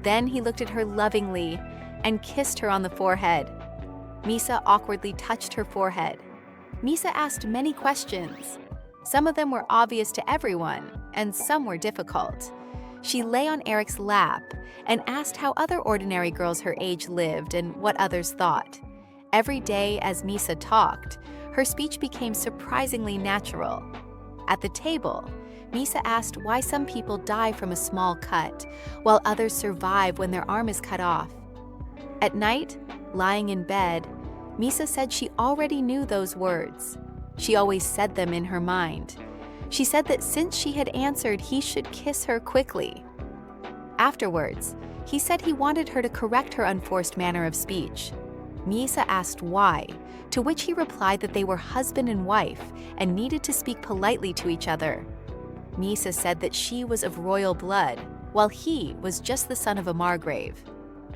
Then he looked at her lovingly and kissed her on the forehead. Misa awkwardly touched her forehead. Misa asked many questions. Some of them were obvious to everyone, and some were difficult. She lay on Eric's lap and asked how other ordinary girls her age lived and what others thought. Every day as Misa talked, her speech became surprisingly natural. At the table, Misa asked why some people die from a small cut, while others survive when their arm is cut off. At night, lying in bed, Misa said she already knew those words. She always said them in her mind. She said that since she had answered, he should kiss her quickly. Afterwards, he said he wanted her to correct her unforced manner of speech. Misa asked why, to which he replied that they were husband and wife and needed to speak politely to each other. Misa said that she was of royal blood, while he was just the son of a margrave.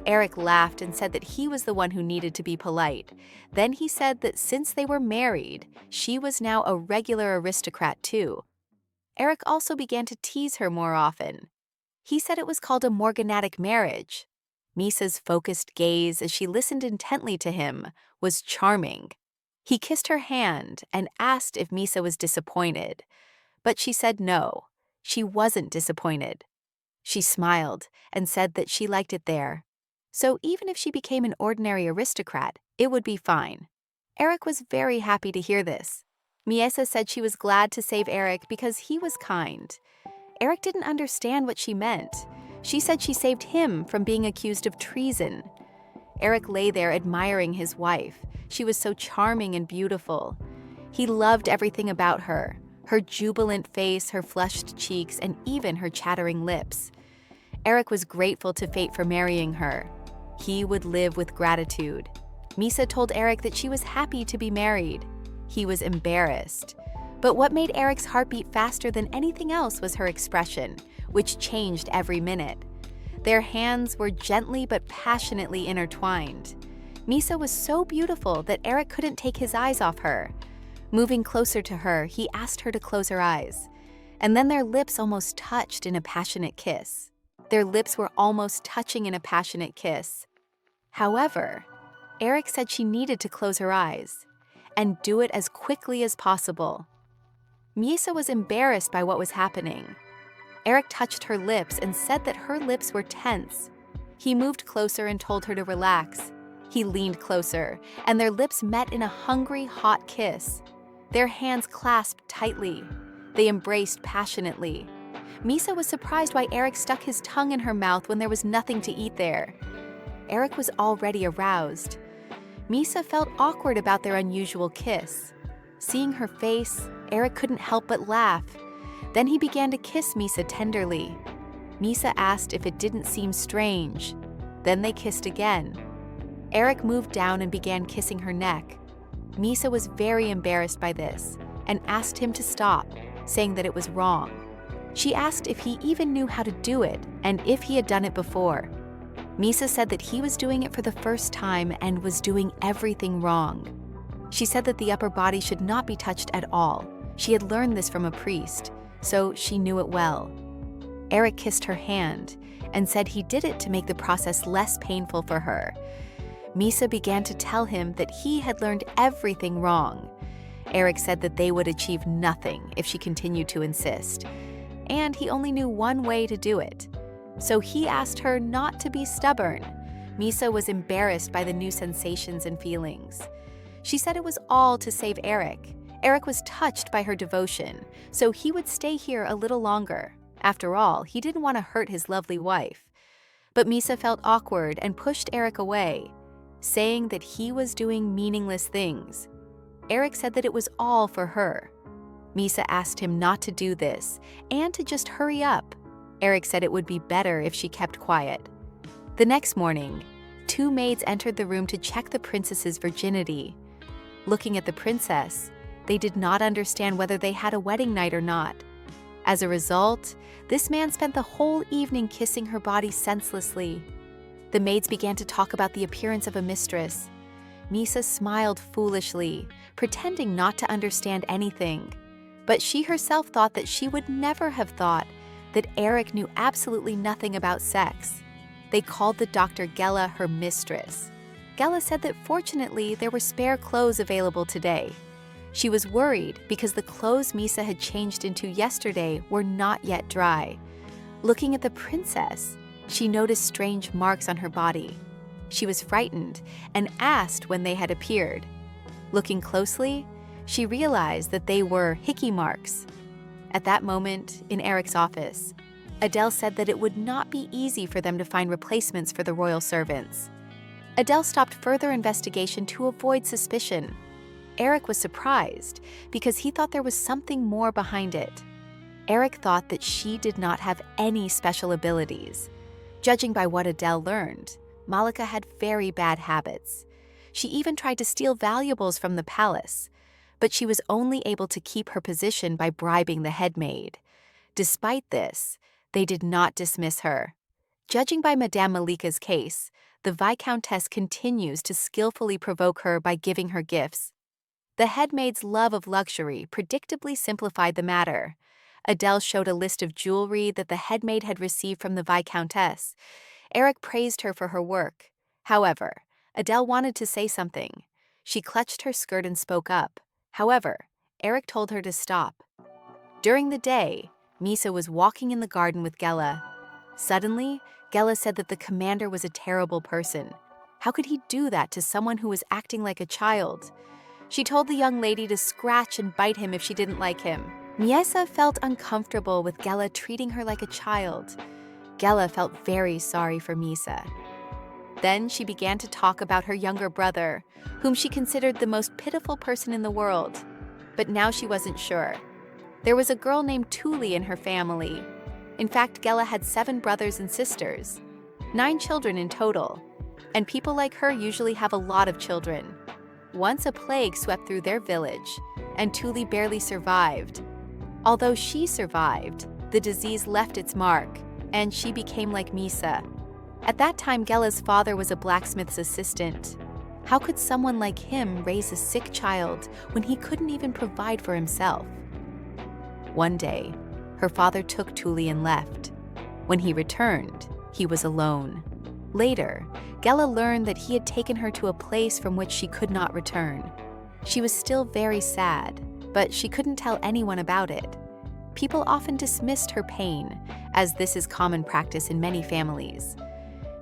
Eric laughed and said that he was the one who needed to be polite. Then he said that since they were married, she was now a regular aristocrat too. Eric also began to tease her more often. He said it was called a morganatic marriage. Misa's focused gaze as she listened intently to him was charming. He kissed her hand and asked if Misa was disappointed, but she said no, she wasn't disappointed. She smiled and said that she liked it there. So even if she became an ordinary aristocrat, it would be fine. Eric was very happy to hear this. Misa said she was glad to save Eric because he was kind. Eric didn't understand what she meant. She said she saved him from being accused of treason. Eric lay there admiring his wife. She was so charming and beautiful. He loved everything about her, her jubilant face, her flushed cheeks, and even her chattering lips. Eric was grateful to fate for marrying her. He would live with gratitude. Misa told Eric that she was happy to be married. He was embarrassed. But what made Eric's heart beat faster than anything else was her expression, which changed every minute. Their hands were gently but passionately intertwined. Misa was so beautiful that Eric couldn't take his eyes off her. Moving closer to her, he asked her to close her eyes. And then their lips almost touched in a passionate kiss. Their lips were almost touching in a passionate kiss. However, Eric said she needed to close her eyes and do it as quickly as possible. Misa was embarrassed by what was happening. Eric touched her lips and said that her lips were tense. He moved closer and told her to relax. He leaned closer, and their lips met in a hungry, hot kiss. Their hands clasped tightly. They embraced passionately. Misa was surprised why Eric stuck his tongue in her mouth when there was nothing to eat there. Eric was already aroused. Misa felt awkward about their unusual kiss. Seeing her face, Eric couldn't help but laugh. Then he began to kiss Misa tenderly. Misa asked if it didn't seem strange. Then they kissed again. Eric moved down and began kissing her neck. Misa was very embarrassed by this and asked him to stop, saying that it was wrong. She asked if he even knew how to do it and if he had done it before. Misa said that he was doing it for the first time and was doing everything wrong. She said that the upper body should not be touched at all. She had learned this from a priest, so she knew it well. Eric kissed her hand and said he did it to make the process less painful for her. Misa began to tell him that he had learned everything wrong. Eric said that they would achieve nothing if she continued to insist, and he only knew one way to do it. So he asked her not to be stubborn. Misa was embarrassed by the new sensations and feelings. She said it was all to save Eric. Eric was touched by her devotion, so he would stay here a little longer. After all, he didn't want to hurt his lovely wife. But Misa felt awkward and pushed Eric away, saying that he was doing meaningless things. Eric said that it was all for her. Misa asked him not to do this and to just hurry up. Eric said it would be better if she kept quiet. The next morning, 2 maids entered the room to check the princess's virginity. Looking at the princess, they did not understand whether they had a wedding night or not. As a result, this man spent the whole evening kissing her body senselessly. The maids began to talk about the appearance of a mistress. Misa smiled foolishly, pretending not to understand anything. But she herself thought that she would never have thought that Eric knew absolutely nothing about sex. They called the doctor Gela her mistress. Gela said that fortunately there were spare clothes available today. She was worried because the clothes Misa had changed into yesterday were not yet dry. Looking at the princess, she noticed strange marks on her body. She was frightened and asked when they had appeared. Looking closely, she realized that they were hickey marks. At that moment, in Eric's office, Adele said that it would not be easy for them to find replacements for the royal servants. Adele stopped further investigation to avoid suspicion. Eric was surprised because he thought there was something more behind it. Eric thought that she did not have any special abilities. Judging by what Adele learned, Malika had very bad habits. She even tried to steal valuables from the palace, but she was only able to keep her position by bribing the head maid. Despite this, they did not dismiss her. Judging by Madame Malika's case, the Viscountess continues to skillfully provoke her by giving her gifts. The head maid's love of luxury predictably simplified the matter. Adele showed a list of jewelry that the head maid had received from the Viscountess. Eric praised her for her work. However, Adele wanted to say something. She clutched her skirt and spoke up. However, Eric told her to stop. During the day, Misa was walking in the garden with Gela. Suddenly, Gela said that the commander was a terrible person. How could he do that to someone who was acting like a child? She told the young lady to scratch and bite him if she didn't like him. Misa felt uncomfortable with Gela treating her like a child. Gela felt very sorry for Misa. Then she began to talk about her younger brother, whom she considered the most pitiful person in the world. But now she wasn't sure. There was a girl named Thule in her family. In fact, Gela had 7 brothers and sisters, 9 children in total. And people like her usually have a lot of children. Once a plague swept through their village, and Thule barely survived. Although she survived, the disease left its mark, and she became like Misa. At that time, Gela's father was a blacksmith's assistant. How could someone like him raise a sick child when he couldn't even provide for himself? One day, her father took Thule and left. When he returned, he was alone. Later, Gela learned that he had taken her to a place from which she could not return. She was still very sad, but she couldn't tell anyone about it. People often dismissed her pain, as this is common practice in many families.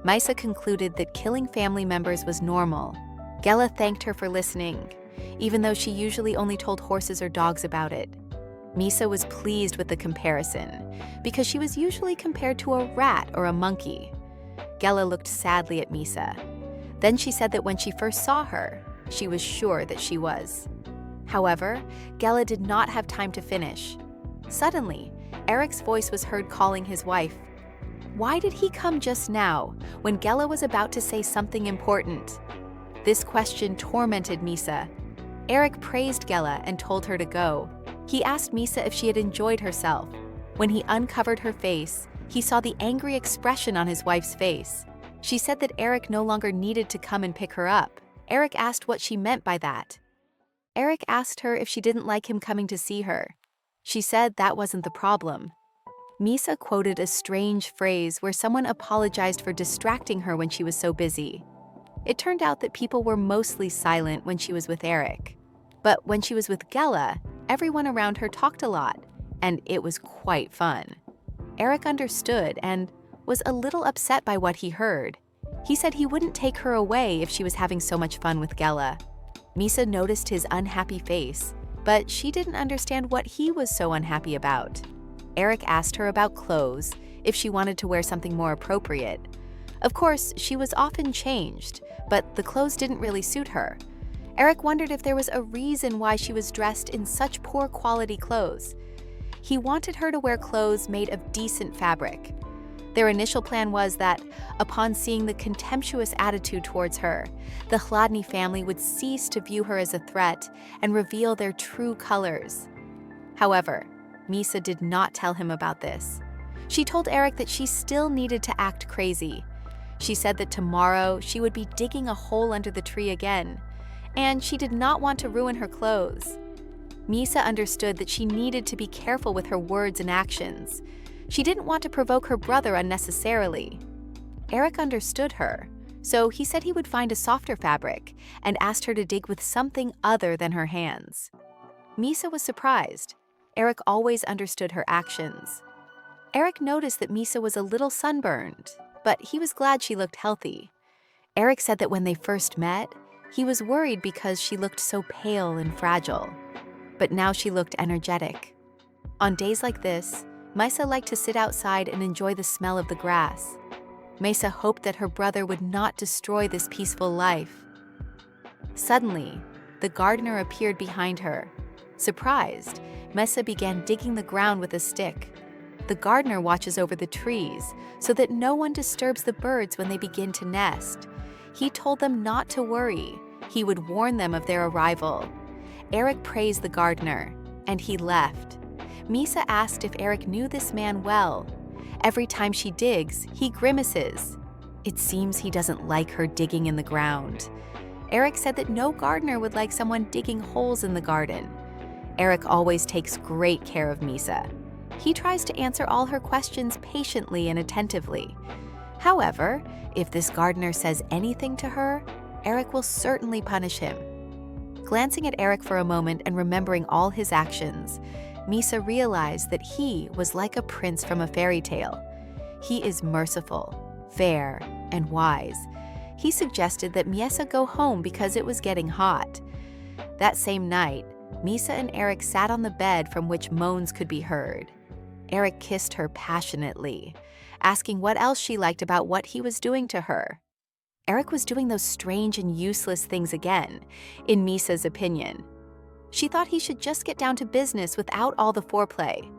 Misa concluded that killing family members was normal. Gela thanked her for listening, even though she usually only told horses or dogs about it. Misa was pleased with the comparison, because she was usually compared to a rat or a monkey. Gela looked sadly at Misa. Then she said that when she first saw her, she was sure that she was. However, Gela did not have time to finish. Suddenly, Eric's voice was heard calling his wife. Why did he come just now, when Gela was about to say something important? This question tormented Misa. Eric praised Gela and told her to go. He asked Misa if she had enjoyed herself. When he uncovered her face, he saw the angry expression on his wife's face. She said that Eric no longer needed to come and pick her up. Eric asked what she meant by that. Eric asked her if she didn't like him coming to see her. She said that wasn't the problem. Misa quoted a strange phrase where someone apologized for distracting her when she was so busy. It turned out that people were mostly silent when she was with Eric. But when she was with Gela, everyone around her talked a lot, and it was quite fun. Eric understood and was a little upset by what he heard. He said he wouldn't take her away if she was having so much fun with Gela. Misa noticed his unhappy face, but she didn't understand what he was so unhappy about. Eric asked her about clothes, if she wanted to wear something more appropriate. Of course, she was often changed, but the clothes didn't really suit her. Eric wondered if there was a reason why she was dressed in such poor quality clothes. He wanted her to wear clothes made of decent fabric. Their initial plan was that, upon seeing the contemptuous attitude towards her, the Chladni family would cease to view her as a threat and reveal their true colors. However, Misa did not tell him about this. She told Eric that she still needed to act crazy. She said that tomorrow she would be digging a hole under the tree again, and she did not want to ruin her clothes. Misa understood that she needed to be careful with her words and actions. She didn't want to provoke her brother unnecessarily. Eric understood her, so he said he would find a softer fabric and asked her to dig with something other than her hands. Misa was surprised. Eric always understood her actions. Eric noticed that Misa was a little sunburned, but he was glad she looked healthy. Eric said that when they first met, he was worried because she looked so pale and fragile. But now she looked energetic. On days like this, Misa liked to sit outside and enjoy the smell of the grass. Misa hoped that her brother would not destroy this peaceful life. Suddenly, the gardener appeared behind her. Surprised, Misa began digging the ground with a stick. The gardener watches over the trees so that no one disturbs the birds when they begin to nest. He told them not to worry. He would warn them of their arrival. Eric praised the gardener, and he left. Misa asked if Eric knew this man well. Every time she digs, he grimaces. It seems he doesn't like her digging in the ground. Eric said that no gardener would like someone digging holes in the garden. Eric always takes great care of Misa. He tries to answer all her questions patiently and attentively. However, if this gardener says anything to her, Eric will certainly punish him. Glancing at Eric for a moment and remembering all his actions, Misa realized that he was like a prince from a fairy tale. He is merciful, fair, and wise. He suggested that Misa go home because it was getting hot. That same night, Misa and Eric sat on the bed from which moans could be heard. Eric kissed her passionately, asking what else she liked about what he was doing to her. Eric was doing those strange and useless things again, in Misa's opinion. She thought he should just get down to business without all the foreplay.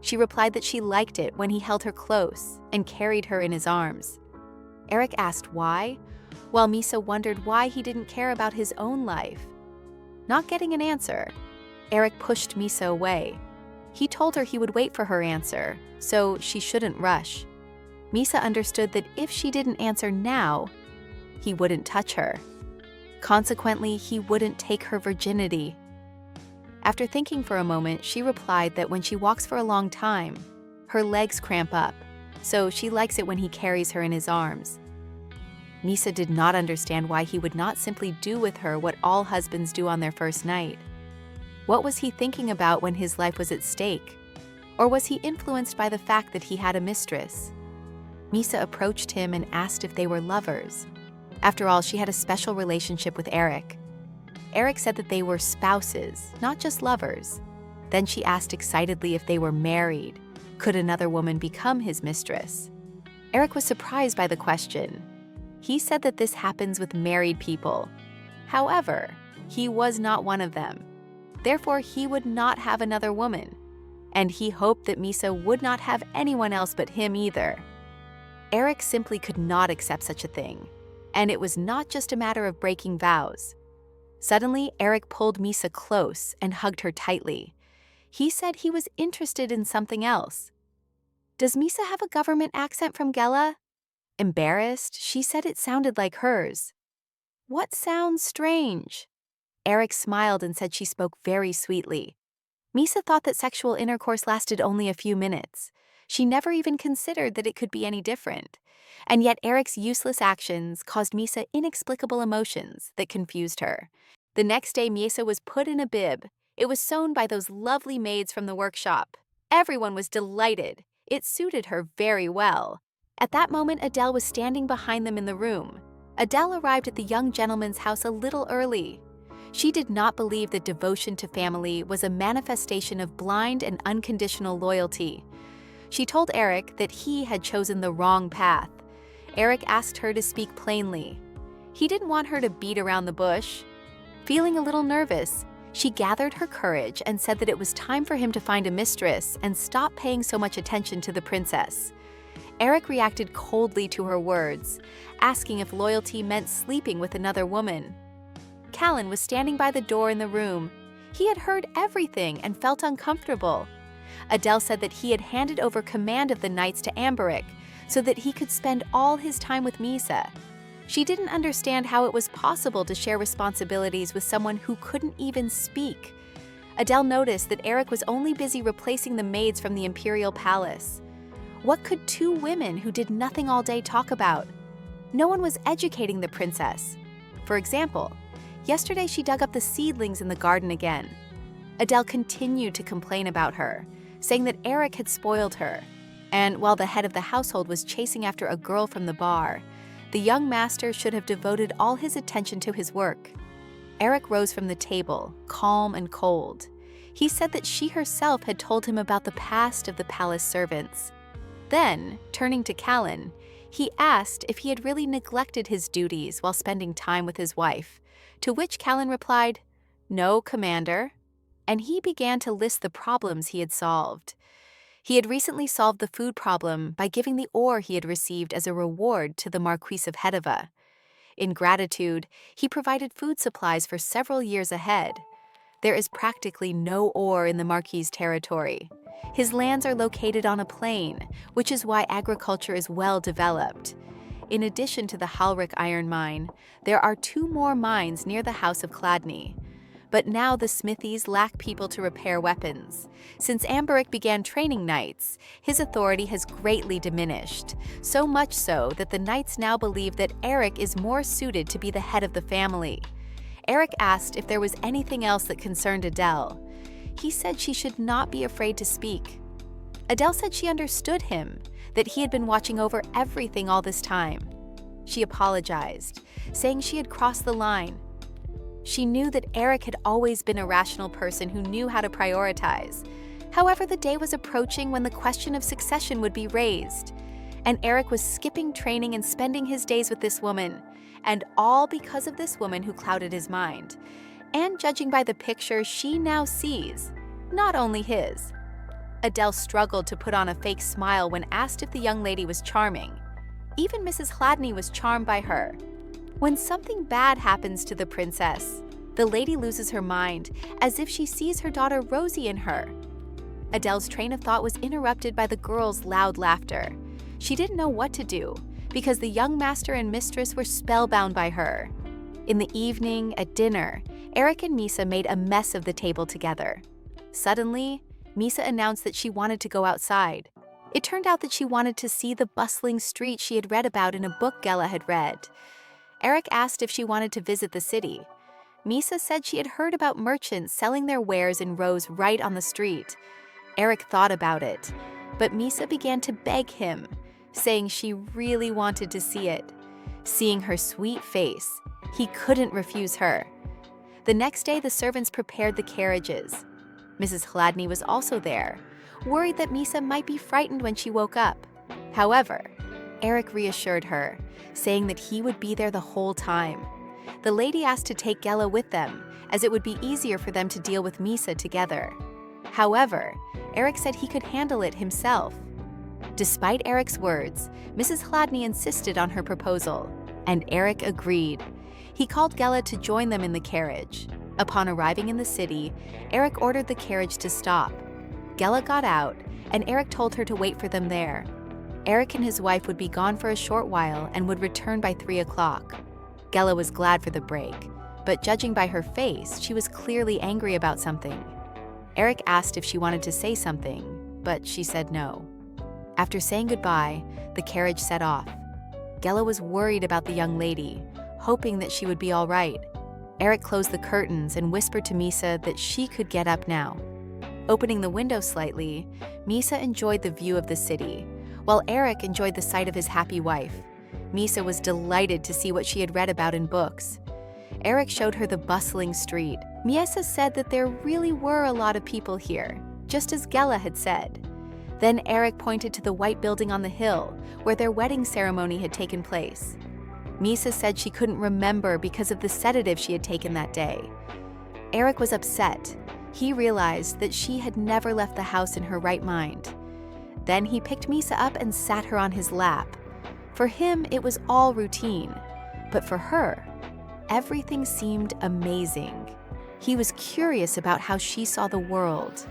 She replied that she liked it when he held her close and carried her in his arms. Eric asked why, while Misa wondered why he didn't care about his own life. Not getting an answer, Eric pushed Misa away. He told her he would wait for her answer, so she shouldn't rush. Misa understood that if she didn't answer now, he wouldn't touch her. Consequently, he wouldn't take her virginity. After thinking for a moment, she replied that when she walks for a long time, her legs cramp up, so she likes it when he carries her in his arms. Misa did not understand why he would not simply do with her what all husbands do on their first night. What was he thinking about when his life was at stake? Or was he influenced by the fact that he had a mistress? Misa approached him and asked if they were lovers. After all, she had a special relationship with Eric. Eric said that they were spouses, not just lovers. Then she asked excitedly if they were married. Could another woman become his mistress? Eric was surprised by the question. He said that this happens with married people. However, he was not one of them. Therefore, he would not have another woman. And he hoped that Misa would not have anyone else but him either. Eric simply could not accept such a thing. And it was not just a matter of breaking vows. Suddenly, Eric pulled Misa close and hugged her tightly. He said he was interested in something else. Does Misa have a government accent from Gela? Embarrassed, she said it sounded like hers. What sounds strange? Eric smiled and said she spoke very sweetly. Misa thought that sexual intercourse lasted only a few minutes. She never even considered that it could be any different. And yet Eric's useless actions caused Misa inexplicable emotions that confused her. The next day, Misa was put in a bib. It was sewn by those lovely maids from the workshop. Everyone was delighted. It suited her very well. At that moment, Adele was standing behind them in the room. Adele arrived at the young gentleman's house a little early. She did not believe that devotion to family was a manifestation of blind and unconditional loyalty. She told Eric that he had chosen the wrong path. Eric asked her to speak plainly. He didn't want her to beat around the bush. Feeling a little nervous, she gathered her courage and said that it was time for him to find a mistress and stop paying so much attention to the princess. Eric reacted coldly to her words, asking if loyalty meant sleeping with another woman. Callan was standing by the door in the room. He had heard everything and felt uncomfortable. Adele said that he had handed over command of the knights to Amberic so that he could spend all his time with Misa. She didn't understand how it was possible to share responsibilities with someone who couldn't even speak. Adele noticed that Eric was only busy replacing the maids from the imperial palace. What could two women who did nothing all day talk about? No one was educating the princess. For example, yesterday she dug up the seedlings in the garden again. Adele continued to complain about her, saying that Eric had spoiled her. And while the head of the household was chasing after a girl from the bar, the young master should have devoted all his attention to his work. Eric rose from the table, calm and cold. He said that she herself had told him about the past of the palace servants. Then, turning to Callan, he asked if he had really neglected his duties while spending time with his wife, to which Callan replied, "No, Commander." And he began to list the problems he had solved. He had recently solved the food problem by giving the ore he had received as a reward to the Marquis of Hedava. In gratitude, he provided food supplies for several years ahead. There is practically no ore in the Marquis' territory. His lands are located on a plain, which is why agriculture is well developed. In addition to the Halric iron mine, there are 2 more mines near the House of Chladni. But now the smithies lack people to repair weapons. Since Amberic began training knights, his authority has greatly diminished, so much so that the knights now believe that Eric is more suited to be the head of the family. Eric asked if there was anything else that concerned Adele. He said she should not be afraid to speak. Adele said she understood him, that he had been watching over everything all this time. She apologized, saying she had crossed the line. She knew that Eric had always been a rational person who knew how to prioritize. However, the day was approaching when the question of succession would be raised. And Eric was skipping training and spending his days with this woman, and all because of this woman who clouded his mind. And judging by the picture she now sees, not only his. Adele struggled to put on a fake smile when asked if the young lady was charming. Even Mrs. Chladni was charmed by her. When something bad happens to the princess, the lady loses her mind, as if she sees her daughter Rosie in her. Adele's train of thought was interrupted by the girl's loud laughter. She didn't know what to do, because the young master and mistress were spellbound by her. In the evening, at dinner, Eric and Misa made a mess of the table together. Suddenly, Misa announced that she wanted to go outside. It turned out that she wanted to see the bustling street she had read about in a book Gela had read. Eric asked if she wanted to visit the city. Misa said she had heard about merchants selling their wares in rows right on the street. Eric thought about it, but Misa began to beg him, saying she really wanted to see it. Seeing her sweet face, he couldn't refuse her. The next day, the servants prepared the carriages. Mrs. Chladni was also there, worried that Misa might be frightened when she woke up. However, Eric reassured her, saying that he would be there the whole time. The lady asked to take Gela with them, as it would be easier for them to deal with Misa together. However, Eric said he could handle it himself. Despite Eric's words, Mrs. Chladni insisted on her proposal, and Eric agreed. He called Gela to join them in the carriage. Upon arriving in the city, Eric ordered the carriage to stop. Gela got out, and Eric told her to wait for them there. Eric and his wife would be gone for a short while and would return by 3 o'clock. Gela was glad for the break, but judging by her face, she was clearly angry about something. Eric asked if she wanted to say something, but she said no. After saying goodbye, the carriage set off. Gela was worried about the young lady, hoping that she would be all right. Eric closed the curtains and whispered to Misa that she could get up now. Opening the window slightly, Misa enjoyed the view of the city, while Eric enjoyed the sight of his happy wife. Misa was delighted to see what she had read about in books. Eric showed her the bustling street. Misa said that there really were a lot of people here, just as Gela had said. Then Eric pointed to the white building on the hill, where their wedding ceremony had taken place. Misa said she couldn't remember because of the sedative she had taken that day. Eric was upset. He realized that she had never left the house in her right mind. Then he picked Misa up and sat her on his lap. For him, it was all routine. But for her, everything seemed amazing. He was curious about how she saw the world.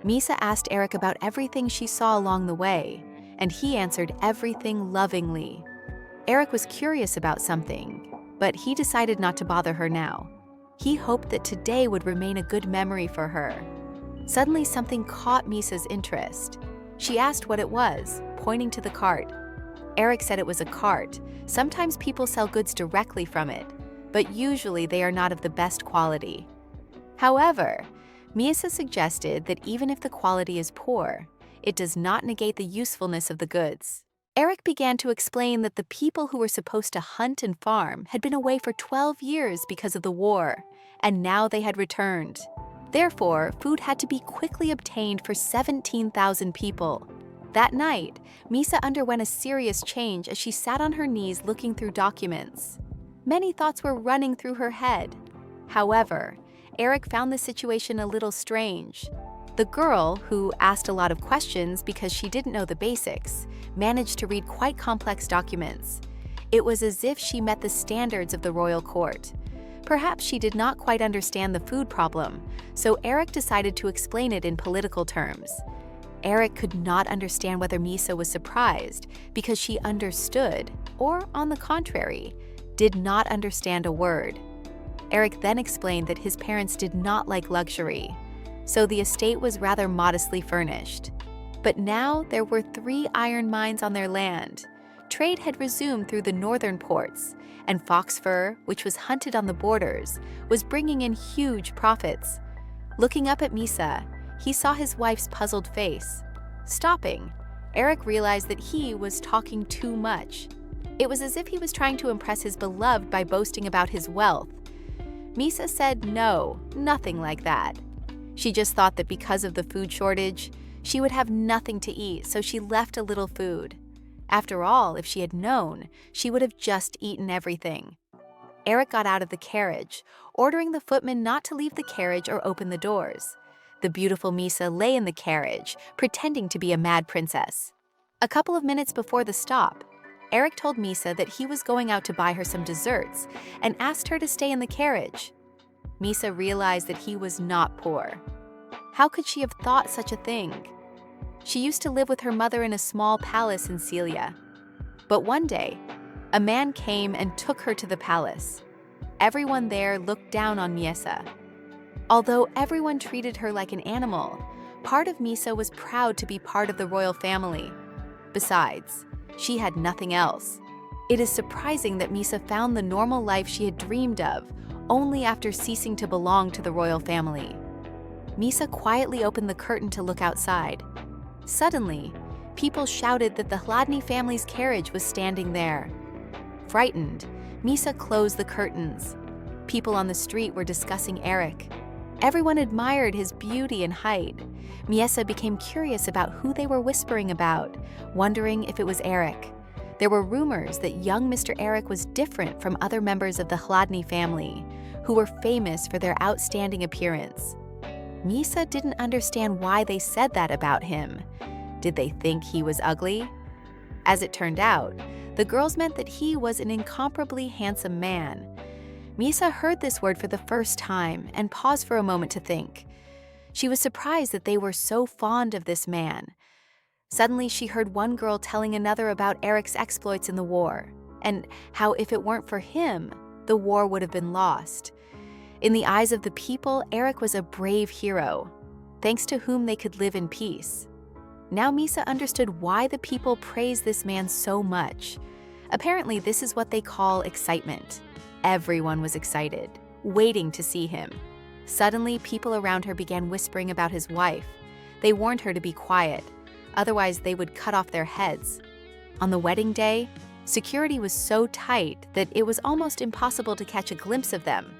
Misa asked Eric about everything she saw along the way, and he answered everything lovingly. Eric was curious about something, but he decided not to bother her now. He hoped that today would remain a good memory for her. Suddenly, something caught Misa's interest. She asked what it was, pointing to the cart. Eric said it was a cart. Sometimes people sell goods directly from it, but usually they are not of the best quality. However, Misa suggested that even if the quality is poor, it does not negate the usefulness of the goods. Eric began to explain that the people who were supposed to hunt and farm had been away for 12 years because of the war, and now they had returned. Therefore, food had to be quickly obtained for 17,000 people. That night, Misa underwent a serious change as she sat on her knees looking through documents. Many thoughts were running through her head. However, Eric found the situation a little strange. The girl, who asked a lot of questions because she didn't know the basics, managed to read quite complex documents. It was as if she met the standards of the royal court. Perhaps she did not quite understand the food problem, so Eric decided to explain it in political terms. Eric could not understand whether Misa was surprised because she understood, or on the contrary, did not understand a word. Eric then explained that his parents did not like luxury, so the estate was rather modestly furnished. But now there were 3 iron mines on their land. Trade had resumed through the northern ports, and fox fur, which was hunted on the borders, was bringing in huge profits. Looking up at Misa, he saw his wife's puzzled face. Stopping, Eric realized that he was talking too much. It was as if he was trying to impress his beloved by boasting about his wealth. Misa said no, nothing like that. She just thought that because of the food shortage, she would have nothing to eat, so she left a little food. After all, if she had known, she would have just eaten everything. Eric got out of the carriage, ordering the footman not to leave the carriage or open the doors. The beautiful Misa lay in the carriage, pretending to be a mad princess. A couple of minutes before the stop, Eric told Misa that he was going out to buy her some desserts and asked her to stay in the carriage. Misa realized that he was not poor. How could she have thought such a thing? She used to live with her mother in a small palace in Celia. But one day, a man came and took her to the palace. Everyone there looked down on Misa. Although everyone treated her like an animal, part of Misa was proud to be part of the royal family. Besides, she had nothing else. It is surprising that Misa found the normal life she had dreamed of only after ceasing to belong to the royal family. Misa quietly opened the curtain to look outside. Suddenly, people shouted that the Hladny family's carriage was standing there. Frightened, Misa closed the curtains. People on the street were discussing Eric. Everyone admired his beauty and height. Misa became curious about who they were whispering about, wondering if it was Eric. There were rumors that young Mr. Eric was different from other members of the Hladny family, who were famous for their outstanding appearance. Misa didn't understand why they said that about him. Did they think he was ugly? As it turned out, the girls meant that he was an incomparably handsome man. Misa heard this word for the first time and paused for a moment to think. She was surprised that they were so fond of this man. Suddenly, she heard one girl telling another about Eric's exploits in the war, and how if it weren't for him, the war would have been lost. In the eyes of the people, Eric was a brave hero, thanks to whom they could live in peace. Now Misa understood why the people praised this man so much. Apparently, this is what they call excitement. Everyone was excited, waiting to see him. Suddenly, people around her began whispering about his wife. They warned her to be quiet, otherwise they would cut off their heads. On the wedding day, security was so tight that it was almost impossible to catch a glimpse of them.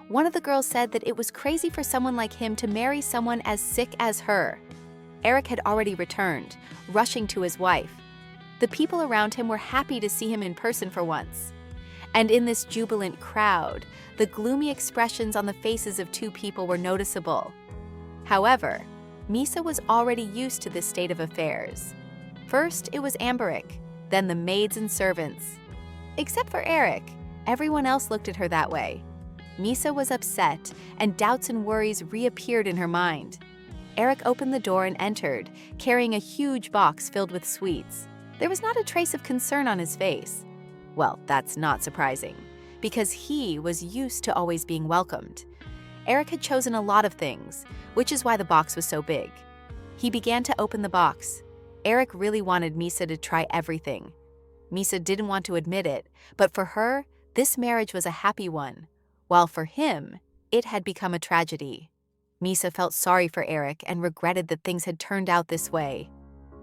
One of the girls said that it was crazy for someone like him to marry someone as sick as her. Eric had already returned, rushing to his wife. The people around him were happy to see him in person for once. And in this jubilant crowd, the gloomy expressions on the faces of 2 people were noticeable. However, Misa was already used to this state of affairs. First, it was Amberic, then the maids and servants. Except for Eric, everyone else looked at her that way. Misa was upset, and doubts and worries reappeared in her mind. Eric opened the door and entered, carrying a huge box filled with sweets. There was not a trace of concern on his face. Well, that's not surprising, because he was used to always being welcomed. Eric had chosen a lot of things, which is why the box was so big. He began to open the box. Eric really wanted Misa to try everything. Misa didn't want to admit it, but for her, this marriage was a happy one, while for him, it had become a tragedy. Misa felt sorry for Eric and regretted that things had turned out this way.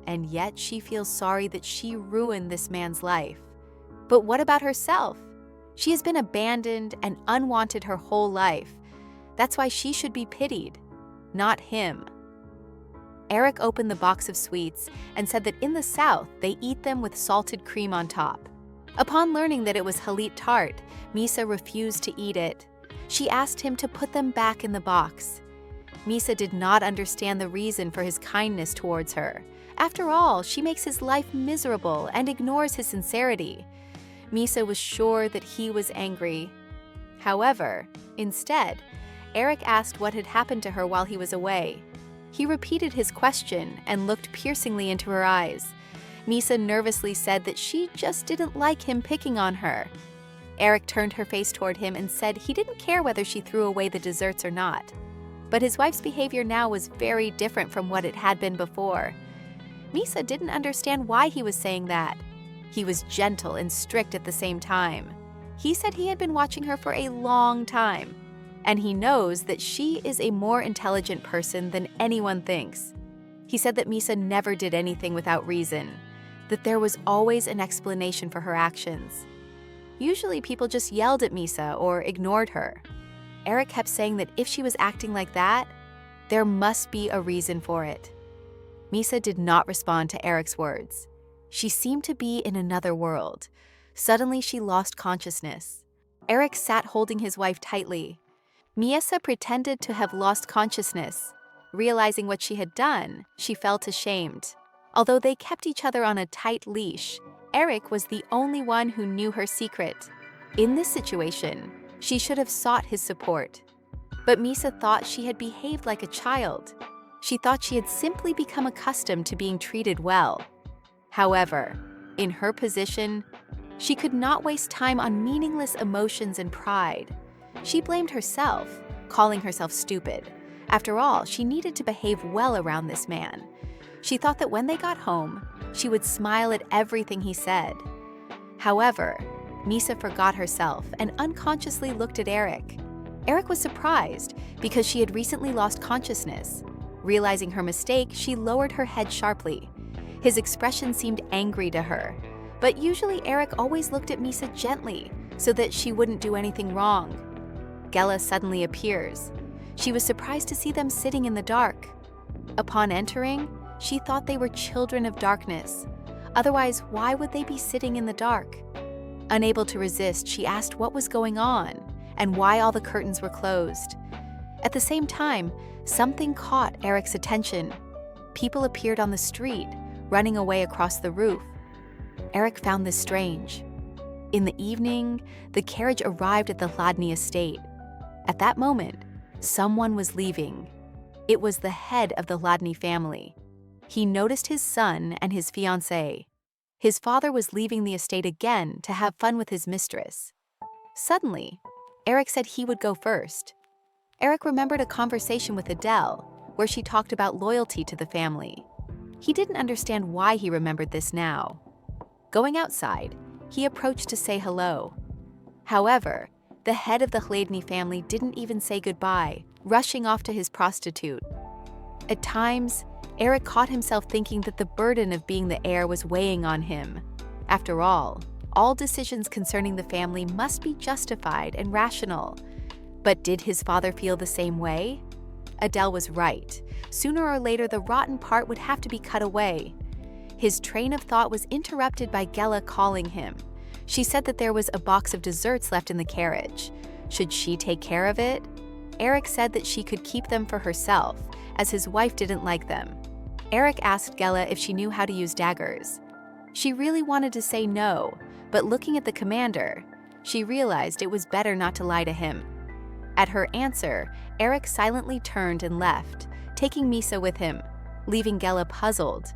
And yet she feels sorry that she ruined this man's life. But what about herself? She has been abandoned and unwanted her whole life. That's why she should be pitied, not him. Eric opened the box of sweets and said that in the South, they eat them with salted cream on top. Upon learning that it was Halit tart, Misa refused to eat it. She asked him to put them back in the box. Misa did not understand the reason for his kindness towards her. After all, she makes his life miserable and ignores his sincerity. Misa was sure that he was angry. However, instead, Eric asked what had happened to her while he was away. He repeated his question and looked piercingly into her eyes. Misa nervously said that she just didn't like him picking on her. Eric turned her face toward him and said he didn't care whether she threw away the desserts or not. But his wife's behavior now was very different from what it had been before. Misa didn't understand why he was saying that. He was gentle and strict at the same time. He said he had been watching her for a long time, and he knows that she is a more intelligent person than anyone thinks. He said that Misa never did anything without reason, that there was always an explanation for her actions. Usually people just yelled at Misa or ignored her. Eric kept saying that if she was acting like that, there must be a reason for it. Misa did not respond to Eric's words. She seemed to be in another world. Suddenly, she lost consciousness. Eric sat holding his wife tightly. Misa pretended to have lost consciousness. Realizing what she had done, she felt ashamed. Although they kept each other on a tight leash, Eric was the only one who knew her secret. In this situation, she should have sought his support. But Misa thought she had behaved like a child. She thought she had simply become accustomed to being treated well. However, in her position, she could not waste time on meaningless emotions and pride. She blamed herself, calling herself stupid. After all, she needed to behave well around this man. She thought that when they got home, she would smile at everything he said. However, Misa forgot herself and unconsciously looked at Eric. Eric was surprised because she had recently lost consciousness. Realizing her mistake, she lowered her head sharply. His expression seemed angry to her, but usually Eric always looked at Misa gently so that she wouldn't do anything wrong. Gela suddenly appears. She was surprised to see them sitting in the dark. Upon entering, she thought they were children of darkness. Otherwise, why would they be sitting in the dark? Unable to resist, she asked what was going on and why all the curtains were closed. At the same time, something caught Eric's attention. People appeared on the street, running away across the roof. Eric found this strange. In the evening, the carriage arrived at the Hladny estate. At that moment, someone was leaving. It was the head of the Hladny family. He noticed his son and his fiancée. His father was leaving the estate again to have fun with his mistress. Suddenly, Eric said he would go first. Eric remembered a conversation with Adele, where she talked about loyalty to the family. He didn't understand why he remembered this now. Going outside, he approached to say hello. However, the head of the Hladny family didn't even say goodbye, rushing off to his prostitute. At times, Eric caught himself thinking that the burden of being the heir was weighing on him. After all decisions concerning the family must be justified and rational. But did his father feel the same way? Adele was right. Sooner or later, the rotten part would have to be cut away. His train of thought was interrupted by Gela calling him. She said that there was a box of desserts left in the carriage. Should she take care of it? Eric said that she could keep them for herself, as his wife didn't like them. Eric asked Gela if she knew how to use daggers. She really wanted to say no, but looking at the commander, she realized it was better not to lie to him. At her answer, Eric silently turned and left, taking Misa with him, leaving Gela puzzled.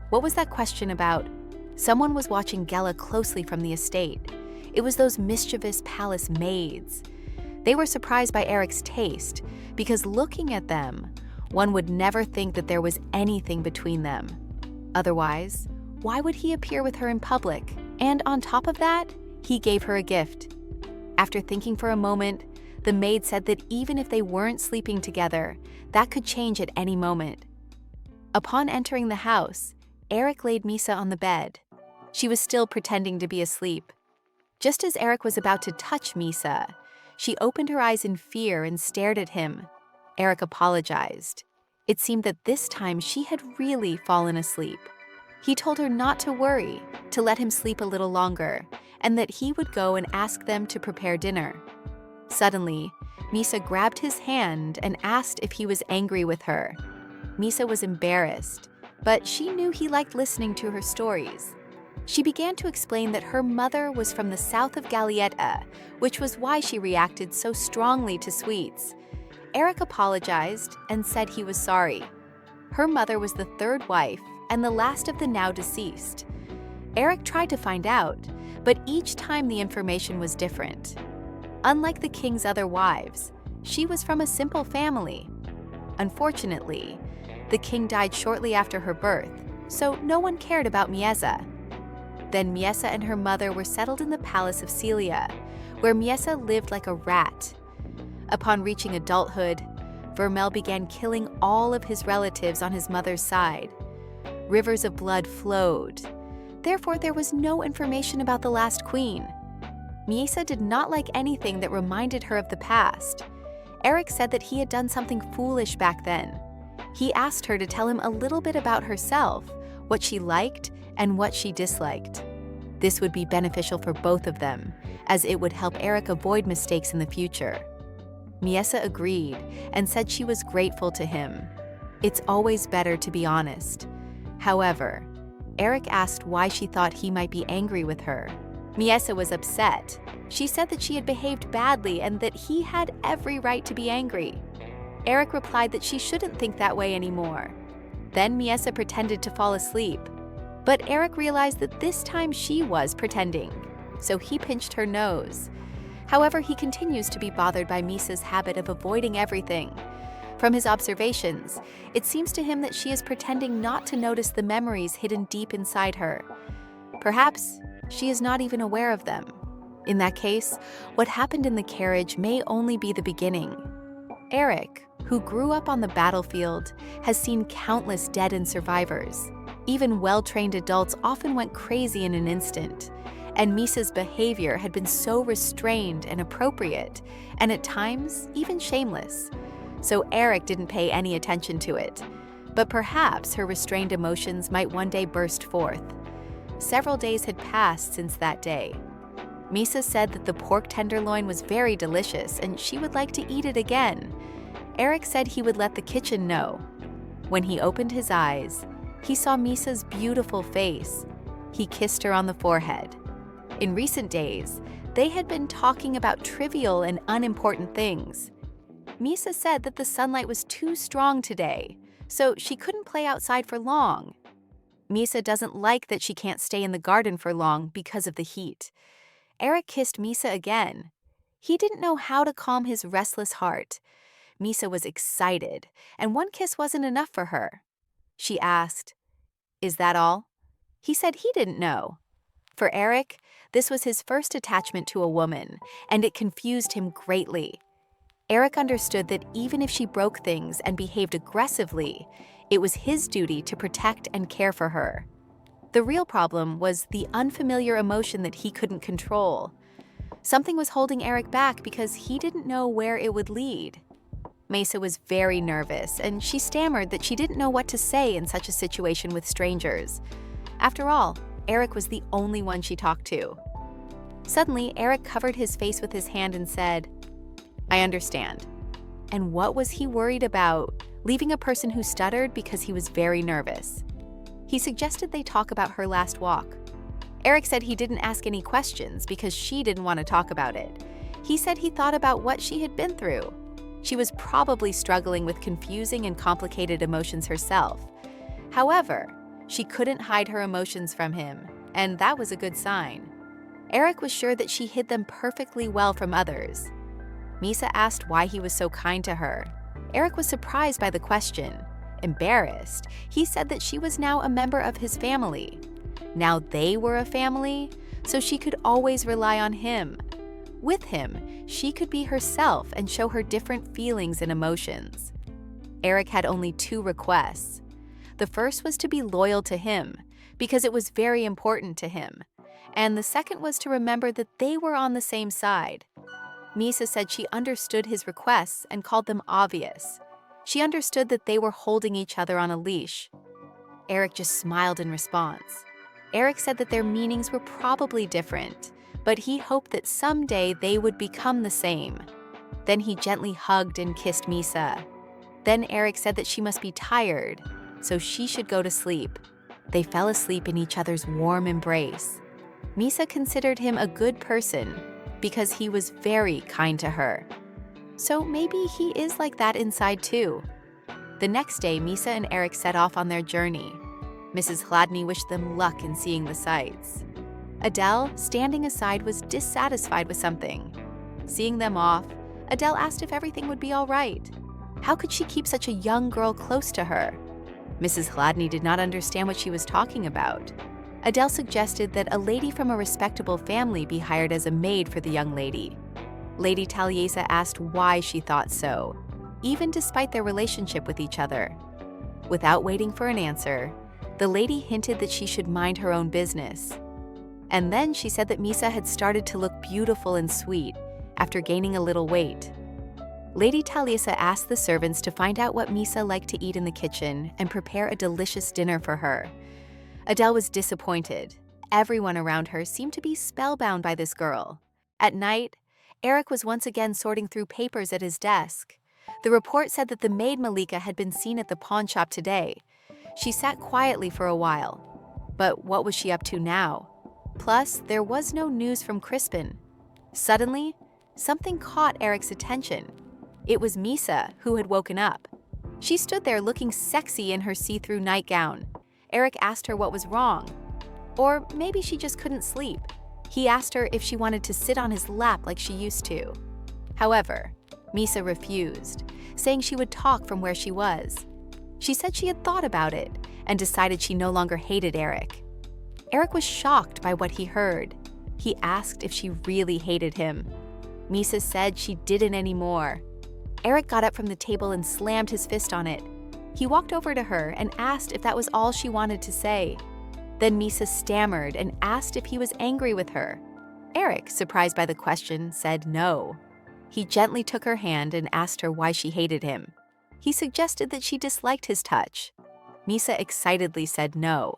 What was that question about? Someone was watching Gela closely from the estate. It was those mischievous palace maids. They were surprised by Eric's taste, because looking at them, one would never think that there was anything between them. Otherwise, why would he appear with her in public? And on top of that, he gave her a gift. After thinking for a moment, the maid said that even if they weren't sleeping together, that could change at any moment. Upon entering the house, Eric laid Misa on the bed. She was still pretending to be asleep. Just as Eric was about to touch Misa, She opened her eyes in fear and stared at him. Eric apologized. It seemed that this time she had really fallen asleep. He told her not to worry, to let him sleep a little longer, and that he would go and ask them to prepare dinner. Suddenly, Misa grabbed his hand and asked if he was angry with her. Misa was embarrassed, but she knew he liked listening to her stories. She began to explain that her mother was from the south of Galietta, which was why she reacted so strongly to sweets. Eric apologized and said he was sorry. Her mother was the third wife and the last of the now deceased. Eric tried to find out, but each time the information was different. Unlike the king's other wives, she was from a simple family. Unfortunately, the king died shortly after her birth, so no one cared about Miesa. Then Miesa and her mother were settled in the palace of Celia, where Miesa lived like a rat. Upon reaching adulthood, Vermel began killing all of his relatives on his mother's side. Rivers of blood flowed. Therefore, there was no information about the last queen. Miesa did not like anything that reminded her of the past. Eric said that he had done something foolish back then. He asked her to tell him a little bit about herself, what she liked and what she disliked. This would be beneficial for both of them, as it would help Eric avoid mistakes in the future. Miesa agreed and said she was grateful to him. It's always better to be honest. However, Eric asked why she thought he might be angry with her. Miesa was upset. She said that she had behaved badly and that he had every right to be angry. Eric replied that she shouldn't think that way anymore. Then Miesa pretended to fall asleep. But Eric realized that this time she was pretending, so he pinched her nose. However, he continues to be bothered by Miesa's habit of avoiding everything. From his observations, it seems to him that she is pretending not to notice the memories hidden deep inside her. Perhaps she is not even aware of them. In that case, what happened in the carriage may only be the beginning. Eric, who grew up on the battlefield, has seen countless dead and survivors. Even well-trained adults often went crazy in an instant. And Miesa's behavior had been so restrained and appropriate, and at times even shameless. So Eric didn't pay any attention to it. But perhaps her restrained emotions might one day burst forth. Several days had passed since that day. Miesa said that the pork tenderloin was very delicious and she would like to eat it again. Eric said he would let the kitchen know. When he opened his eyes, he saw Miesa's beautiful face. He kissed her on the forehead. In recent days, they had been talking about trivial and unimportant things. Miesa said that the sunlight was too strong today, so she couldn't play outside for long. Miesa doesn't like that she can't stay in the garden for long because of the heat. Eric kissed Miesa again. He didn't know how to calm his restless heart. Miesa was excited, and one kiss wasn't enough for her. She asked, "Is that all?" He said he didn't know. For Eric, this was his first attachment to a woman, and it confused him greatly. Eric understood that even if she broke things and behaved aggressively, it was his duty to protect and care for her. The real problem was the unfamiliar emotion that he couldn't control. Something was holding Eric back because he didn't know where it would lead. Miesa was very nervous, and she stammered that she didn't know what to say in such a situation with strangers. After all, Eric was the only one she talked to. Suddenly, Eric covered his face with his hand and said, "I understand." And what was he worried about? Leaving a person who stuttered because he was very nervous. He suggested they talk about her last walk. Eric said he didn't ask any questions because she didn't want to talk about it. He said he thought about what she had been through. She was probably struggling with confusing and complicated emotions herself. However, she couldn't hide her emotions from him, and that was a good sign. Eric was sure that she hid them perfectly well from others. Miesa asked why he was so kind to her. Eric was surprised by the question. Embarrassed, he said that she was now a member of his family. Now they were a family, so she could always rely on him. With him, she could be herself and show her different feelings and emotions. Eric had only 2 requests. The first was to be loyal to him, because it was very important to him. And the second was to remember that they were on the same side. Misa said she understood his requests and called them obvious. She understood that they were holding each other on a leash. Eric just smiled in response. Eric said that their meanings were probably different, but he hoped that someday they would become the same. Then he gently hugged and kissed Misa. Then Eric said that she must be tired, so she should go to sleep. They fell asleep in each other's warm embrace. Misa considered him a good person because he was very kind to her. So maybe he is like that inside too. The next day, Misa and Eric set off on their journey. Mrs. Chladni wished them luck in seeing the sights. Adele, standing aside, was dissatisfied with something. Seeing them off, Adele asked if everything would be all right. How could she keep such a young girl close to her? Mrs. Chladni did not understand what she was talking about. Adele suggested that a lady from a respectable family be hired as a maid for the young lady. Lady Taliesa asked why she thought so, even despite their relationship with each other. Without waiting for an answer, the lady hinted that she should mind her own business. And then she said that Misa had started to look beautiful and sweet after gaining a little weight. Lady Taliesa asked the servants to find out what Misa liked to eat in the kitchen and prepare a delicious dinner for her. Adele was disappointed. Everyone around her seemed to be spellbound by this girl. At night, Eric was once again sorting through papers at his desk. The report said that the maid Malika had been seen at the pawn shop today. She sat quietly for a while. But what was she up to now? Plus, there was no news from Crispin. Suddenly, something caught Eric's attention. It was Misa, who had woken up. She stood there looking sexy in her see-through nightgown. Eric asked her what was wrong. Or maybe she just couldn't sleep. He asked her if she wanted to sit on his lap like she used to. However, Misa refused, saying she would talk from where she was. She said she had thought about it and decided she no longer hated Eric. Eric was shocked by what he heard. He asked if she really hated him. Misa said she didn't anymore. Eric got up from the table and slammed his fist on it. He walked over to her and asked if that was all she wanted to say. Then Misa stammered and asked if he was angry with her. Eric, surprised by the question, said no. He gently took her hand and asked her why she hated him. He suggested that she disliked his touch. Misa excitedly said no.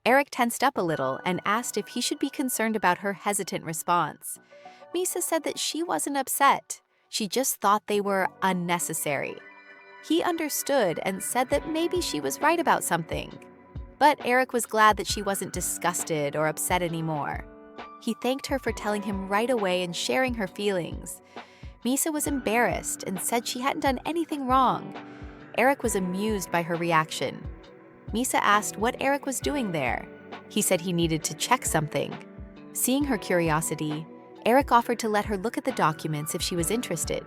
Eric tensed up a little and asked if he should be concerned about her hesitant response. Misa said that she wasn't upset. She just thought they were unnecessary. He understood and said that maybe she was right about something. But Eric was glad that she wasn't disgusted or upset anymore. He thanked her for telling him right away and sharing her feelings. Misa was embarrassed and said she hadn't done anything wrong. Eric was amused by her reaction. Misa asked what Eric was doing there. He said he needed to check something. Seeing her curiosity, Eric offered to let her look at the documents if she was interested.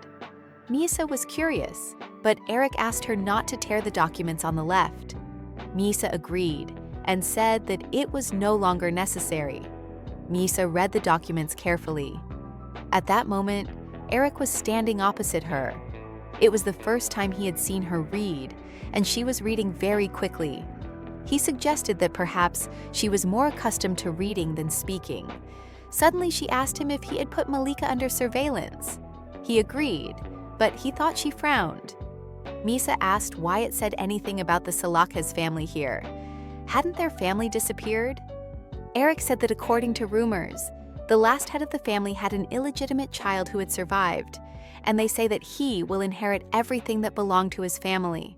Misa was curious, but Eric asked her not to tear the documents on the left. Misa agreed and said that it was no longer necessary. Misa read the documents carefully. At that moment, Eric was standing opposite her. It was the first time he had seen her read, and she was reading very quickly. He suggested that perhaps she was more accustomed to reading than speaking. Suddenly, she asked him if he had put Malika under surveillance. He agreed, but he thought she frowned. Misa asked why it said anything about the Salakha's family here. Hadn't their family disappeared? Eric said that according to rumors, the last head of the family had an illegitimate child who had survived, and they say that he will inherit everything that belonged to his family.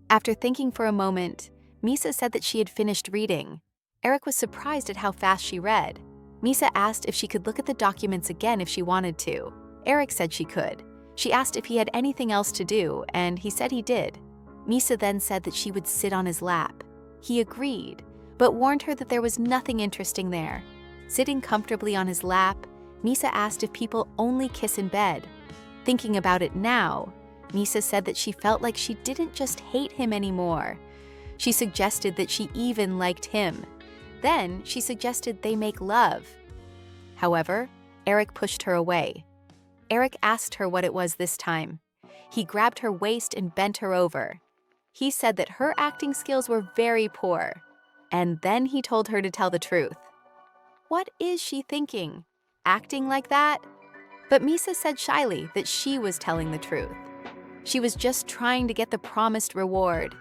After thinking for a moment, Misa said that she had finished reading. Eric was surprised at how fast she read. Misa asked if she could look at the documents again if she wanted to. Eric said she could. She asked if he had anything else to do, and he said he did. Misa then said that she would sit on his lap. He agreed, but warned her that there was nothing interesting there. Sitting comfortably on his lap, Misa asked if people only kiss in bed. Thinking about it now, Misa said that she felt like she didn't just hate him anymore. She suggested that she even liked him. Then she suggested they make love. However, Eric pushed her away. Eric asked her what it was this time. He grabbed her waist and bent her over. He said that her acting skills were very poor. And then he told her to tell the truth. What is she thinking? Acting like that? But Misa said shyly that she was telling the truth. She was just trying to get the promised reward.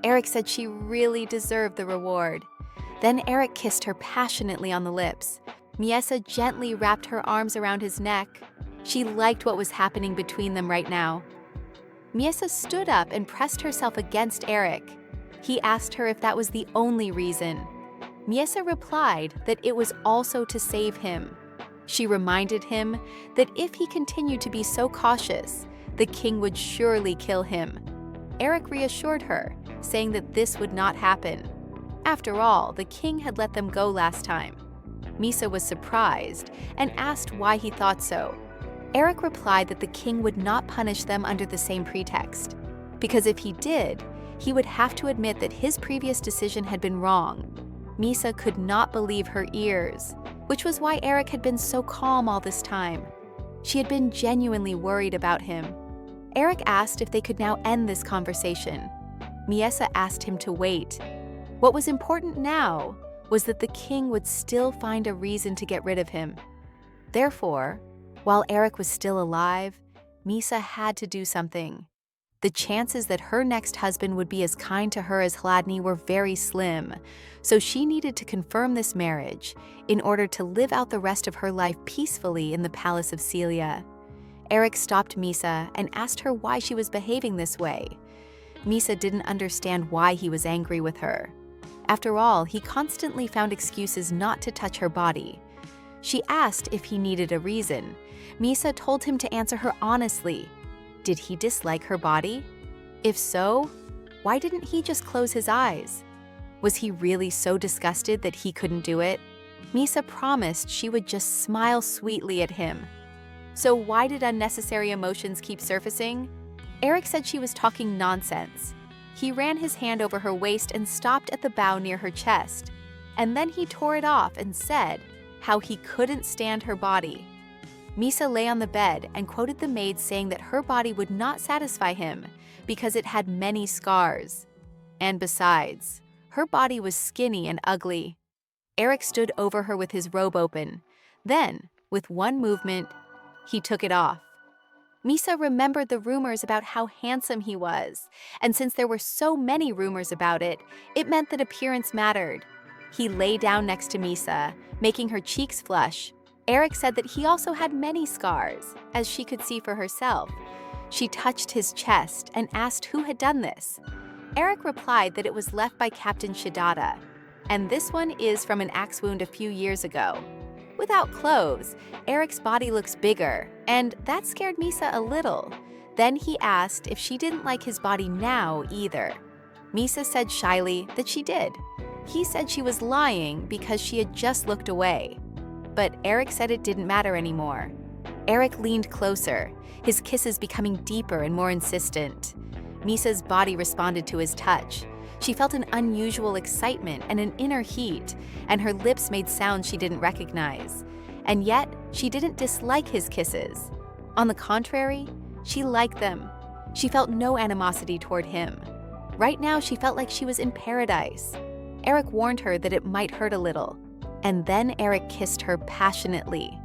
Eric said she really deserved the reward. Then Eric kissed her passionately on the lips. Miesa gently wrapped her arms around his neck. She liked what was happening between them right now. Miesa stood up and pressed herself against Eric. He asked her if that was the only reason. Miesa replied that it was also to save him. She reminded him that if he continued to be so cautious, the king would surely kill him. Eric reassured her, saying that this would not happen. After all, the king had let them go last time. Misa was surprised and asked why he thought so. Eric replied that the king would not punish them under the same pretext, because if he did, he would have to admit that his previous decision had been wrong. Misa could not believe her ears, which was why Eric had been so calm all this time. She had been genuinely worried about him. Eric asked if they could now end this conversation. Miesa asked him to wait. What was important now was that the king would still find a reason to get rid of him. Therefore, while Eric was still alive, Misa had to do something. The chances that her next husband would be as kind to her as Hladny were very slim, so she needed to confirm this marriage in order to live out the rest of her life peacefully in the palace of Celia. Eric stopped Misa and asked her why she was behaving this way. Misa didn't understand why he was angry with her. After all, he constantly found excuses not to touch her body. She asked if he needed a reason. Misa told him to answer her honestly. Did he dislike her body? If so, why didn't he just close his eyes? Was he really so disgusted that he couldn't do it? Misa promised she would just smile sweetly at him. So why did unnecessary emotions keep surfacing? Eric said she was talking nonsense. He ran his hand over her waist and stopped at the bow near her chest. And then he tore it off and said how he couldn't stand her body. Misa lay on the bed and quoted the maid saying that her body would not satisfy him because it had many scars. And besides, her body was skinny and ugly. Eric stood over her with his robe open. Then, with one movement, he took it off. Misa remembered the rumors about how handsome he was, and since there were so many rumors about it, it meant that appearance mattered. He lay down next to Misa, making her cheeks flush. Eric said that he also had many scars, as she could see for herself. She touched his chest and asked who had done this. Eric replied that it was left by Captain Shidata, and this one is from an axe wound a few years ago. Without clothes, Eric's body looks bigger, and that scared Misa a little. Then he asked if she didn't like his body now either. Misa said shyly that she did. He said she was lying because she had just looked away. But Eric said it didn't matter anymore. Eric leaned closer, his kisses becoming deeper and more insistent. Misa's body responded to his touch. She felt an unusual excitement and an inner heat, and her lips made sounds she didn't recognize. And yet, she didn't dislike his kisses. On the contrary, she liked them. She felt no animosity toward him. Right now, she felt like she was in paradise. Eric warned her that it might hurt a little, and then Eric kissed her passionately.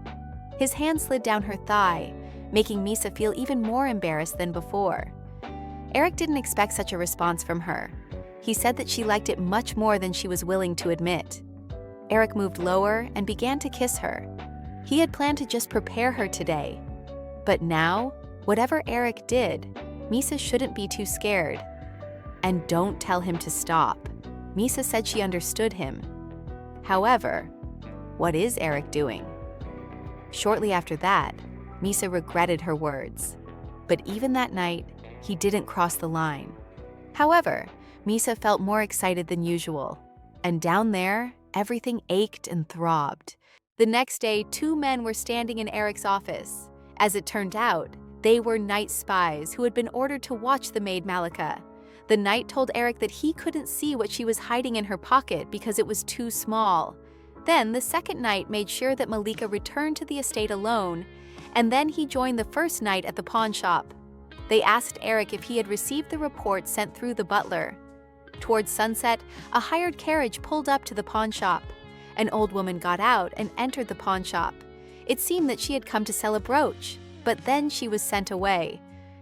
His hand slid down her thigh, making Misa feel even more embarrassed than before. Eric didn't expect such a response from her. He said that she liked it much more than she was willing to admit. Eric moved lower and began to kiss her. He had planned to just prepare her today. But now, whatever Eric did, Misa shouldn't be too scared. And don't tell him to stop. Misa said she understood him. However, what is Eric doing? Shortly after that, Misa regretted her words. But even that night, he didn't cross the line. However, Misa felt more excited than usual, and down there, everything ached and throbbed. The next day, 2 men were standing in Eric's office. As it turned out, they were night spies who had been ordered to watch the maid Malika. The knight told Eric that he couldn't see what she was hiding in her pocket because it was too small. Then the second knight made sure that Malika returned to the estate alone, and then he joined the first knight at the pawn shop. They asked Eric if he had received the report sent through the butler. Towards sunset, a hired carriage pulled up to the pawn shop. An old woman got out and entered the pawn shop. It seemed that she had come to sell a brooch, but then she was sent away.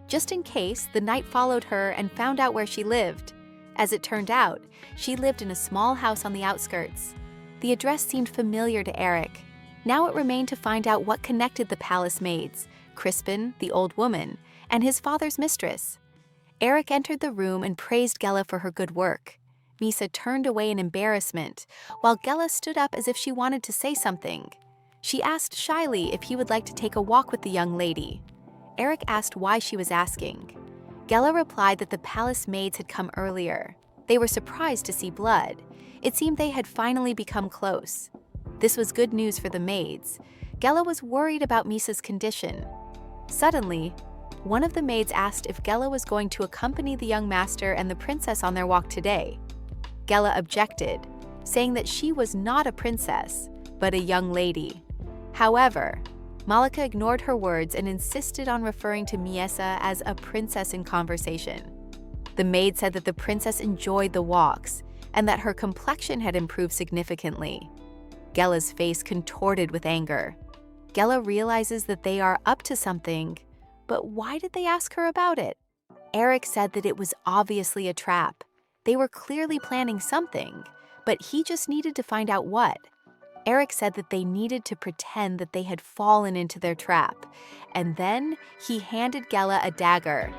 Just in case, the knight followed her and found out where she lived. As it turned out, she lived in a small house on the outskirts. The address seemed familiar to Eric. Now it remained to find out what connected the palace maids, Crispin, the old woman, and his father's mistress. Eric entered the room and praised Gela for her good work. Misa turned away in embarrassment, while Gela stood up as if she wanted to say something. She asked shyly if he would like to take a walk with the young lady. Eric asked why she was asking. Gela replied that the palace maids had come earlier. They were surprised to see blood. It seemed they had finally become close. This was good news for the maids. Gela was worried about Misa's condition. Suddenly, one of the maids asked if Gela was going to accompany the young master and the princess on their walk today. Gela objected, saying that she was not a princess, but a young lady. However, Malika ignored her words and insisted on referring to Miesa as a princess in conversation. The maid said that the princess enjoyed the walks and that her complexion had improved significantly. Gela's face contorted with anger. Gela realizes that they are up to something, but why did they ask her about it? Eric said that it was obviously a trap. They were clearly planning something, but he just needed to find out what. Eric said that they needed to pretend that they had fallen into their trap, and then he handed Gela a dagger.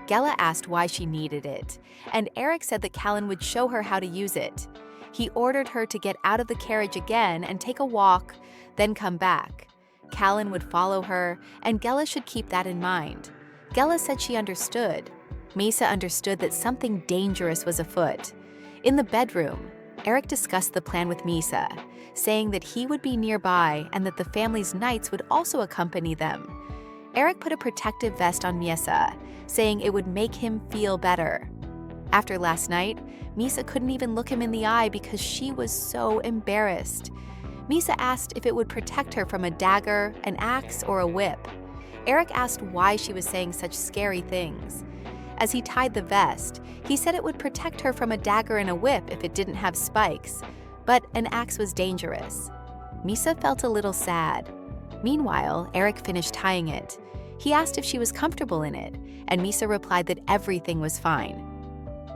Gela asked why she needed it, and Eric said that Callan would show her how to use it. He ordered her to get out of the carriage again and take a walk, then come back. Callan would follow her, and Gela should keep that in mind. Gela said she understood. Misa understood that something dangerous was afoot. In the bedroom, Eric discussed the plan with Misa, saying that he would be nearby and that the family's knights would also accompany them. Eric put a protective vest on Misa, saying it would make him feel better. After last night, Misa couldn't even look him in the eye because she was so embarrassed. Misa asked if it would protect her from a dagger, an axe, or a whip. Eric asked why she was saying such scary things. As he tied the vest, he said it would protect her from a dagger and a whip if it didn't have spikes, but an axe was dangerous. Misa felt a little sad. Meanwhile, Eric finished tying it. He asked if she was comfortable in it, and Misa replied that everything was fine.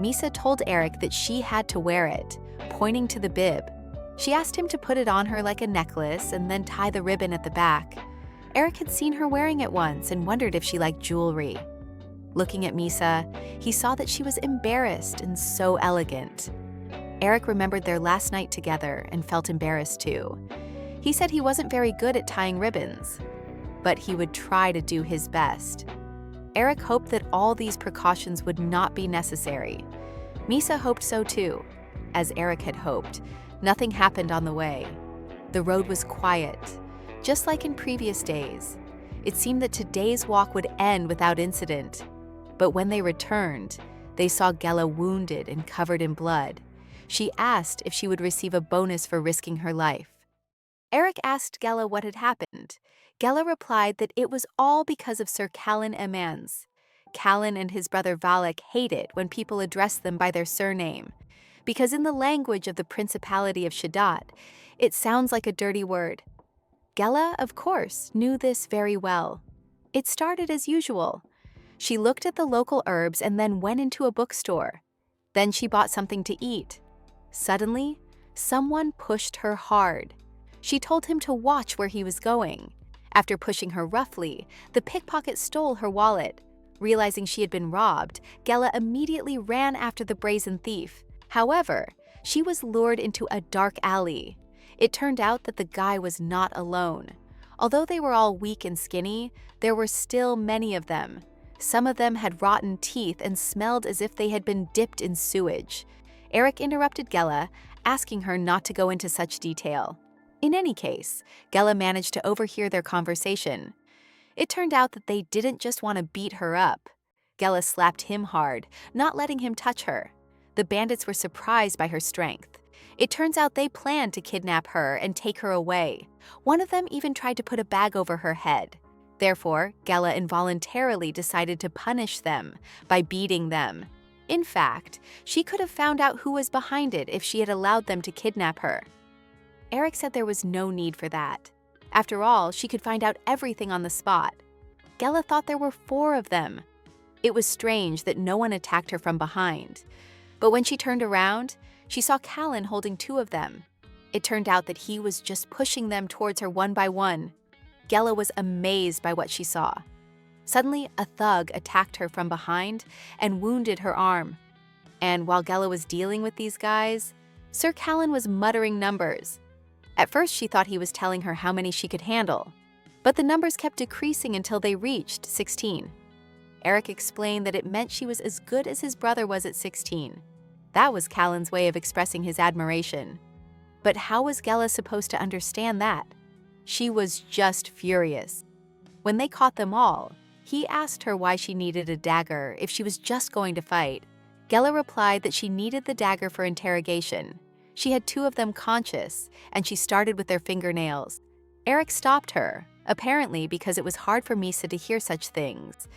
Misa told Eric that she had to wear it, pointing to the bib. She asked him to put it on her like a necklace and then tie the ribbon at the back. Eric had seen her wearing it once and wondered if she liked jewelry. Looking at Misa, he saw that she was embarrassed and so elegant. Eric remembered their last night together and felt embarrassed too. He said he wasn't very good at tying ribbons, but he would try to do his best. Eric hoped that all these precautions would not be necessary. Misa hoped so too. As Eric had hoped, nothing happened on the way. The road was quiet, just like in previous days. It seemed that today's walk would end without incident. But when they returned, they saw Gela wounded and covered in blood. She asked if she would receive a bonus for risking her life. Eric asked Gela what had happened. Gela replied that it was all because of Sir Callan Emans. Callan and his brother Valak hate it when people address them by their surname, because in the language of the Principality of Shadat, it sounds like a dirty word. Gela, of course, knew this very well. It started as usual. She looked at the local herbs and then went into a bookstore. Then she bought something to eat. Suddenly, someone pushed her hard. She told him to watch where he was going. After pushing her roughly, the pickpocket stole her wallet. Realizing she had been robbed, Gela immediately ran after the brazen thief. However, she was lured into a dark alley. It turned out that the guy was not alone. Although they were all weak and skinny, there were still many of them. Some of them had rotten teeth and smelled as if they had been dipped in sewage. Eric interrupted Gela, asking her not to go into such detail. In any case, Gela managed to overhear their conversation. It turned out that they didn't just want to beat her up. Gela slapped him hard, not letting him touch her. The bandits were surprised by her strength. It turns out they planned to kidnap her and take her away. One of them even tried to put a bag over her head. Therefore, Gela involuntarily decided to punish them by beating them. In fact, she could have found out who was behind it if she had allowed them to kidnap her. Eric said there was no need for that. After all, she could find out everything on the spot. Gela thought there were 4 of them. It was strange that no one attacked her from behind. But when she turned around, she saw Callan holding 2 of them. It turned out that he was just pushing them towards her one by one. Gela was amazed by what she saw. Suddenly, a thug attacked her from behind and wounded her arm. And while Gela was dealing with these guys, Sir Callan was muttering numbers. At first, she thought he was telling her how many she could handle, but the numbers kept decreasing until they reached 16. Eric explained that it meant she was as good as his brother was at 16. That was Callan's way of expressing his admiration. But how was Gela supposed to understand that? She was just furious. When they caught them all, he asked her why she needed a dagger if she was just going to fight. Gela replied that she needed the dagger for interrogation. She had 2 of them conscious, and she started with their fingernails. Eric stopped her, apparently because it was hard for Misa to hear such things.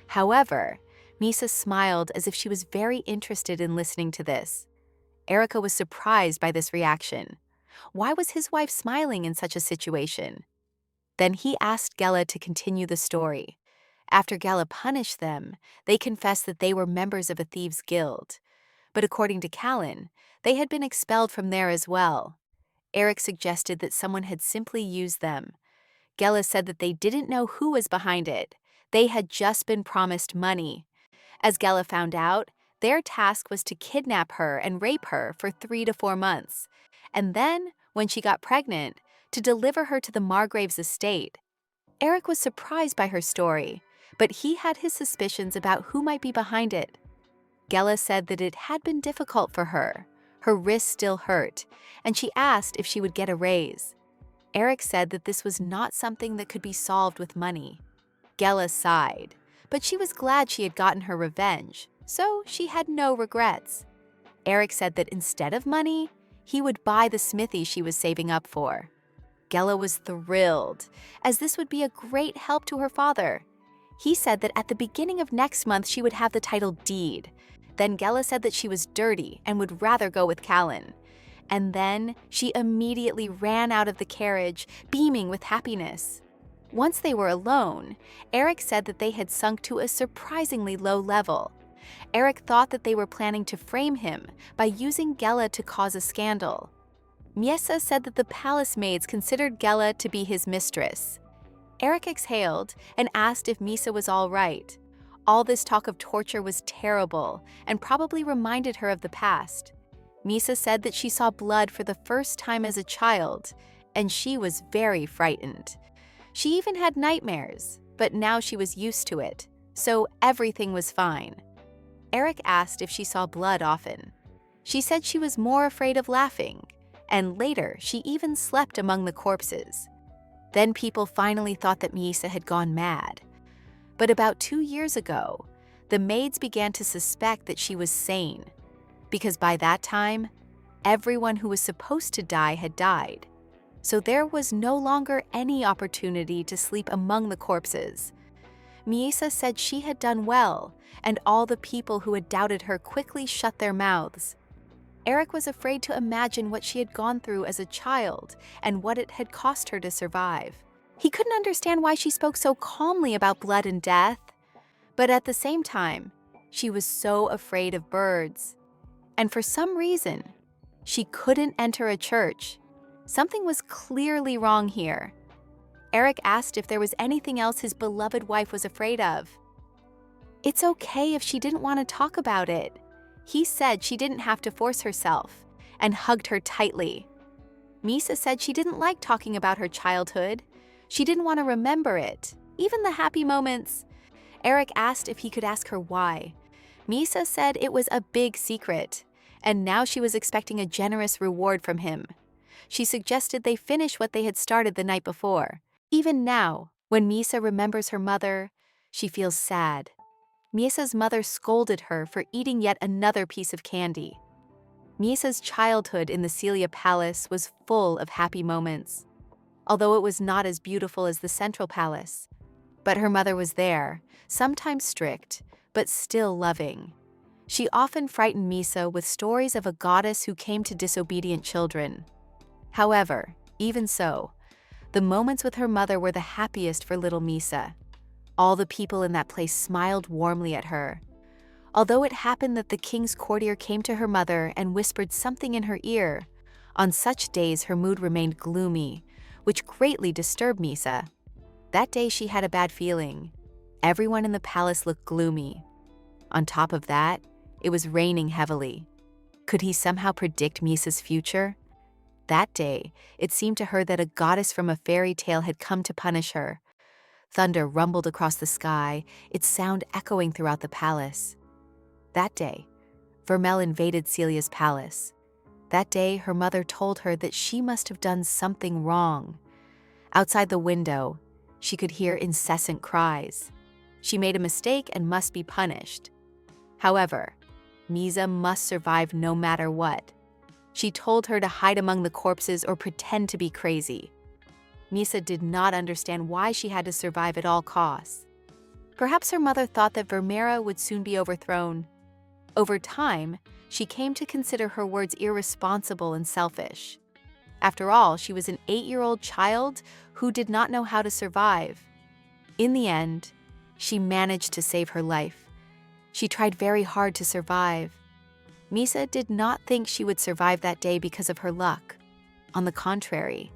However, Misa smiled as if she was very interested in listening to this. Erica was surprised by this reaction. Why was his wife smiling in such a situation? Then he asked Gela to continue the story. After Gela punished them, they confessed that they were members of a thieves' guild. But according to Callan, they had been expelled from there as well. Eric suggested that someone had simply used them. Gela said that they didn't know who was behind it. They had just been promised money. As Gela found out, their task was to kidnap her and rape her for 3 to 4 months. And then, when she got pregnant, to deliver her to the Margrave's estate. Eric was surprised by her story, but he had his suspicions about who might be behind it. Gela said that it had been difficult for her. Her wrist still hurt, and she asked if she would get a raise. Eric said that this was not something that could be solved with money. Gela sighed, but she was glad she had gotten her revenge, so she had no regrets. Eric said that instead of money, he would buy the smithy she was saving up for. Gela was thrilled, as this would be a great help to her father. He said that at the beginning of next month she would have the title deed. Then Gela said that she was dirty and would rather go with Callan. And then she immediately ran out of the carriage, beaming with happiness. Once they were alone, Eric said that they had sunk to a surprisingly low level. Eric thought that they were planning to frame him by using Gela to cause a scandal. Miesa said that the palace maids considered Gela to be his mistress. Eric exhaled and asked if Misa was all right. All this talk of torture was terrible and probably reminded her of the past. Misa said that she saw blood for the first time as a child, and she was very frightened. She even had nightmares, but now she was used to it, so everything was fine. Eric asked if she saw blood often. She said she was more afraid of laughing, and later she even slept among the corpses. Then people finally thought that Miesa had gone mad. But about 2 years ago, the maids began to suspect that she was sane, because by that time, everyone who was supposed to die had died. So there was no longer any opportunity to sleep among the corpses. Miesa said she had done well, and all the people who had doubted her quickly shut their mouths. Eric was afraid to imagine what she had gone through as a child and what it had cost her to survive. He couldn't understand why she spoke so calmly about blood and death, but at the same time, she was so afraid of birds. And for some reason, she couldn't enter a church. Something was clearly wrong here. Eric asked if there was anything else his beloved wife was afraid of. It's okay if she didn't want to talk about it. He said she didn't have to force herself, and hugged her tightly. Misa said she didn't like talking about her childhood. She didn't want to remember it, even the happy moments. Eric asked if he could ask her why. Misa said it was a big secret, and now she was expecting a generous reward from him. She suggested they finish what they had started the night before. Even now, when Misa remembers her mother, she feels sad. Misa's mother scolded her for eating yet another piece of candy. Misa's childhood in the Celia Palace was full of happy moments, although it was not as beautiful as the Central Palace. But her mother was there, sometimes strict, but still loving. She often frightened Misa with stories of a goddess who came to disobedient children. However, even so, The moments with her mother were the happiest for little Misa. All the people in that place smiled warmly at her. Although it happened that the king's courtier came to her mother and whispered something in her ear, on such days her mood remained gloomy, which greatly disturbed Misa. That day she had a bad feeling. Everyone in the palace looked gloomy. On top of that, it was raining heavily. Could he somehow predict Misa's future? That day, it seemed to her that a goddess from a fairy tale had come to punish her. Thunder rumbled across the sky, its sound echoing throughout the palace. That day, Vermel invaded Celia's palace. That day, her mother told her that she must have done something wrong. Outside the window, she could hear incessant cries. She made a mistake and must be punished. However, Misa must survive no matter what. She told her to hide among the corpses or pretend to be crazy. Misa did not understand why she had to survive at all costs. Perhaps her mother thought that Vermeer would soon be overthrown. Over time, she came to consider her words irresponsible and selfish. After all, she was an 8-year-old child who did not know how to survive. In the end, she managed to save her life. She tried very hard to survive. Misa did not think she would survive that day because of her luck. On the contrary,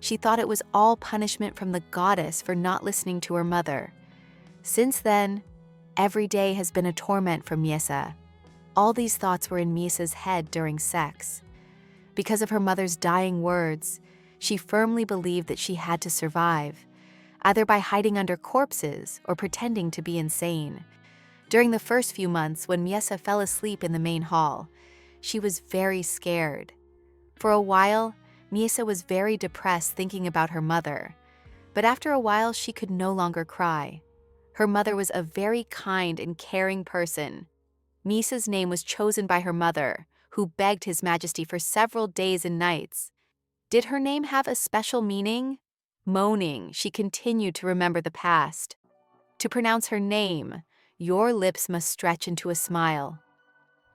she thought it was all punishment from the goddess for not listening to her mother. Since then, every day has been a torment for Misa. All these thoughts were in Misa's head during sex. Because of her mother's dying words, she firmly believed that she had to survive, either by hiding under corpses or pretending to be insane. During the first few months, when Misa fell asleep in the main hall, she was very scared. For a while, Misa was very depressed thinking about her mother, but after a while she could no longer cry. Her mother was a very kind and caring person. Misa's name was chosen by her mother, who begged His Majesty for several days and nights. Did her name have a special meaning? Moaning, she continued to remember the past. To pronounce her name, your lips must stretch into a smile.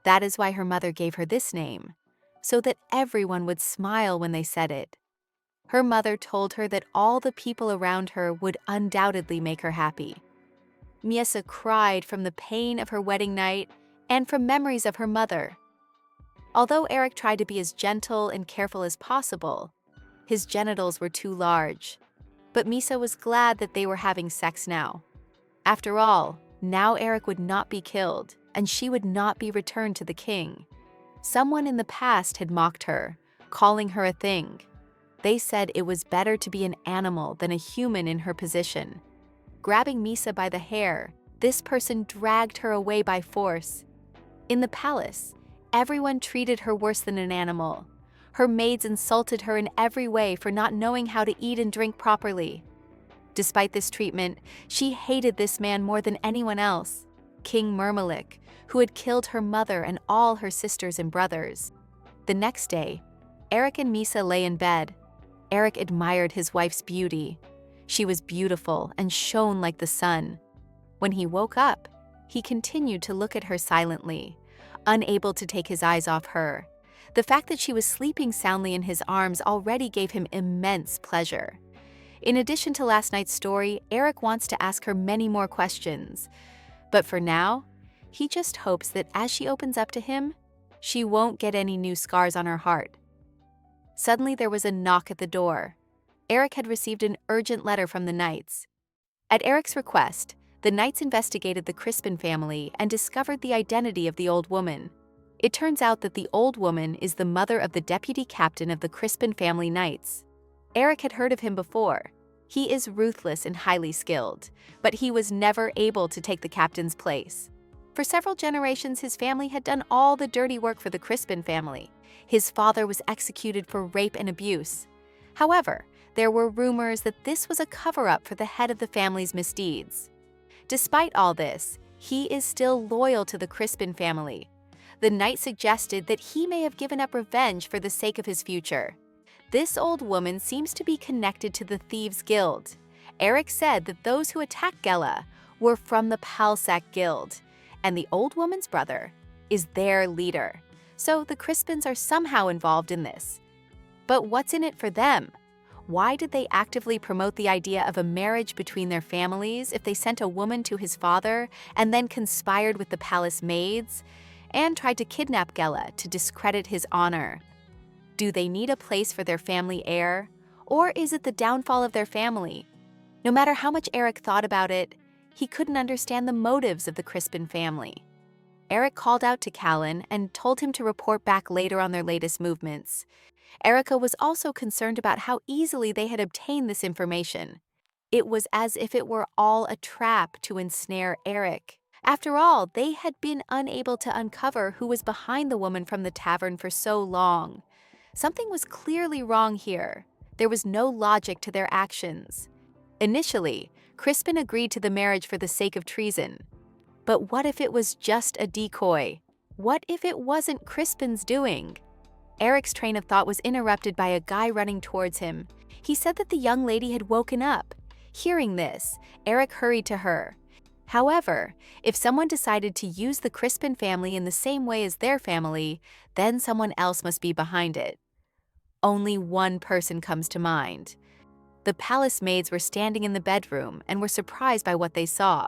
That is why her mother gave her this name, so that everyone would smile when they said it. Her mother told her that all the people around her would undoubtedly make her happy. Misa cried from the pain of her wedding night and from memories of her mother. Although Eric tried to be as gentle and careful as possible, his genitals were too large. But Misa was glad that they were having sex now. After all, now Eric would not be killed, and she would not be returned to the king. Someone in the past had mocked her, calling her a thing. They said it was better to be an animal than a human in her position. Grabbing Misa by the hair, this person dragged her away by force. In the palace, everyone treated her worse than an animal. Her maids insulted her in every way for not knowing how to eat and drink properly. Despite this treatment, she hated this man more than anyone else, King Murmalik, who had killed her mother and all her sisters and brothers. The next day, Eric and Misa lay in bed. Eric admired his wife's beauty. She was beautiful and shone like the sun. When he woke up, he continued to look at her silently, unable to take his eyes off her. The fact that she was sleeping soundly in his arms already gave him immense pleasure. In addition to last night's story, Eric wants to ask her many more questions. But for now, he just hopes that as she opens up to him, she won't get any new scars on her heart. Suddenly there was a knock at the door. Eric had received an urgent letter from the Knights. At Eric's request, the Knights investigated the Crispin family and discovered the identity of the old woman. It turns out that the old woman is the mother of the deputy captain of the Crispin family Knights. Eric had heard of him before. He is ruthless and highly skilled, but he was never able to take the captain's place. For several generations, his family had done all the dirty work for the Crispin family. His father was executed for rape and abuse. However, there were rumors that this was a cover-up for the head of the family's misdeeds. Despite all this, he is still loyal to the Crispin family. The knight suggested that he may have given up revenge for the sake of his future. This old woman seems to be connected to the Thieves' Guild. Eric said that those who attacked Gela were from the Palsac Guild, and the old woman's brother is their leader. So the Crispins are somehow involved in this. But what's in it for them? Why did they actively promote the idea of a marriage between their families if they sent a woman to his father and then conspired with the palace maids and tried to kidnap Gela to discredit his honor? Do they need a place for their family heir, or is it the downfall of their family? No matter how much Eric thought about it, he couldn't understand the motives of the Crispin family. Eric called out to Callan and told him to report back later on their latest movements. Erica was also concerned about how easily they had obtained this information. It was as if it were all a trap to ensnare Eric. After all, they had been unable to uncover who was behind the woman from the tavern for so long. Something was clearly wrong here. There was no logic to their actions. Initially, Crispin agreed to the marriage for the sake of treason. But what if it was just a decoy? What if it wasn't Crispin's doing? Eric's train of thought was interrupted by a guy running towards him. He said that the young lady had woken up. Hearing this, Eric hurried to her. However, if someone decided to use the Crispin family in the same way as their family, then someone else must be behind it. Only one person comes to mind. The palace maids were standing in the bedroom and were surprised by what they saw.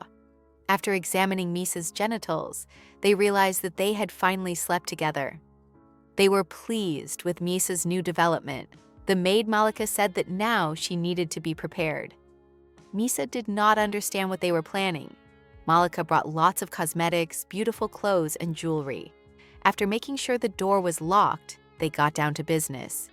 After examining Misa's genitals, they realized that they had finally slept together. They were pleased with Misa's new development. The maid Malika said that now she needed to be prepared. Misa did not understand what they were planning. Malika brought lots of cosmetics, beautiful clothes, and jewelry. After making sure the door was locked, they got down to business.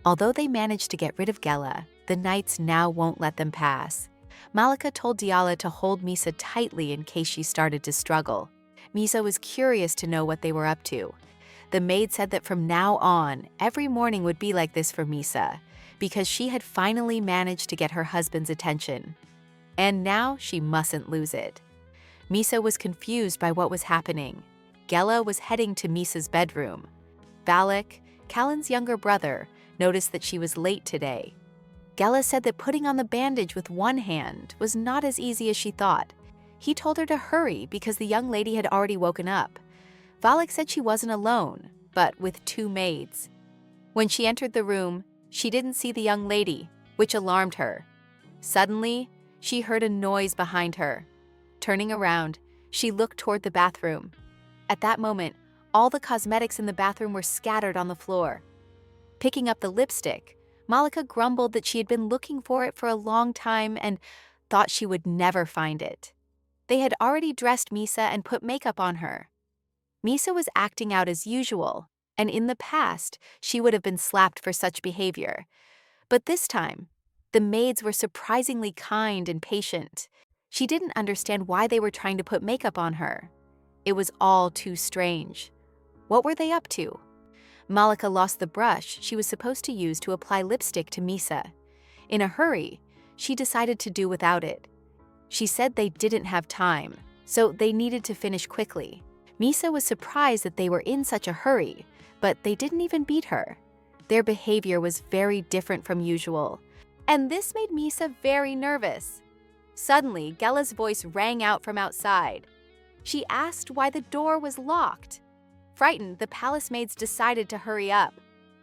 Although they managed to get rid of Gela, the knights now won't let them pass. Malika told Diala to hold Misa tightly in case she started to struggle. Misa was curious to know what they were up to. The maid said that from now on, every morning would be like this for Misa, because she had finally managed to get her husband's attention. And now she mustn't lose it. Misa was confused by what was happening. Gela was heading to Misa's bedroom. Valak, Callan's younger brother, noticed that she was late today. Gela said that putting on the bandage with one hand was not as easy as she thought. He told her to hurry because the young lady had already woken up. Valak said she wasn't alone, but with two maids. When she entered the room, she didn't see the young lady, which alarmed her. Suddenly, she heard a noise behind her. Turning around, she looked toward the bathroom. At that moment, all the cosmetics in the bathroom were scattered on the floor. Picking up the lipstick, Malika grumbled that she had been looking for it for a long time and thought she would never find it. They had already dressed Misa and put makeup on her. Misa was acting out as usual, and in the past, she would have been slapped for such behavior. But this time, the maids were surprisingly kind and patient. She didn't understand why they were trying to put makeup on her. It was all too strange. What were they up to? Malika lost the brush she was supposed to use to apply lipstick to Misa. In a hurry, she decided to do without it. She said they didn't have time, so they needed to finish quickly. Misa was surprised that they were in such a hurry, but they didn't even beat her. Their behavior was very different from usual, and this made Misa very nervous. Suddenly, Gela's voice rang out from outside. She asked why the door was locked. Frightened, the palace maids decided to hurry up.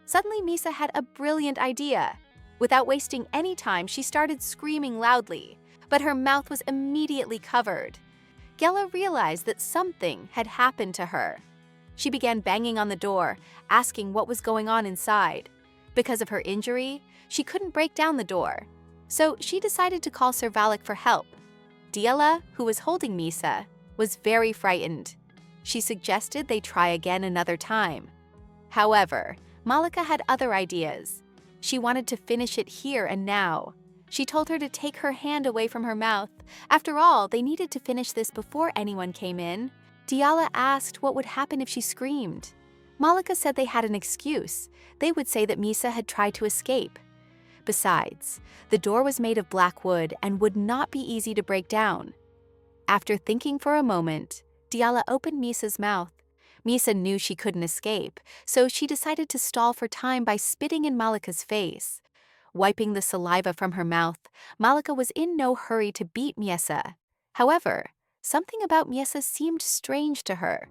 Suddenly, Misa had a brilliant idea. Without wasting any time, she started screaming loudly, but her mouth was immediately covered. Gela realized that something had happened to her. She began banging on the door, asking what was going on inside. Because of her injury, she couldn't break down the door, so she decided to call Sir Valak for help. Diala, who was holding Misa, was very frightened. She suggested they try again another time. However, Malika had other ideas. She wanted to finish it here and now. She told her to take her hand away from her mouth. After all, they needed to finish this before anyone came in. Diala asked what would happen if she screamed. Malika said they had an excuse. They would say that Misa had tried to escape. Besides, the door was made of black wood and would not be easy to break down. After thinking for a moment, Diala opened Misa's mouth. Misa knew she couldn't escape, so she decided to stall for time by spitting in Malika's face. Wiping the saliva from her mouth, Malika was in no hurry to beat Miesa. However, something about Miesa seemed strange to her.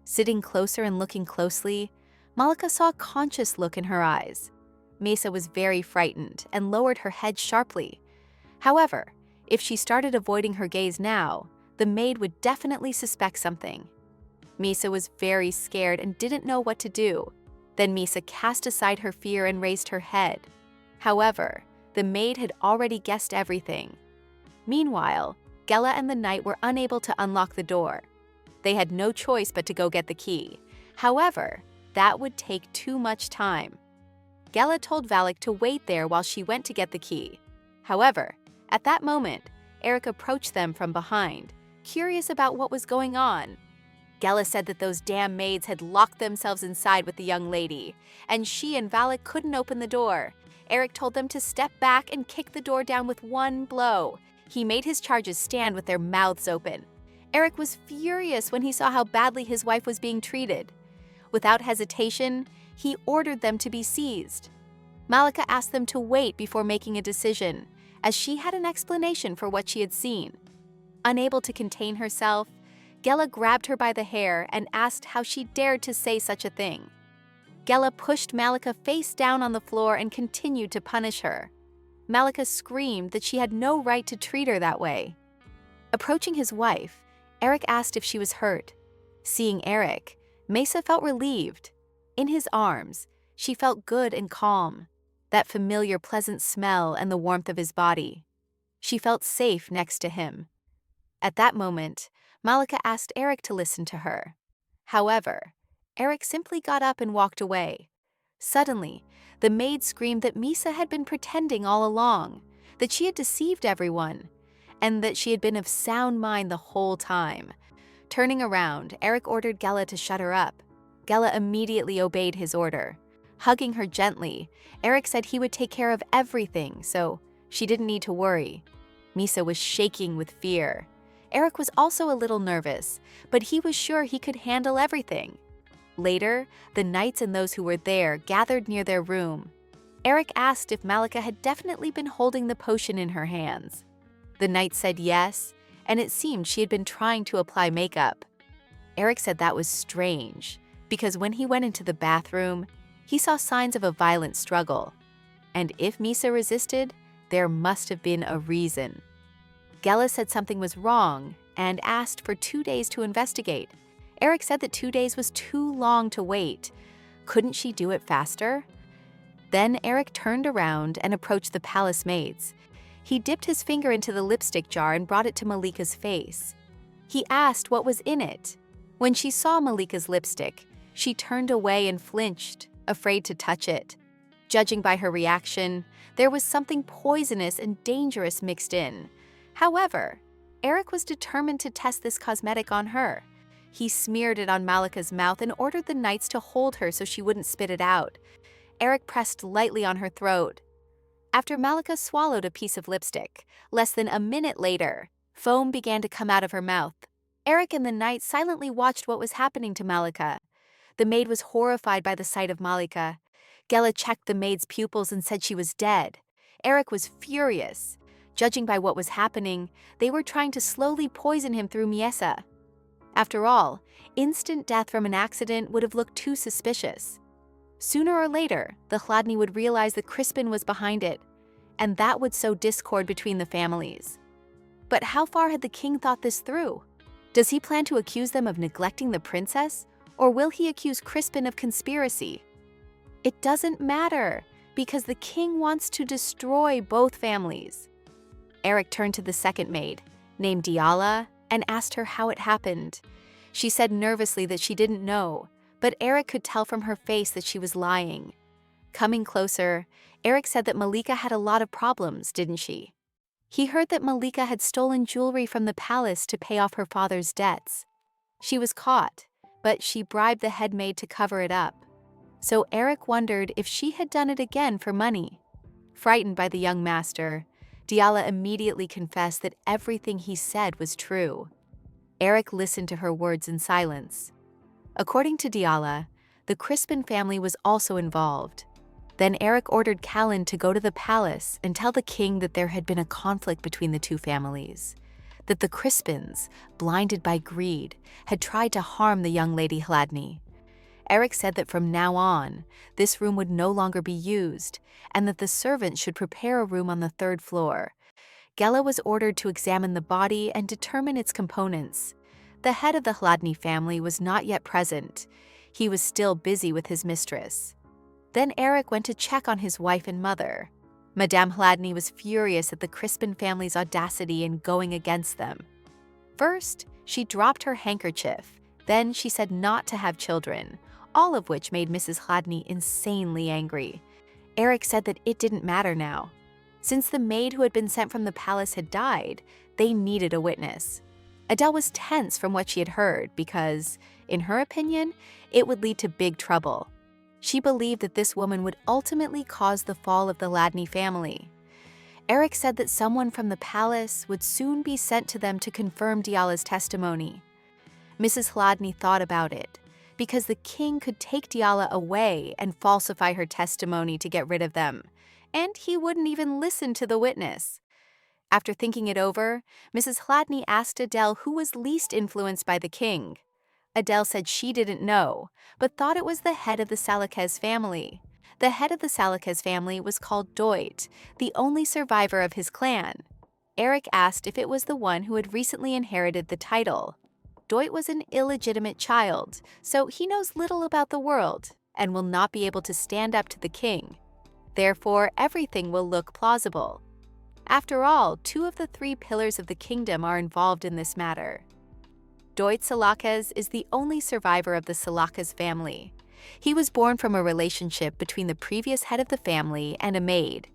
Sitting closer and looking closely, Malika saw a conscious look in her eyes. Mesa was very frightened and lowered her head sharply. However, if she started avoiding her gaze now, the maid would definitely suspect something. Mesa was very scared and didn't know what to do. Then Mesa cast aside her fear and raised her head. However, the maid had already guessed everything. Meanwhile, Gela and the knight were unable to unlock the door. They had no choice but to go get the key. However, that would take too much time. Gela told Valak to wait there while she went to get the key. However, at that moment, Eric approached them from behind, curious about what was going on. Gela said that those damn maids had locked themselves inside with the young lady, and she and Valak couldn't open the door. Eric told them to step back and kick the door down with one blow. He made his charges stand with their mouths open. Eric was furious when he saw how badly his wife was being treated. Without hesitation, he ordered them to be seized. Malika asked them to wait before making a decision, as she had an explanation for what she had seen. Unable to contain herself, Gela grabbed her by the hair and asked how she dared to say such a thing. Gela pushed Malika face down on the floor and continued to punish her. Malika screamed that she had no right to treat her that way. Approaching his wife, Eric asked if she was hurt. Seeing Eric, Mesa felt relieved. In his arms, she felt good and calm, that familiar pleasant smell and the warmth of his body. She felt safe next to him. At that moment, Malika asked Eric to listen to her. However, Eric simply got up and walked away. Suddenly, the maid screamed that Mesa had been pretending all along, that she had deceived everyone, and that she had been of sound mind the whole time. Turning around, Eric ordered Gela to shut her up. Gela immediately obeyed his order. Hugging her gently, Eric said he would take care of everything, so she didn't need to worry. Mesa was shaking with fear. Eric was also a little nervous, but he was sure he could handle everything. Later, the knights and those who were there gathered near their room. Eric asked if Malika had definitely been holding the potion in her hands. The knight said yes, and it seemed she had been trying to apply makeup. Eric said that was strange, because when he went into the bathroom, he saw signs of a violent struggle. And if Mesa resisted, there must have been a reason. Gela said something was wrong and asked for 2 days to investigate. Eric said that 2 days was too long to wait. Couldn't she do it faster? Then Eric turned around and approached the palace maids. He dipped his finger into the lipstick jar and brought it to Malika's face. He asked what was in it. When she saw Malika's lipstick, she turned away and flinched, afraid to touch it. Judging by her reaction, there was something poisonous and dangerous mixed in. However, Eric was determined to test this cosmetic on her. He smeared it on Malika's mouth and ordered the knights to hold her so she wouldn't spit it out. Eric pressed lightly on her throat. After Malika swallowed a piece of lipstick, less than a minute later, foam began to come out of her mouth. Eric and the knights silently watched what was happening to Malika. The maid was horrified by the sight of Malika. Gela checked the maid's pupils and said she was dead. Eric was furious. Judging by what was happening, they were trying to slowly poison him through Miesa. After all, instant death from an accident would have looked too suspicious. Sooner or later, the Chladni would realize that Crispin was behind it, and that would sow discord between the families. But how far had the king thought this through? Does he plan to accuse them of neglecting the princess, or will he accuse Crispin of conspiracy? It doesn't matter, because the king wants to destroy both families. Eric turned to the second maid, named Diala, and asked her how it happened. She said nervously that she didn't know, but Eric could tell from her face that she was lying. Coming closer, Eric said that Malika had a lot of problems, didn't she? He heard that Malika had stolen jewelry from the palace to pay off her father's debts. She was caught, but she bribed the head maid to cover it up. So Eric wondered if she had done it again for money. Frightened by the young master, Diala immediately confessed that everything he said was true. Eric listened to her words in silence. According to Diala, the Crispin family was also involved. Then Eric ordered Callan to go to the palace and tell the king that there had been a conflict between the two families, that the Crispins, blinded by greed, had tried to harm the young lady Chladni. Eric said that from now on, this room would no longer be used, and that the servants should prepare a room on the third floor. Gela was ordered to examine the body and determine its components. The head of the Hladny family was not yet present. He was still busy with his mistress. Then Eric went to check on his wife and mother. Madame Hladny was furious at the Crispin family's audacity in going against them. First, she dropped her handkerchief. Then she said not to have children, all of which made Mrs. Hladny insanely angry. Eric said that it didn't matter now. Since the maid who had been sent from the palace had died, they needed a witness. Adele was tense from what she had heard because, in her opinion, it would lead to big trouble. She believed that this woman would ultimately cause the fall of the Hladny family. Eric said that someone from the palace would soon be sent to them to confirm Diala's testimony. Mrs. Hladny thought about it, because the king could take Diala away and falsify her testimony to get rid of them, and he wouldn't even listen to the witness. After thinking it over, Mrs. Hladny asked Adele who was least influenced by the king. Adele said she didn't know, but thought it was the head of the Salakez family. The head of the Salakez family was called Doit, the only survivor of his clan. Eric asked if it was the one who had recently inherited the title. Doit was an illegitimate child, so he knows little about the world and will not be able to stand up to the king. Therefore, everything will look plausible. After all, 2 of the 3 pillars of the kingdom are involved in this matter. Doit Salakez is the only survivor of the Salakez family. He was born from a relationship between the previous head of the family and a maid,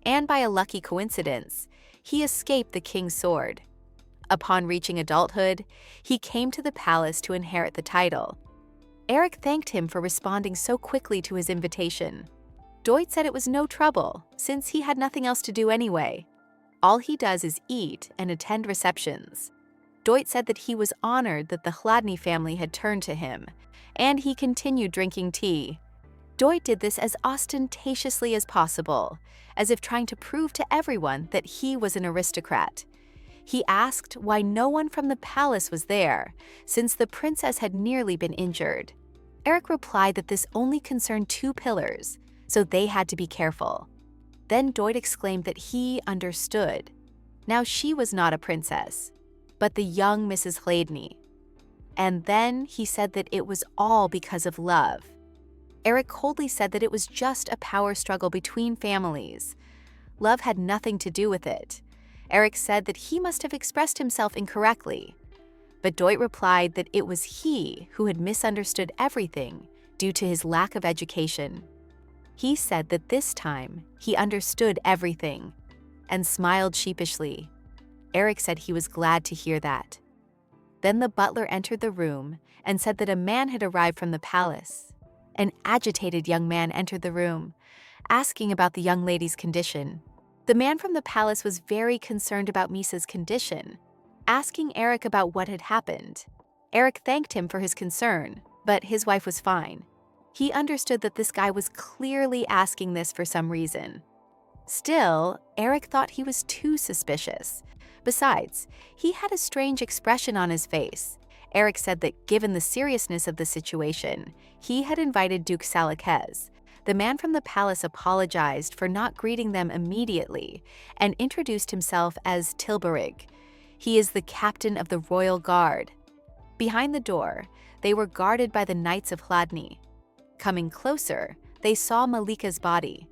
and by a lucky coincidence, he escaped the king's sword. Upon reaching adulthood, he came to the palace to inherit the title. Eric thanked him for responding so quickly to his invitation. Doit said it was no trouble, since he had nothing else to do anyway. All he does is eat and attend receptions. Doit said that he was honored that the Hladny family had turned to him, and he continued drinking tea. Doit did this as ostentatiously as possible, as if trying to prove to everyone that he was an aristocrat. He asked why no one from the palace was there, since the princess had nearly been injured. Eric replied that this only concerned 2 pillars, so they had to be careful. Then Doit exclaimed that he understood. Now she was not a princess, but the young Mrs. Hladny. And then he said that it was all because of love. Eric coldly said that it was just a power struggle between families. Love had nothing to do with it. Eric said that he must have expressed himself incorrectly. But Doit replied that it was he who had misunderstood everything due to his lack of education. He said that this time he understood everything and smiled sheepishly. Eric said he was glad to hear that. Then the butler entered the room and said that a man had arrived from the palace. An agitated young man entered the room, asking about the young lady's condition. The man from the palace was very concerned about Misa's condition, asking Eric about what had happened. Eric thanked him for his concern, but his wife was fine. He understood that this guy was clearly asking this for some reason. Still, Eric thought he was too suspicious. Besides, he had a strange expression on his face. Eric said that given the seriousness of the situation, he had invited Duke Salakez. The man from the palace apologized for not greeting them immediately and introduced himself as Tilburig. He is the captain of the royal guard. Behind the door, they were guarded by the Knights of Hladny. Coming closer, they saw Malika's body.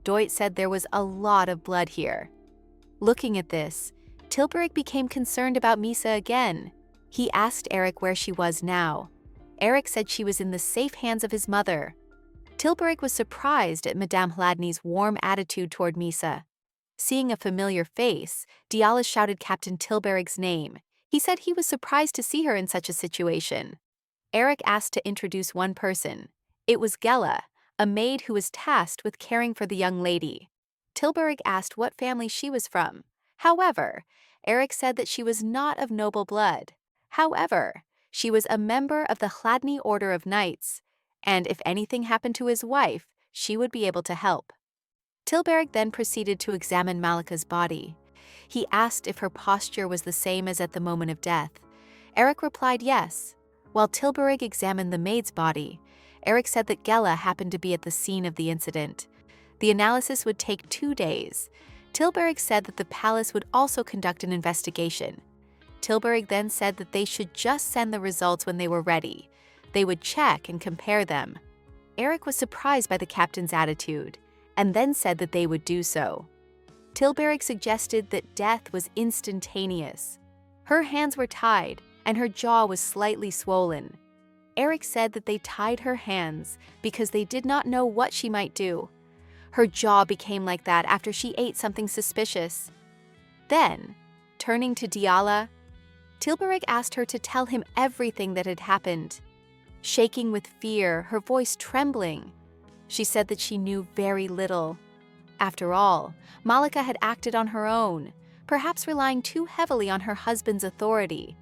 Doit said there was a lot of blood here. Looking at this, Tilburig became concerned about Misa again. He asked Eric where she was now. Eric said she was in the safe hands of his mother. Tilburig was surprised at Madame Hladny's warm attitude toward Misa. Seeing a familiar face, Diala shouted Captain Tilburig's name. He said he was surprised to see her in such a situation. Eric asked to introduce one person. It was Gela, a maid who was tasked with caring for the young lady. Tilburig asked what family she was from. However, Eric said that she was not of noble blood. However, she was a member of the Hladny Order of Knights, and if anything happened to his wife, she would be able to help. Tilburig then proceeded to examine Malika's body. He asked if her posture was the same as at the moment of death. Eric replied yes. While Tilburig examined the maid's body, Eric said that Gela happened to be at the scene of the incident. The analysis would take 2 days. Tilburg said that the palace would also conduct an investigation. Tilburg then said that they should just send the results when they were ready. They would check and compare them. Eric was surprised by the captain's attitude, and then said that they would do so. Tilburg suggested that death was instantaneous. Her hands were tied, and her jaw was slightly swollen. Eric said that they tied her hands because they did not know what she might do. Her jaw became like that after she ate something suspicious. Then, turning to Diala, Tilburg asked her to tell him everything that had happened. Shaking with fear, her voice trembling, she said that she knew very little. After all, Malika had acted on her own, perhaps relying too heavily on her husband's authority.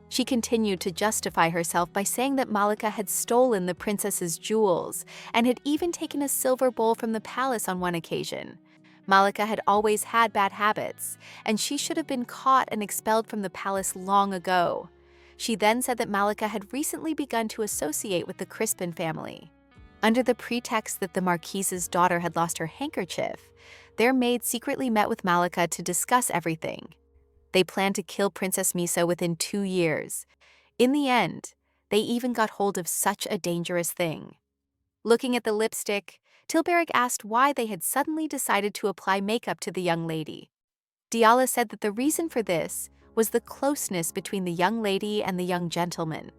She continued to justify herself by saying that Malika had stolen the princess's jewels and had even taken a silver bowl from the palace on one occasion. Malika had always had bad habits, and she should have been caught and expelled from the palace long ago. She then said that Malika had recently begun to associate with the Crispin family. Under the pretext that the Marquise's daughter had lost her handkerchief, their maid secretly met with Malika to discuss everything. They planned to kill Princess Misa within 2 years. In the end, they even got hold of such a dangerous thing. Looking at the lipstick, Tilburg asked why they had suddenly decided to apply makeup to the young lady. Diala said that the reason for this was the closeness between the young lady and the young gentleman.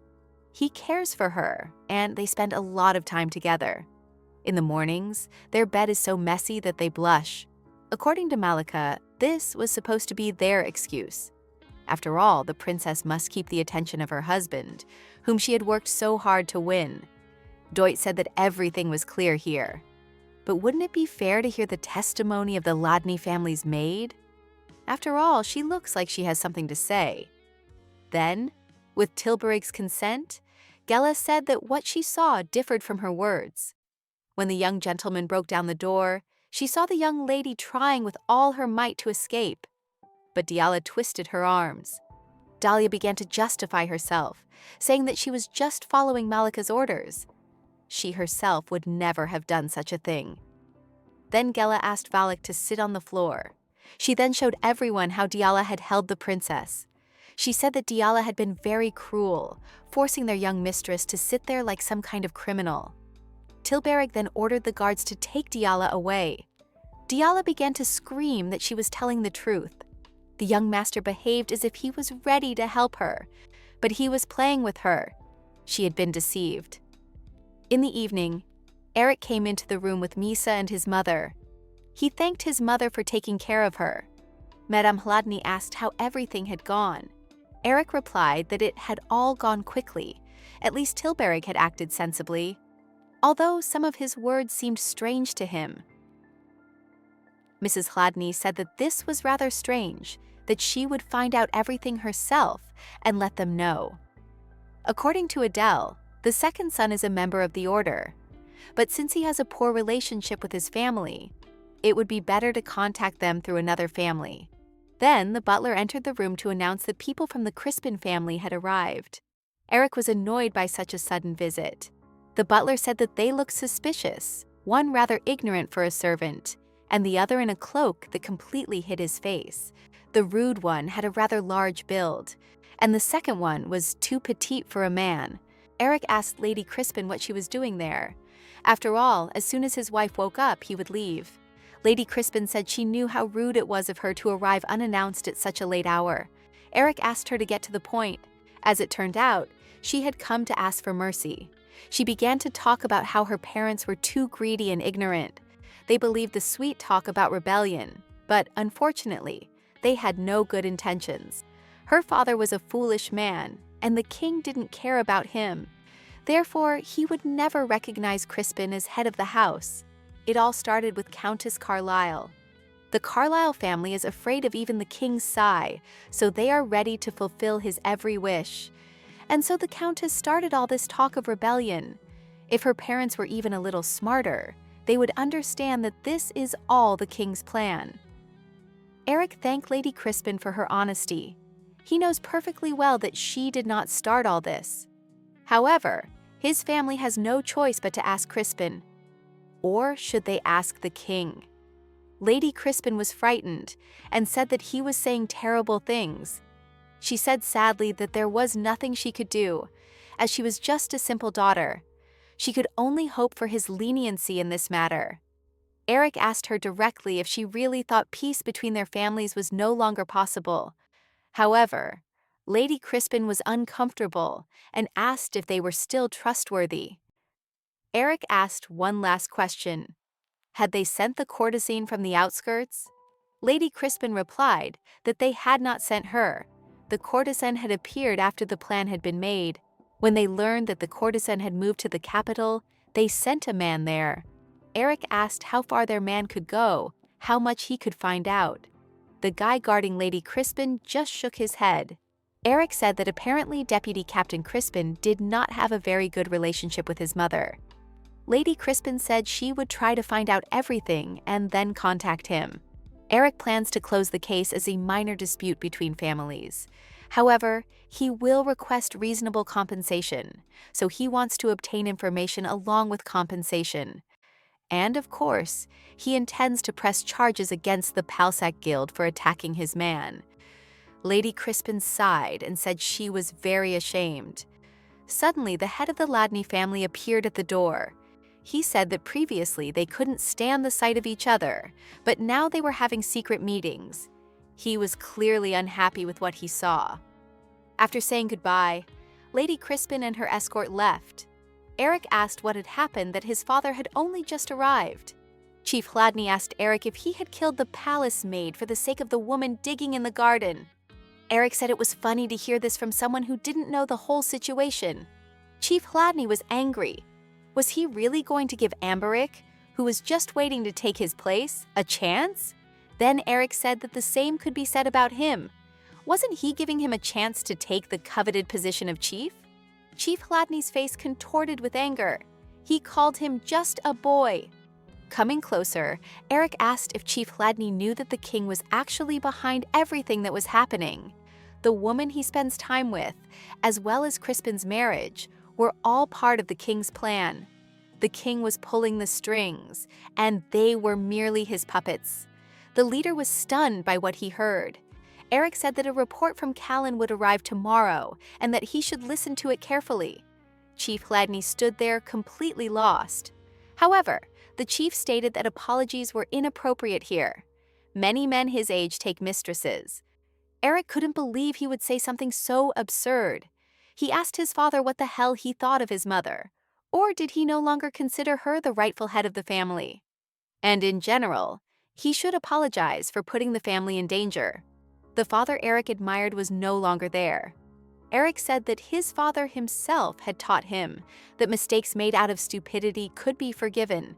He cares for her, and they spend a lot of time together. In the mornings, their bed is so messy that they blush. According to Malika, this was supposed to be their excuse. After all, the princess must keep the attention of her husband, whom she had worked so hard to win. Deutsch said that everything was clear here. But wouldn't it be fair to hear the testimony of the Ladny family's maid? After all, she looks like she has something to say. Then, with Tilburg's consent, Gela said that what she saw differed from her words. When the young gentleman broke down the door, she saw the young lady trying with all her might to escape. But Diala twisted her arms. Dahlia began to justify herself, saying that she was just following Malika's orders. She herself would never have done such a thing. Then Gela asked Valak to sit on the floor. She then showed everyone how Diala had held the princess. She said that Diala had been very cruel, forcing their young mistress to sit there like some kind of criminal. Tilburg then ordered the guards to take Diala away. Diala began to scream that she was telling the truth. The young master behaved as if he was ready to help her, but he was playing with her. She had been deceived. In the evening, Eric came into the room with Misa and his mother. He thanked his mother for taking care of her. Madame Hladny asked how everything had gone. Eric replied that it had all gone quickly. At least Tilburg had acted sensibly, although some of his words seemed strange to him. Mrs. Hladny said that this was rather strange, that she would find out everything herself and let them know. According to Adele, the second son is a member of the order, but since he has a poor relationship with his family, it would be better to contact them through another family. Then the butler entered the room to announce that people from the Crispin family had arrived. Eric was annoyed by such a sudden visit. The butler said that they looked suspicious, one rather ignorant for a servant, and the other in a cloak that completely hid his face. The rude one had a rather large build, and the second one was too petite for a man. Eric asked Lady Crispin what she was doing there. After all, as soon as his wife woke up, he would leave. Lady Crispin said she knew how rude it was of her to arrive unannounced at such a late hour. Eric asked her to get to the point. As it turned out, she had come to ask for mercy. She began to talk about how her parents were too greedy and ignorant. They believed the sweet talk about rebellion, but unfortunately, they had no good intentions. Her father was a foolish man, and the king didn't care about him. Therefore, he would never recognize Crispin as head of the house. It all started with Countess Carlyle. The Carlyle family is afraid of even the king's sigh, so they are ready to fulfill his every wish. And so the Countess started all this talk of rebellion. If her parents were even a little smarter, they would understand that this is all the king's plan. Eric thanked Lady Crispin for her honesty. He knows perfectly well that she did not start all this. However, His family has no choice but to ask Crispin. Or should they ask the king? Lady Crispin was frightened and said that he was saying terrible things. She said sadly that there was nothing she could do, as she was just a simple daughter. She could only hope for his leniency in this matter. Eric asked her directly if she really thought peace between their families was no longer possible. However, Lady Crispin was uncomfortable and asked if they were still trustworthy. Eric asked one last question. Had they sent the courtesan from the outskirts? Lady Crispin replied that they had not sent her. The courtesan had appeared after the plan had been made. When they learned that the courtesan had moved to the capital, they sent a man there. Eric asked how far their man could go, how much he could find out. The guy guarding Lady Crispin just shook his head. Eric said that apparently Deputy Captain Crispin did not have a very good relationship with his mother. Lady Crispin said she would try to find out everything and then contact him. Eric plans to close the case as a minor dispute between families. However, he will request reasonable compensation, so he wants to obtain information along with compensation. And of course, he intends to press charges against the Facade Guild for attacking his man. Lady Crispin sighed and said she was very ashamed. Suddenly, the head of the Ladney family appeared at the door. He said that previously they couldn't stand the sight of each other, but now they were having secret meetings. He was clearly unhappy with what he saw. After saying goodbye, Lady Crispin and her escort left. Eric asked what had happened, that his father had only just arrived. Chief Ladney asked Eric if he had killed the palace maid for the sake of the woman digging in the garden. Eric said it was funny to hear this from someone who didn't know the whole situation. Chief Ladney was angry. Was he really going to give Amberic, who was just waiting to take his place, a chance? Then Eric said that the same could be said about him. Wasn't he giving him a chance to take the coveted position of chief? Chief Ladney's face contorted with anger. He called him just a boy. Coming closer, Eric asked if Chief Ladney knew that the king was actually behind everything that was happening. The woman he spends time with, as well as Crispin's marriage, were all part of the king's plan. The king was pulling the strings, and they were merely his puppets. The leader was stunned by what he heard. Eric said that a report from Callan would arrive tomorrow and that he should listen to it carefully. Chief Ladney stood there completely lost. However, the chief stated that apologies were inappropriate here. Many men his age take mistresses. Eric couldn't believe he would say something so absurd. He asked his father what the hell he thought of his mother. Or did he no longer consider her the rightful head of the family? And in general, he should apologize for putting the family in danger. The father Eric admired was no longer there. Eric said that his father himself had taught him that mistakes made out of stupidity could be forgiven.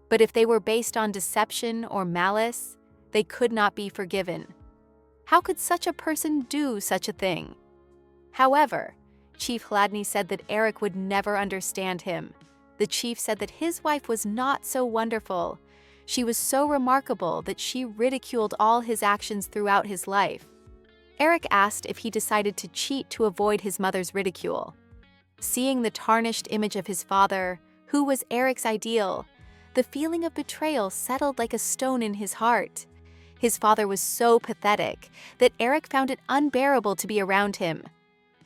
But if they were based on deception or malice, they could not be forgiven. How could such a person do such a thing? However, Chief Ladney said that Eric would never understand him. The chief said that his wife was not so wonderful. She was so remarkable that she ridiculed all his actions throughout his life. Eric asked if he decided to cheat to avoid his mother's ridicule. Seeing the tarnished image of his father, who was Eric's ideal, the feeling of betrayal settled like a stone in his heart. His father was so pathetic that Eric found it unbearable to be around him.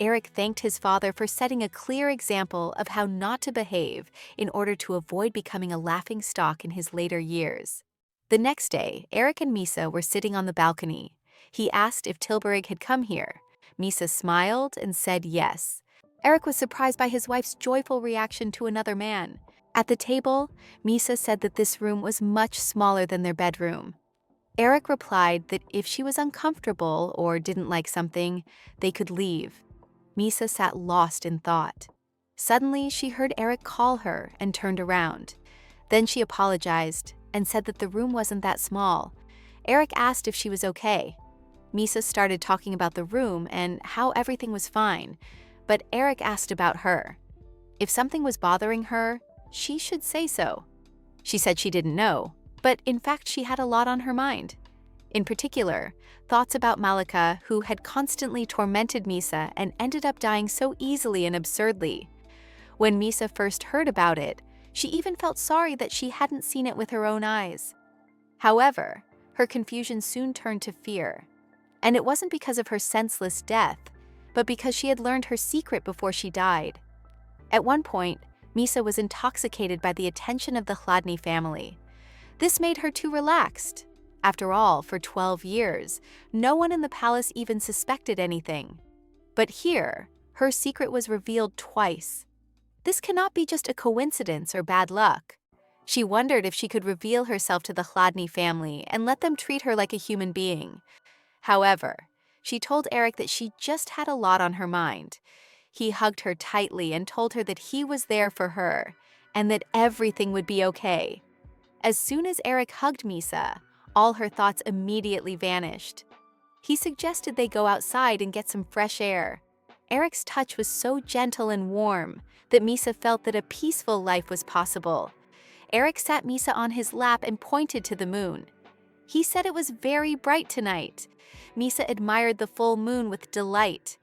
Eric thanked his father for setting a clear example of how not to behave in order to avoid becoming a laughingstock in his later years. The next day, Eric and Misa were sitting on the balcony. He asked if Tilbury had come here. Misa smiled and said yes. Eric was surprised by his wife's joyful reaction to another man. At the table, Misa said that this room was much smaller than their bedroom. Eric replied that if she was uncomfortable or didn't like something, they could leave. Misa sat lost in thought. Suddenly, she heard Eric call her and turned around. Then she apologized and said that the room wasn't that small. Eric asked if she was okay. Misa started talking about the room and how everything was fine, but Eric asked about her. If something was bothering her, she should say so. She said she didn't know, but in fact she had a lot on her mind. In particular, thoughts about Malika, who had constantly tormented Misa and ended up dying so easily and absurdly. When Misa first heard about it, she even felt sorry that she hadn't seen it with her own eyes. However, her confusion soon turned to fear. And it wasn't because of her senseless death, but because she had learned her secret before she died. At one point, Misa was intoxicated by the attention of the Chladni family. This made her too relaxed. After all, for 12 years, no one in the palace even suspected anything. But here, her secret was revealed twice. This cannot be just a coincidence or bad luck. She wondered if she could reveal herself to the Chladni family and let them treat her like a human being. However, she told Eric that she just had a lot on her mind. He hugged her tightly and told her that he was there for her and that everything would be okay. As soon as Eric hugged Misa, all her thoughts immediately vanished. He suggested they go outside and get some fresh air. Eric's touch was so gentle and warm that Misa felt that a peaceful life was possible. Eric sat Misa on his lap and pointed to the moon. He said it was very bright tonight. Misa admired the full moon with delight.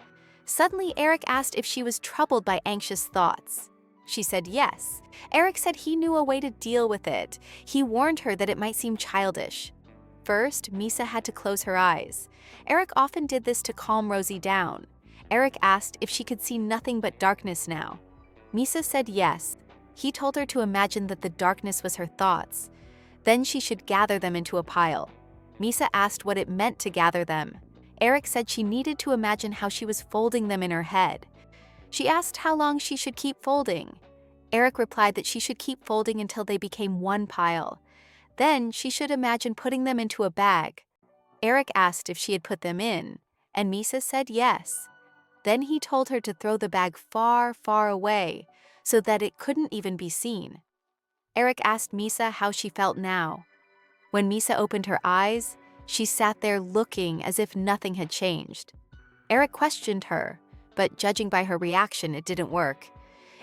Suddenly, Eric asked if she was troubled by anxious thoughts. She said yes. Eric said he knew a way to deal with it. He warned her that it might seem childish. First, Misa had to close her eyes. Eric often did this to calm Rosie down. Eric asked if she could see nothing but darkness now. Misa said yes. He told her to imagine that the darkness was her thoughts. Then she should gather them into a pile. Misa asked what it meant to gather them. Eric said she needed to imagine how she was folding them in her head. She asked how long she should keep folding. Eric replied that she should keep folding until they became one pile. Then she should imagine putting them into a bag. Eric asked if she had put them in, and Misa said yes. Then he told her to throw the bag far, far away, so that it couldn't even be seen. Eric asked Misa how she felt now. When Misa opened her eyes, she sat there looking as if nothing had changed. Eric questioned her, but judging by her reaction, it didn't work.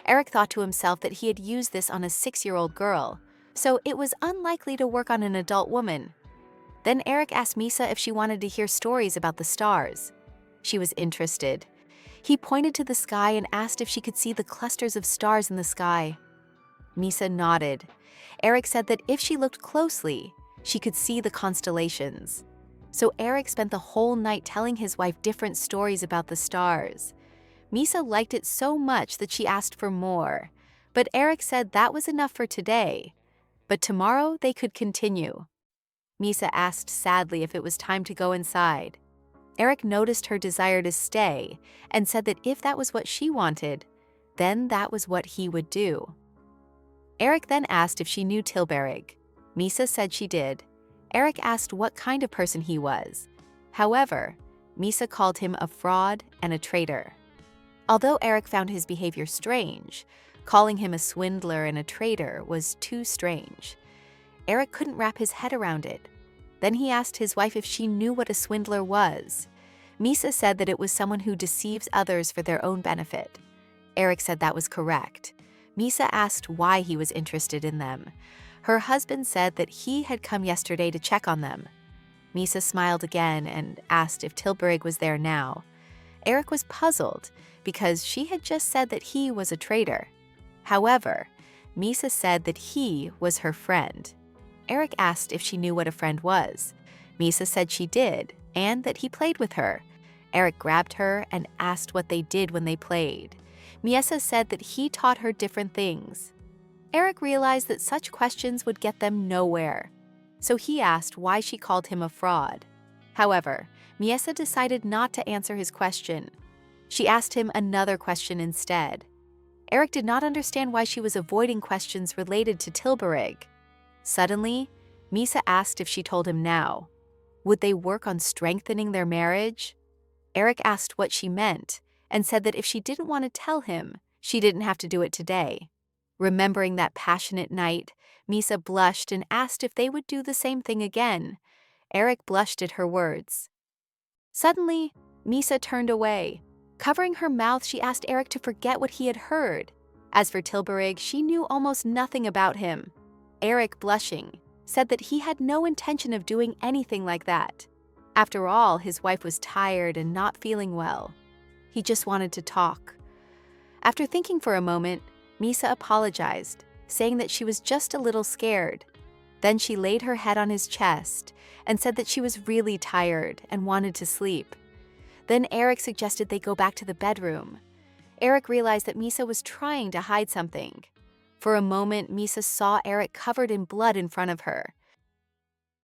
Eric thought to himself that he had used this on a 6-year-old girl, so it was unlikely to work on an adult woman. Then Eric asked Misa if she wanted to hear stories about the stars. She was interested. He pointed to the sky and asked if she could see the clusters of stars in the sky. Misa nodded. Eric said that if she looked closely, she could see the constellations. So Eric spent the whole night telling his wife different stories about the stars. Misa liked it so much that she asked for more, but Eric said that was enough for today. But tomorrow they could continue. Misa asked sadly if it was time to go inside. Eric noticed her desire to stay and said that if that was what she wanted, then that was what he would do. Eric then asked if she knew Tilberig. Misa said she did. Eric asked what kind of person he was. However, Misa called him a fraud and a traitor. Although Eric found his behavior strange, calling him a swindler and a traitor was too strange. Eric couldn't wrap his head around it. Then he asked his wife if she knew what a swindler was. Misa said that it was someone who deceives others for their own benefit. Eric said that was correct. Misa asked why he was interested in them. Her husband said that he had come yesterday to check on them. Misa smiled again and asked if Tilberig was there now. Eric was puzzled because she had just said that he was a traitor. However, Misa said that he was her friend. Eric asked if she knew what a friend was. Misa said she did, and that he played with her. Eric grabbed her and asked what they did when they played. Misa said that he taught her different things. Eric realized that such questions would get them nowhere, so he asked why she called him a fraud. However, Misa decided not to answer his question. She asked him another question instead. Eric did not understand why she was avoiding questions related to Tilberig. Suddenly, Misa asked if she told him now. Would they work on strengthening their marriage? Eric asked what she meant and said that if she didn't want to tell him, she didn't have to do it today. Remembering that passionate night, Misa blushed and asked if they would do the same thing again. Eric blushed at her words. Suddenly, Misa turned away. Covering her mouth, she asked Eric to forget what he had heard. As for Tilberig, she knew almost nothing about him. Eric, blushing, said that he had no intention of doing anything like that. After all, his wife was tired and not feeling well. He just wanted to talk. After thinking for a moment, Misa apologized, saying that she was just a little scared. Then she laid her head on his chest and said that she was really tired and wanted to sleep. Then Eric suggested they go back to the bedroom. Eric realized that Misa was trying to hide something. For a moment, Misa saw Eric covered in blood in front of her.